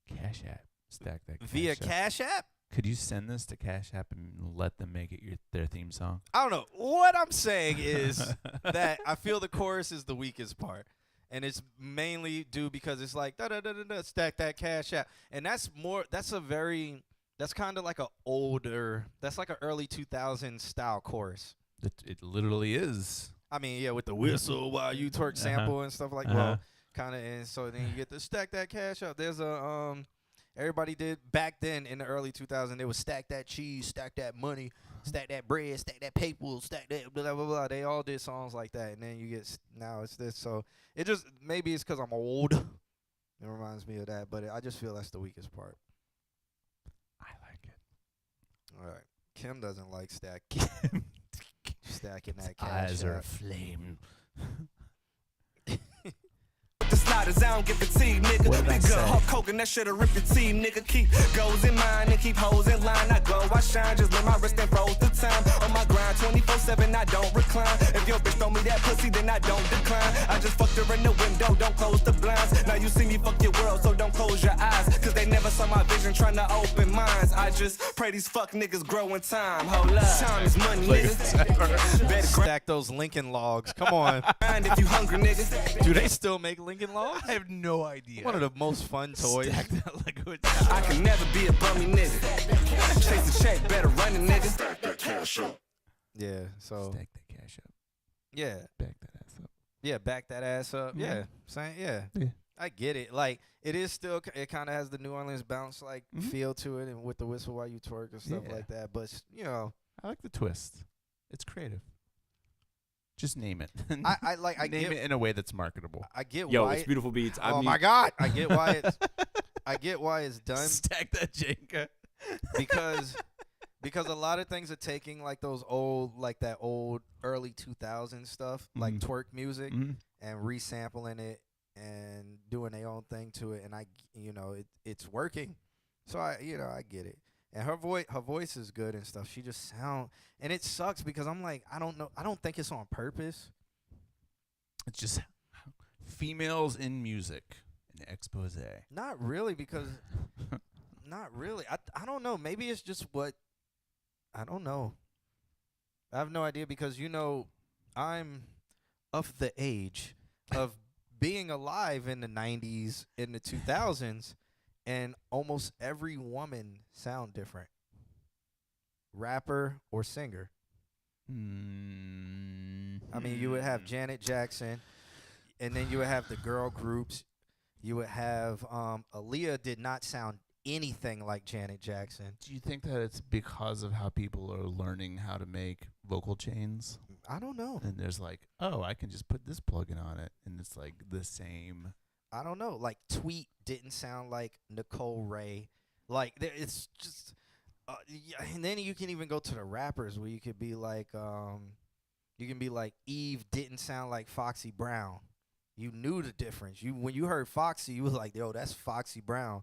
Cash App. Stack that cash Via up. Cash App? Could you send this to Cash App and let them make it their theme song? I don't know. What I'm saying is that I feel the chorus is the weakest part. And it's mainly due because it's like, da-da-da-da-da, stack that Cash App. And that's kind of like that's like an early 2000s style chorus. It literally is. I mean, yeah, with the whistle while you twerk sample and stuff like that. Well, kind of. And so then you get to stack that cash up. There's everybody did back then in the early 2000s. They would stack that cheese, stack that money, stack that bread, stack that paper, stack that blah, blah, blah. They all did songs like that. And then you get, now it's this. So it just, maybe it's because I'm old. It reminds me of that. But I just feel that's the weakest part. I like it. All right. Kim doesn't like stacking that cash. Eyes are aflame. the sliders, I don't get fatigued, nigga. Big up Hulk Hogan, that shit'll rip your teeth, nigga. Keep goals in mind and keep hoes in line. I go, I shine, just let my wrist and froze the time. On my grind, 24/7, I don't recline. If your bitch throw me that pussy, then I don't decline. I just fucked her in the window, don't close the blinds. Now you see me fuck your world, so don't close your eyes. Cause they never saw my vision, trying to open minds. I just pray these fuck niggas grow in time. Hold up, time is money, nigga. Better Stack those Lincoln logs. Come on. grind if you hungry, nigga. Do they still make Lincoln logs? I have no idea. One of the most fun toys. Stack that Lego. I can never be a bummy nigga. Chase the check, better run it, nigga. Stack that cash up. Yeah, so. Stack that cash up. Yeah. Back that ass up. Yeah, back that ass up. Yeah. Saying, yeah. I get it. Like, it is still, it kind of has the New Orleans bounce, like, feel to it, and with the whistle while you twerk and stuff like that. But, you know. I like the twist. It's creative. Just name it. I name it in a way that's marketable. I get Yo, why it's Beautiful Beats. Oh my God! I get why it's done. Stack that Jenga. because a lot of things are taking like those old, like that old early 2000s stuff, like twerk music, and resampling it and doing their own thing to it, and it's working. So I get it. And her voice is good and stuff. She just and it sucks because I'm like, I don't know. I don't think it's on purpose. It's just females in music, an expose. Not really, because not really. I don't know. Maybe it's just what I don't know. I have no idea because I'm of the age of being alive in the 90s, in the 2000s, and almost every woman sound different. Rapper or singer. I mean, you would have Janet Jackson, and then you would have the girl groups. You would have Aaliyah did not sound anything like Janet Jackson. Do you think that it's because of how people are learning how to make vocal chains? I don't know. And there's like, oh, I can just put this plugin on it, and it's like the same. I don't know. Like Tweet didn't sound like Nicole Ray. Like it's just, yeah. And then you can even go to the rappers where you could be like, Eve didn't sound like Foxy Brown. You knew the difference. When you heard Foxy, you was like, yo, that's Foxy Brown.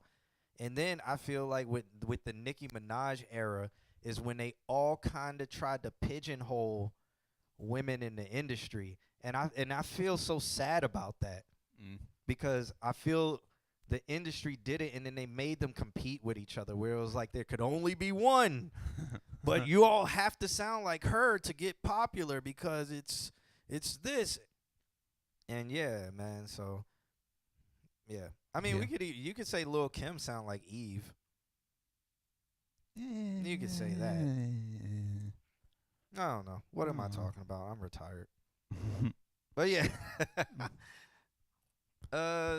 And then I feel like with the Nicki Minaj era is when they all kind of tried to pigeonhole women in the industry, and I feel so sad about that because I feel the industry did it, and then they made them compete with each other, where it was like there could only be one, but you all have to sound like her to get popular because it's this, and yeah, man. So yeah, I mean, you could say Lil' Kim sound like Eve. You could say that. I don't know. What am I talking about? I'm retired. But yeah.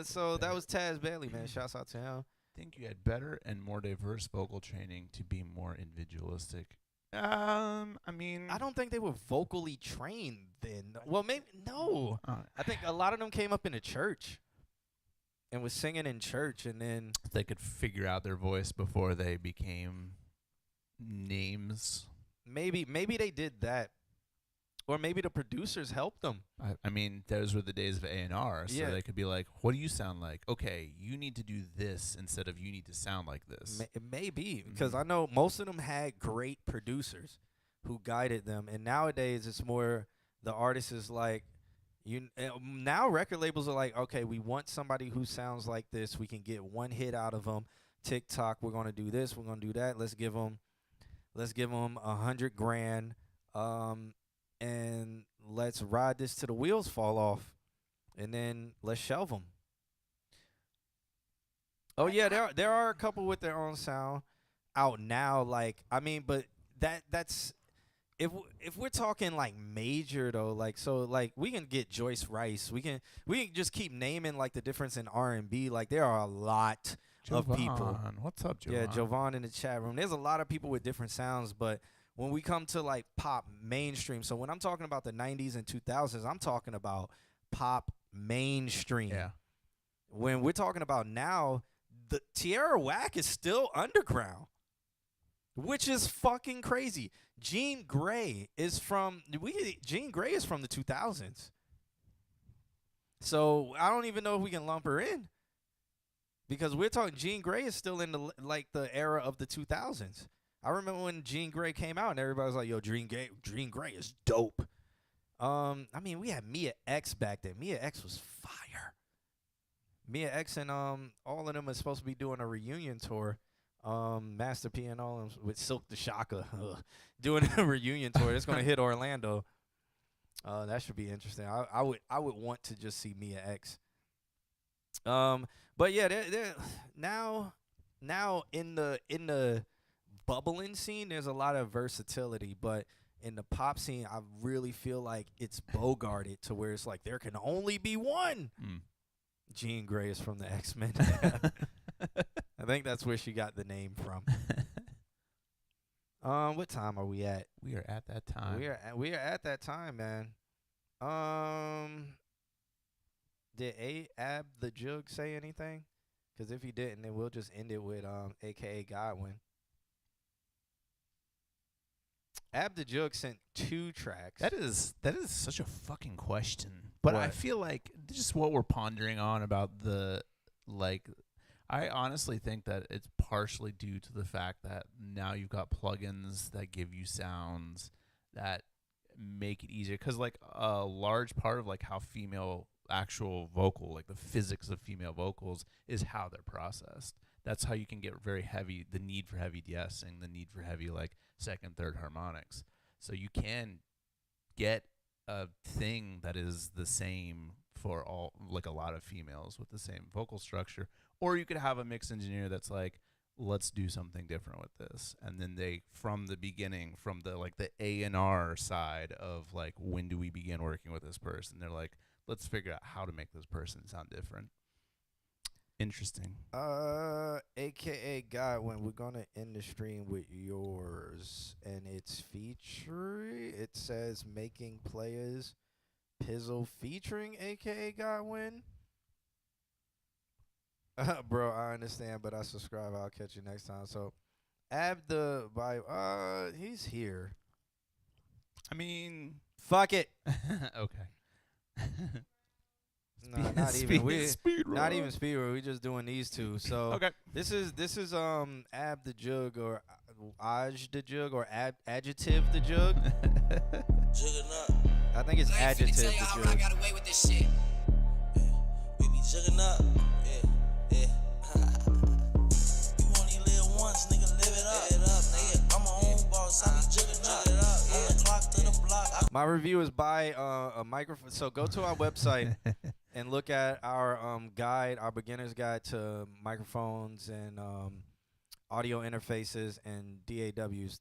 So that was Taz Bailey, man. Shouts out to him. Think you had better and more diverse vocal training to be more individualistic. I mean, I don't think they were vocally trained then. Well, maybe no. I think a lot of them came up in the church and was singing in church, and then they could figure out their voice before they became names. Maybe they did that, or maybe the producers helped them. I mean, those were the days of A&R, so they could be like, "What do you sound like? Okay, you need to do this instead of you need to sound like this." Maybe because I know most of them had great producers who guided them, and nowadays it's more the artist is like, now record labels are like, okay, we want somebody who sounds like this. We can get one hit out of them. TikTok, we're gonna do this. We're gonna do that. Let's give them $100,000, and let's ride this till the wheels fall off, and then let's shelve them. Oh yeah, there are a couple with their own sound out now. Like I mean, but that's if we're talking like major though, like so like we can get Joyce Rice. We can just keep naming like the difference in R&B. Like there are a lot of people. What's up, Jovan? Yeah, Jovan in the chat room. There's a lot of people with different sounds, but when we come to like pop mainstream, so when I'm talking about the 90s and 2000s, I'm talking about pop mainstream. Yeah. When we're talking about now, the Tierra Whack is still underground, which is fucking crazy. Jean Grey is from the 2000s. So I don't even know if we can lump her in. Because we're talking Jean Grey is still in the era of the 2000s. I remember when Jean Grey came out and everybody was like, "Yo, Jean Grey is dope." I mean, we had Mia X back then. Mia X was fire. Mia X and all of them are supposed to be doing a reunion tour. Master P and all of them with Silk the Shaka doing a reunion tour. It's gonna hit Orlando. That should be interesting. I would want to just see Mia X. But yeah, they're now in the bubbling scene, there's a lot of versatility, but in the pop scene, I really feel like it's bogarted to where it's like there can only be one. Jean Grey is from the X-Men. I think that's where she got the name from. What time are we at? We are at that time. We are at that time, man. Did Ab the Jug say anything? Because if he didn't, then we'll just end it with AKA Godwin. Ab the Jug sent 2 tracks. That is such a fucking question. But I What? feel like just what we're pondering on about the like. I honestly think that it's partially due to the fact that now you've got plugins that give you sounds that make it easier. Because like a large part of like how female actual vocal, like the physics of female vocals, is how they're processed. That's how you can get very heavy, the need for heavy de-essing, the need for heavy like second, third harmonics. So you can get a thing that is the same for all, like a lot of females with the same vocal structure, or you could have a mix engineer that's like, let's do something different with this, and then they from the beginning, from the like the A&R side of like when do we begin working with this person, they're like, let's figure out how to make this person sound different. Interesting. AKA Godwin, we're gonna end the stream with yours, and it's featuring. It says making players, Pizzle featuring AKA Godwin. Bro, I understand, but I subscribe. I'll catch you next time. So, Abda by he's here. I mean, fuck it. Okay. No, not even. Not even speed run. We just doing these 2. So okay. This is Ab the Jug or Aj the Jug or Adjective the Jug. I think it's Adjective the Jug. I got away with this shit. Yeah. We be jugging up. Yeah. You only live once, nigga. Live it up. Nigga. I'm my own boss. I be jugging up. On the clock to the block. My review is buy a microphone. So go to our website and look at our guide, our beginner's guide to microphones and audio interfaces and DAWs.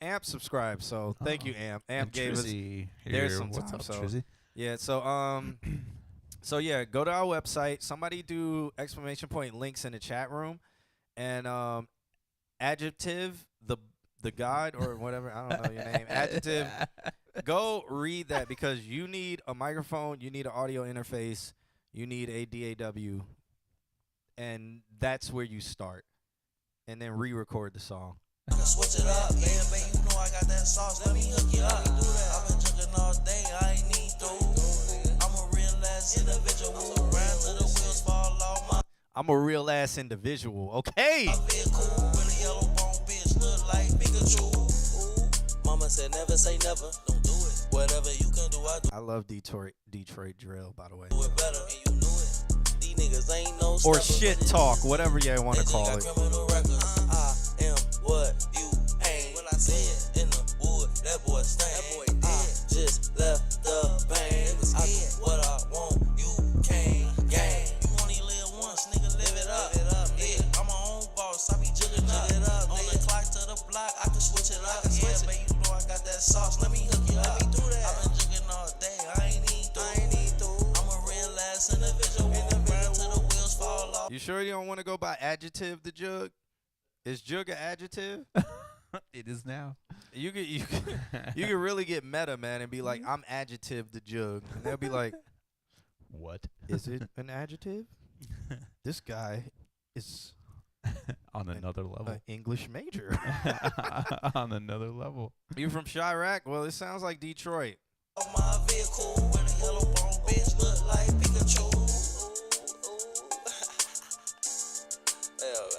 Amp subscribed, so thank you, Amp. Amp and gave Trizzy us. There's here. some What's time. up, So Trizzy? yeah, so yeah, go to our website. Somebody do ! Links in the chat room, and Adjective the God or whatever, I don't know your name. Adjective. Go read that because you need a microphone, you need an audio interface, you need a DAW, and that's where you start. And then re-record the song. Switch it up, baby, you know I got that sauce, let me hook you up. I've been drinking all day, I ain't need to. I'm a real ass individual, ran till the wheels fall off my. I'm a real ass individual, okay? Mama said never say never, don't do it. Whatever you can do, I do. I love Detroit drill, by the way. Do it better, and you knew it. These niggas ain't no or stepper, shit talk, whatever you want to call it. I am what you ain't. When I see it in the wood, that boy stank. I just left the bank. I do what I want, you can't gang. You only live once, nigga, live it up. Yeah, I'm my own boss, I be jugging up. On the clock to the block, I can switch it up. Yeah, baby, you know I got that sauce, let me hook you up. Let me do that. I've been jugging all day, I ain't need to. I'm a real ass individual. Ride till the wheels fall off. You sure you don't want to go by Adjective the Jug? Is Jug an adjective? It is now. You could really get meta, man, and be like, I'm Adjective the Jug. And they'll be like, what? Is it an adjective? This guy is on another level. An English major. On another level. You from Chirac? Well, it sounds like Detroit. My vehicle with a yellow bone bitch look like Pikachu.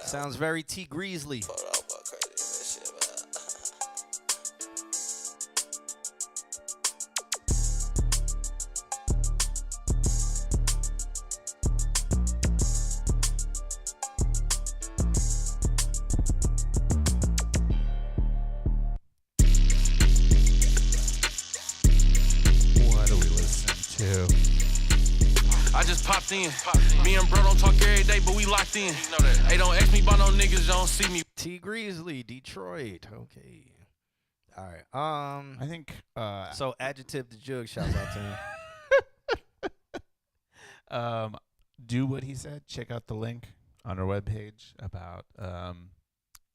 Sounds very T Greasley. What do we listen to? I just popped in. Me and bro don't talk every day, but we locked in. Hey, don't ask me about no niggas, don't see me. T Greasley, Detroit. Okay. All right. I think so Adjective the Jug, shouts out to him. Do what he said. Check out the link on our webpage about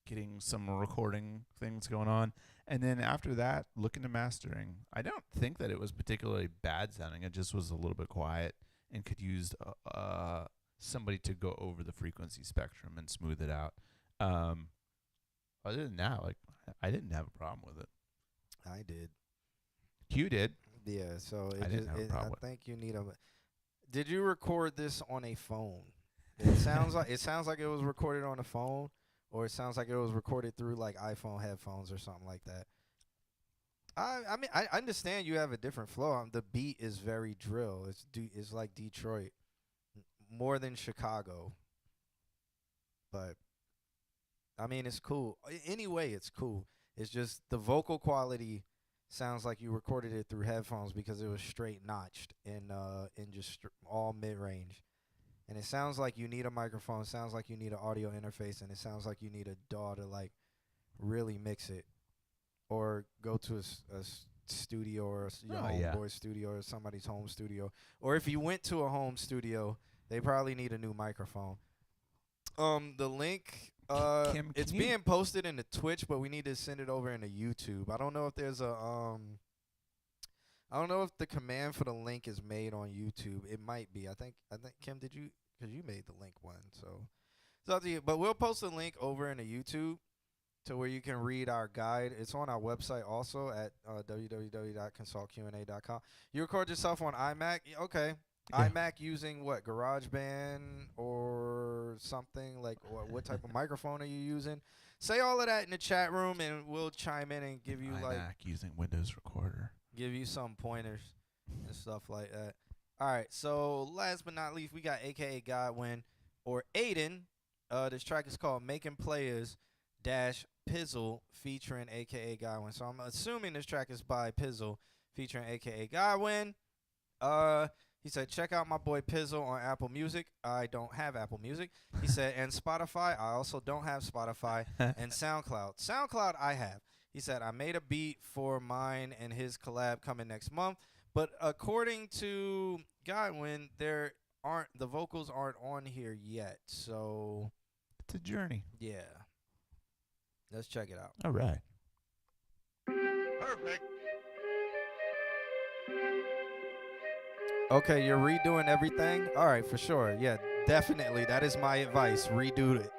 getting some recording things going on. And then after that, look into mastering. I don't think that it was particularly bad sounding. It just was a little bit quiet and could use somebody to go over the frequency spectrum and smooth it out. Other than that, like, I didn't have a problem with it. I did. You did. Yeah, so I didn't have a problem I with think you need a. Did you record this on a phone? It sounds like it was recorded on a phone, or it sounds like it was recorded through like iPhone headphones or something like that. I mean I understand you have a different flow. The beat is very drill. It's like Detroit, more than Chicago. But I mean it's cool. Anyway, it's cool. It's just the vocal quality sounds like you recorded it through headphones because it was straight notched in just all mid range. And it sounds like you need a microphone. It sounds like you need an audio interface, and it sounds like you need a DAW to like really mix it, or go to a studio or your homeboy studio or somebody's home studio. Or if you went to a home studio, they probably need a new microphone. The link, Kim, it's being posted in the Twitch, but we need to send it over into YouTube. I don't know if there's a I don't know if the command for the link is made on YouTube. It might be. I think Kim, did you? Because you made the link one, so it's up to you. But we'll post a link over into YouTube to where you can read our guide. It's on our website also at www.consultqna.com. You record yourself on iMac? Okay. Yeah. iMac using what? GarageBand or something? Like what type of microphone are you using? Say all of that in the chat room, and we'll chime in and give you iMac using Windows Recorder. Give you some pointers and stuff like that. All right, so last but not least, we got AKA Godwin or Aiden. This track is called Making Players dash Pizzle featuring AKA Godwin. So I'm assuming this track is by Pizzle featuring AKA Godwin. He said, check out my boy Pizzle on Apple Music. I don't have Apple Music. He said, and Spotify. I also don't have Spotify. And SoundCloud. SoundCloud I have. He said, I made a beat for mine and his collab coming next month. But according to Godwin, the vocals aren't on here yet. So it's a journey. Yeah. Let's check it out. All right. Perfect. Okay, you're redoing everything? All right, for sure. Yeah, definitely. That is my advice. Redo it.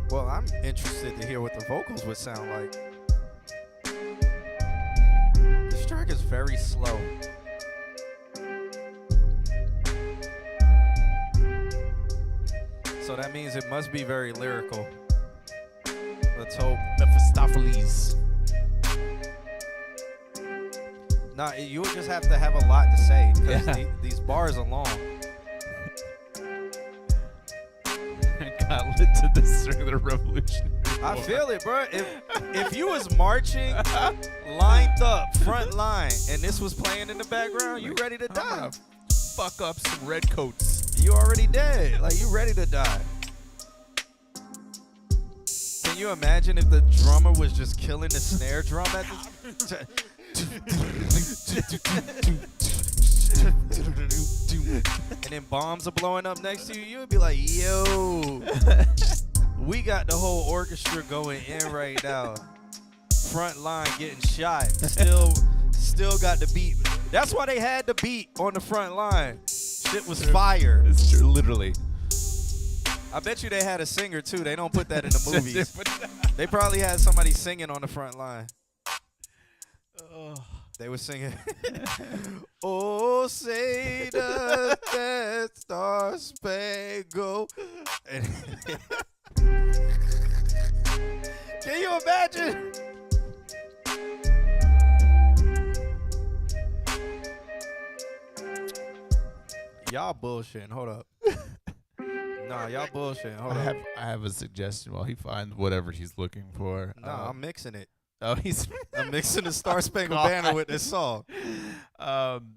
Well, I'm interested to hear what the vocals would sound like. This track is very slow. So that means it must be very lyrical. Let's hope. Mephistopheles. Nah, you would just have to have a lot to say because these bars are long. Got lit to this during the Revolutionary War. I feel it, bro. If you was marching, lined up, front line, and this was playing in the background, you ready to die. Fuck up some red coats. You already dead. Like, you ready to die. Can you imagine if the drummer was just killing the snare drum at the... and then bombs are blowing up next to you, you would be like, yo, we got the whole orchestra going in right now. Front line getting shot. Still got the beat. That's why they had the beat on the front line. Shit was fire. It's true, literally. I bet you they had a singer too. They don't put that in the movies. They probably had somebody singing on the front line. They were singing, oh, say does that star spangled. Can you imagine? Y'all bullshitting. Hold up. Nah, y'all bullshitting. Hold up. I have a suggestion while he finds whatever he's looking for. Nah, I'm mixing it. Oh, I'm mixing the Star Spangled Banner with this song. Find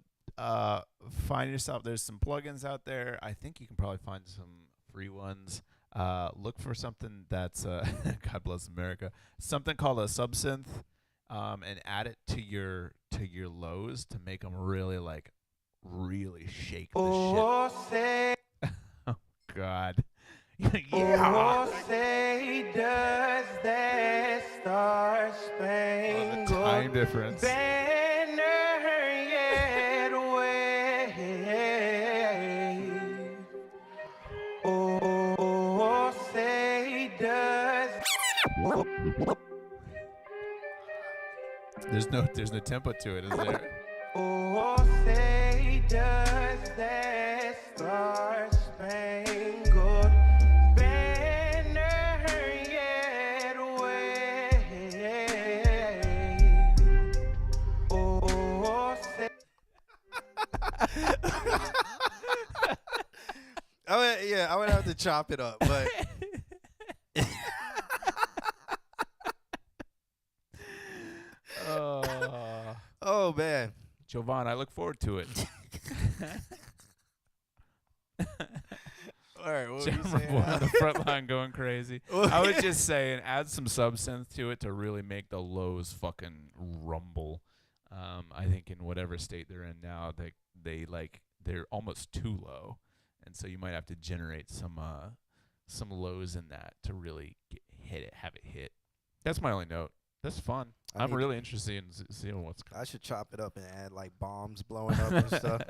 yourself. There's some plugins out there. I think you can probably find some free ones. Look for something that's God bless America. Something called a subsynth, and add it to your lows to make them really shake the shit. Oh God. Yeah. difference. Banner yet wave. Oh, say does. There's no tempo to it, is there? Oh, say does that star-spangled banner yet wave? Oh, say. I would have to chop it up, but oh man, Jovan, I look forward to it. All right, what were you Jammer saying? boy on the front line going crazy. I was just saying, add some substance to it to really make the lows fucking rumble. I think in whatever state they're in now, they're almost too low, and so you might have to generate some lows in that to really have it hit. That's my only note. That's fun. I'm really interested in seeing what's coming. I should chop it up and add like bombs blowing up and stuff,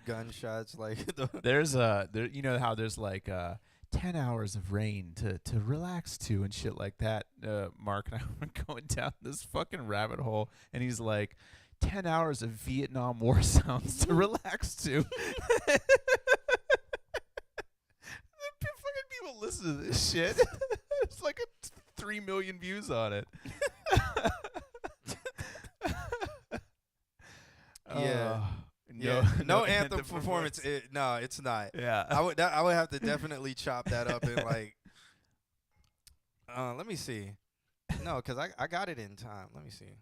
gunshots. Like there's you know how there's like 10 hours of rain to relax to and shit like that. Mark and I were going down this fucking rabbit hole, and he's like, 10 hours of Vietnam War sounds to relax to. Fucking people listen to this shit. It's like 3 million views on it. Yeah. No anthem performance. No, it's not. Yeah. I would have to definitely chop that up and like. Let me see. No, because I got it in time. Let me see.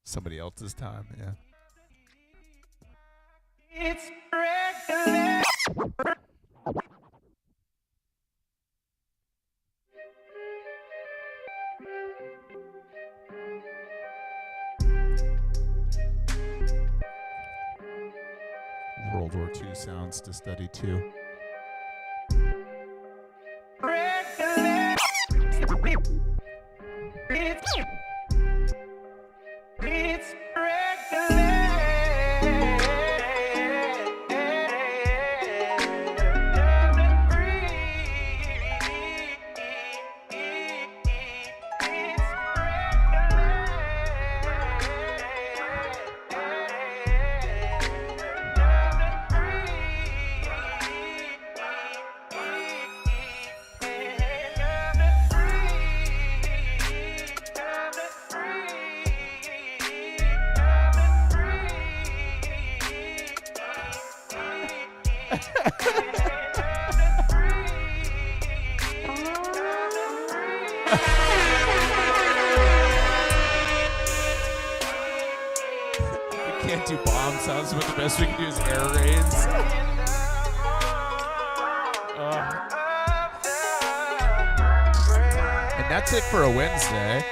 Somebody else's time. Yeah. It's regular. World War II sounds to study too. Regular. It's regular. We can't do bomb sounds, but the best we can do is air raids. And that's it for a Wednesday.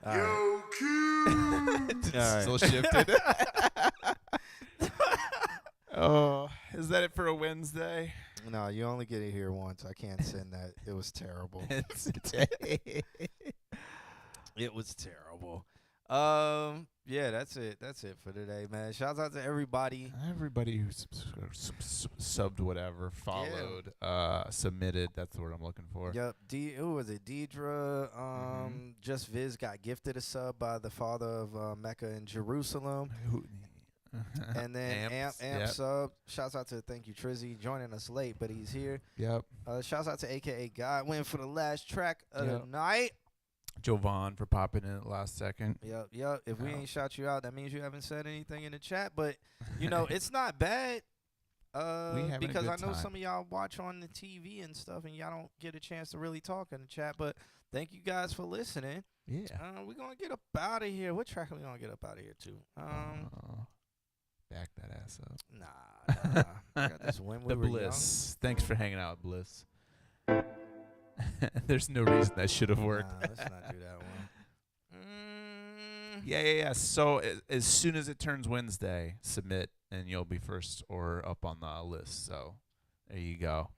Yo, Still shifted. Oh, is that it for a Wednesday? No, you only get it here once. I can't send that. It was terrible. It was terrible. Yeah, that's it. That's it for today, man. Shouts out to everybody. Everybody who subbed, whatever, followed, submitted. That's the word I'm looking for. Yep. Who was it? Deidre. Just Viz got gifted a sub by the father of Mecca and Jerusalem. And then Amp sub. Shouts out to Thank You Trizzy joining us late, but he's here. Yep. Shouts out to AKA Godwin for the last track of the night. Jovan for popping in at the last second. Yep. If we ain't shout you out, that means you haven't said anything in the chat. But you know, it's not bad. Because I know some of y'all watch on the TV and stuff, and y'all don't get a chance to really talk in the chat. But thank you guys for listening. Yeah. We're gonna get up out of here. What track are we gonna get up out of here to? Back that ass up. Nah. I got this when we the were Bliss. Thanks for hanging out, Bliss. There's no reason that should have worked. Nah, let's not do that one. Yeah. So as soon as it turns Wednesday, submit and you'll be first or up on the list. So there you go.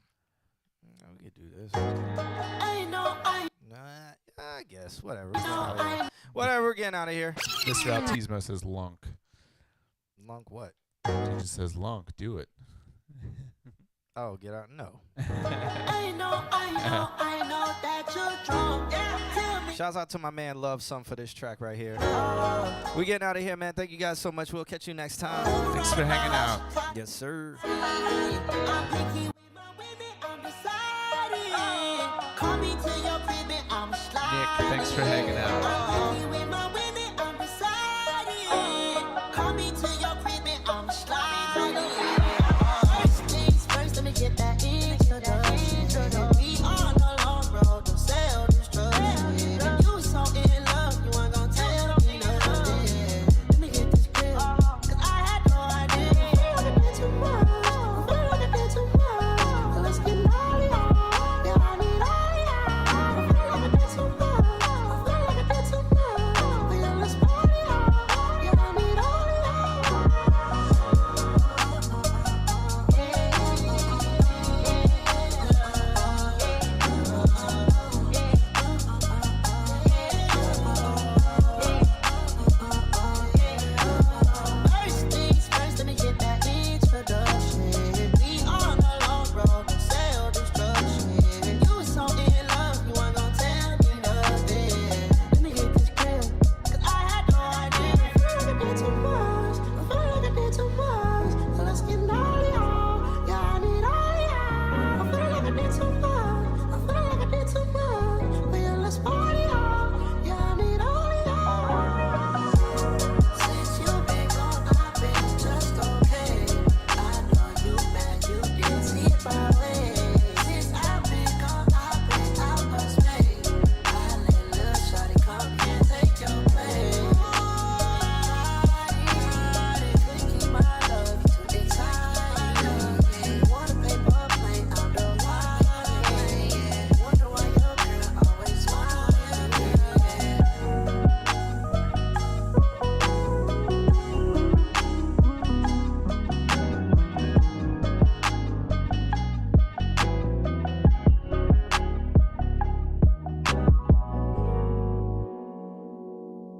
We could do this. Nah, I guess. Whatever. Whatever. We're getting out of here. Mr. Altismo says lunk. Lunk what? He just says lunk. Do it. Oh, get out. No. I know that you're drunk. Tell me. Shouts out to my man Love Some for this track right here. We getting out of here, man. Thank you guys so much. We'll catch you next time. Thanks for hanging out. Yes, sir. Call me to your crib and I'm sliding. Nick, thanks for hanging out.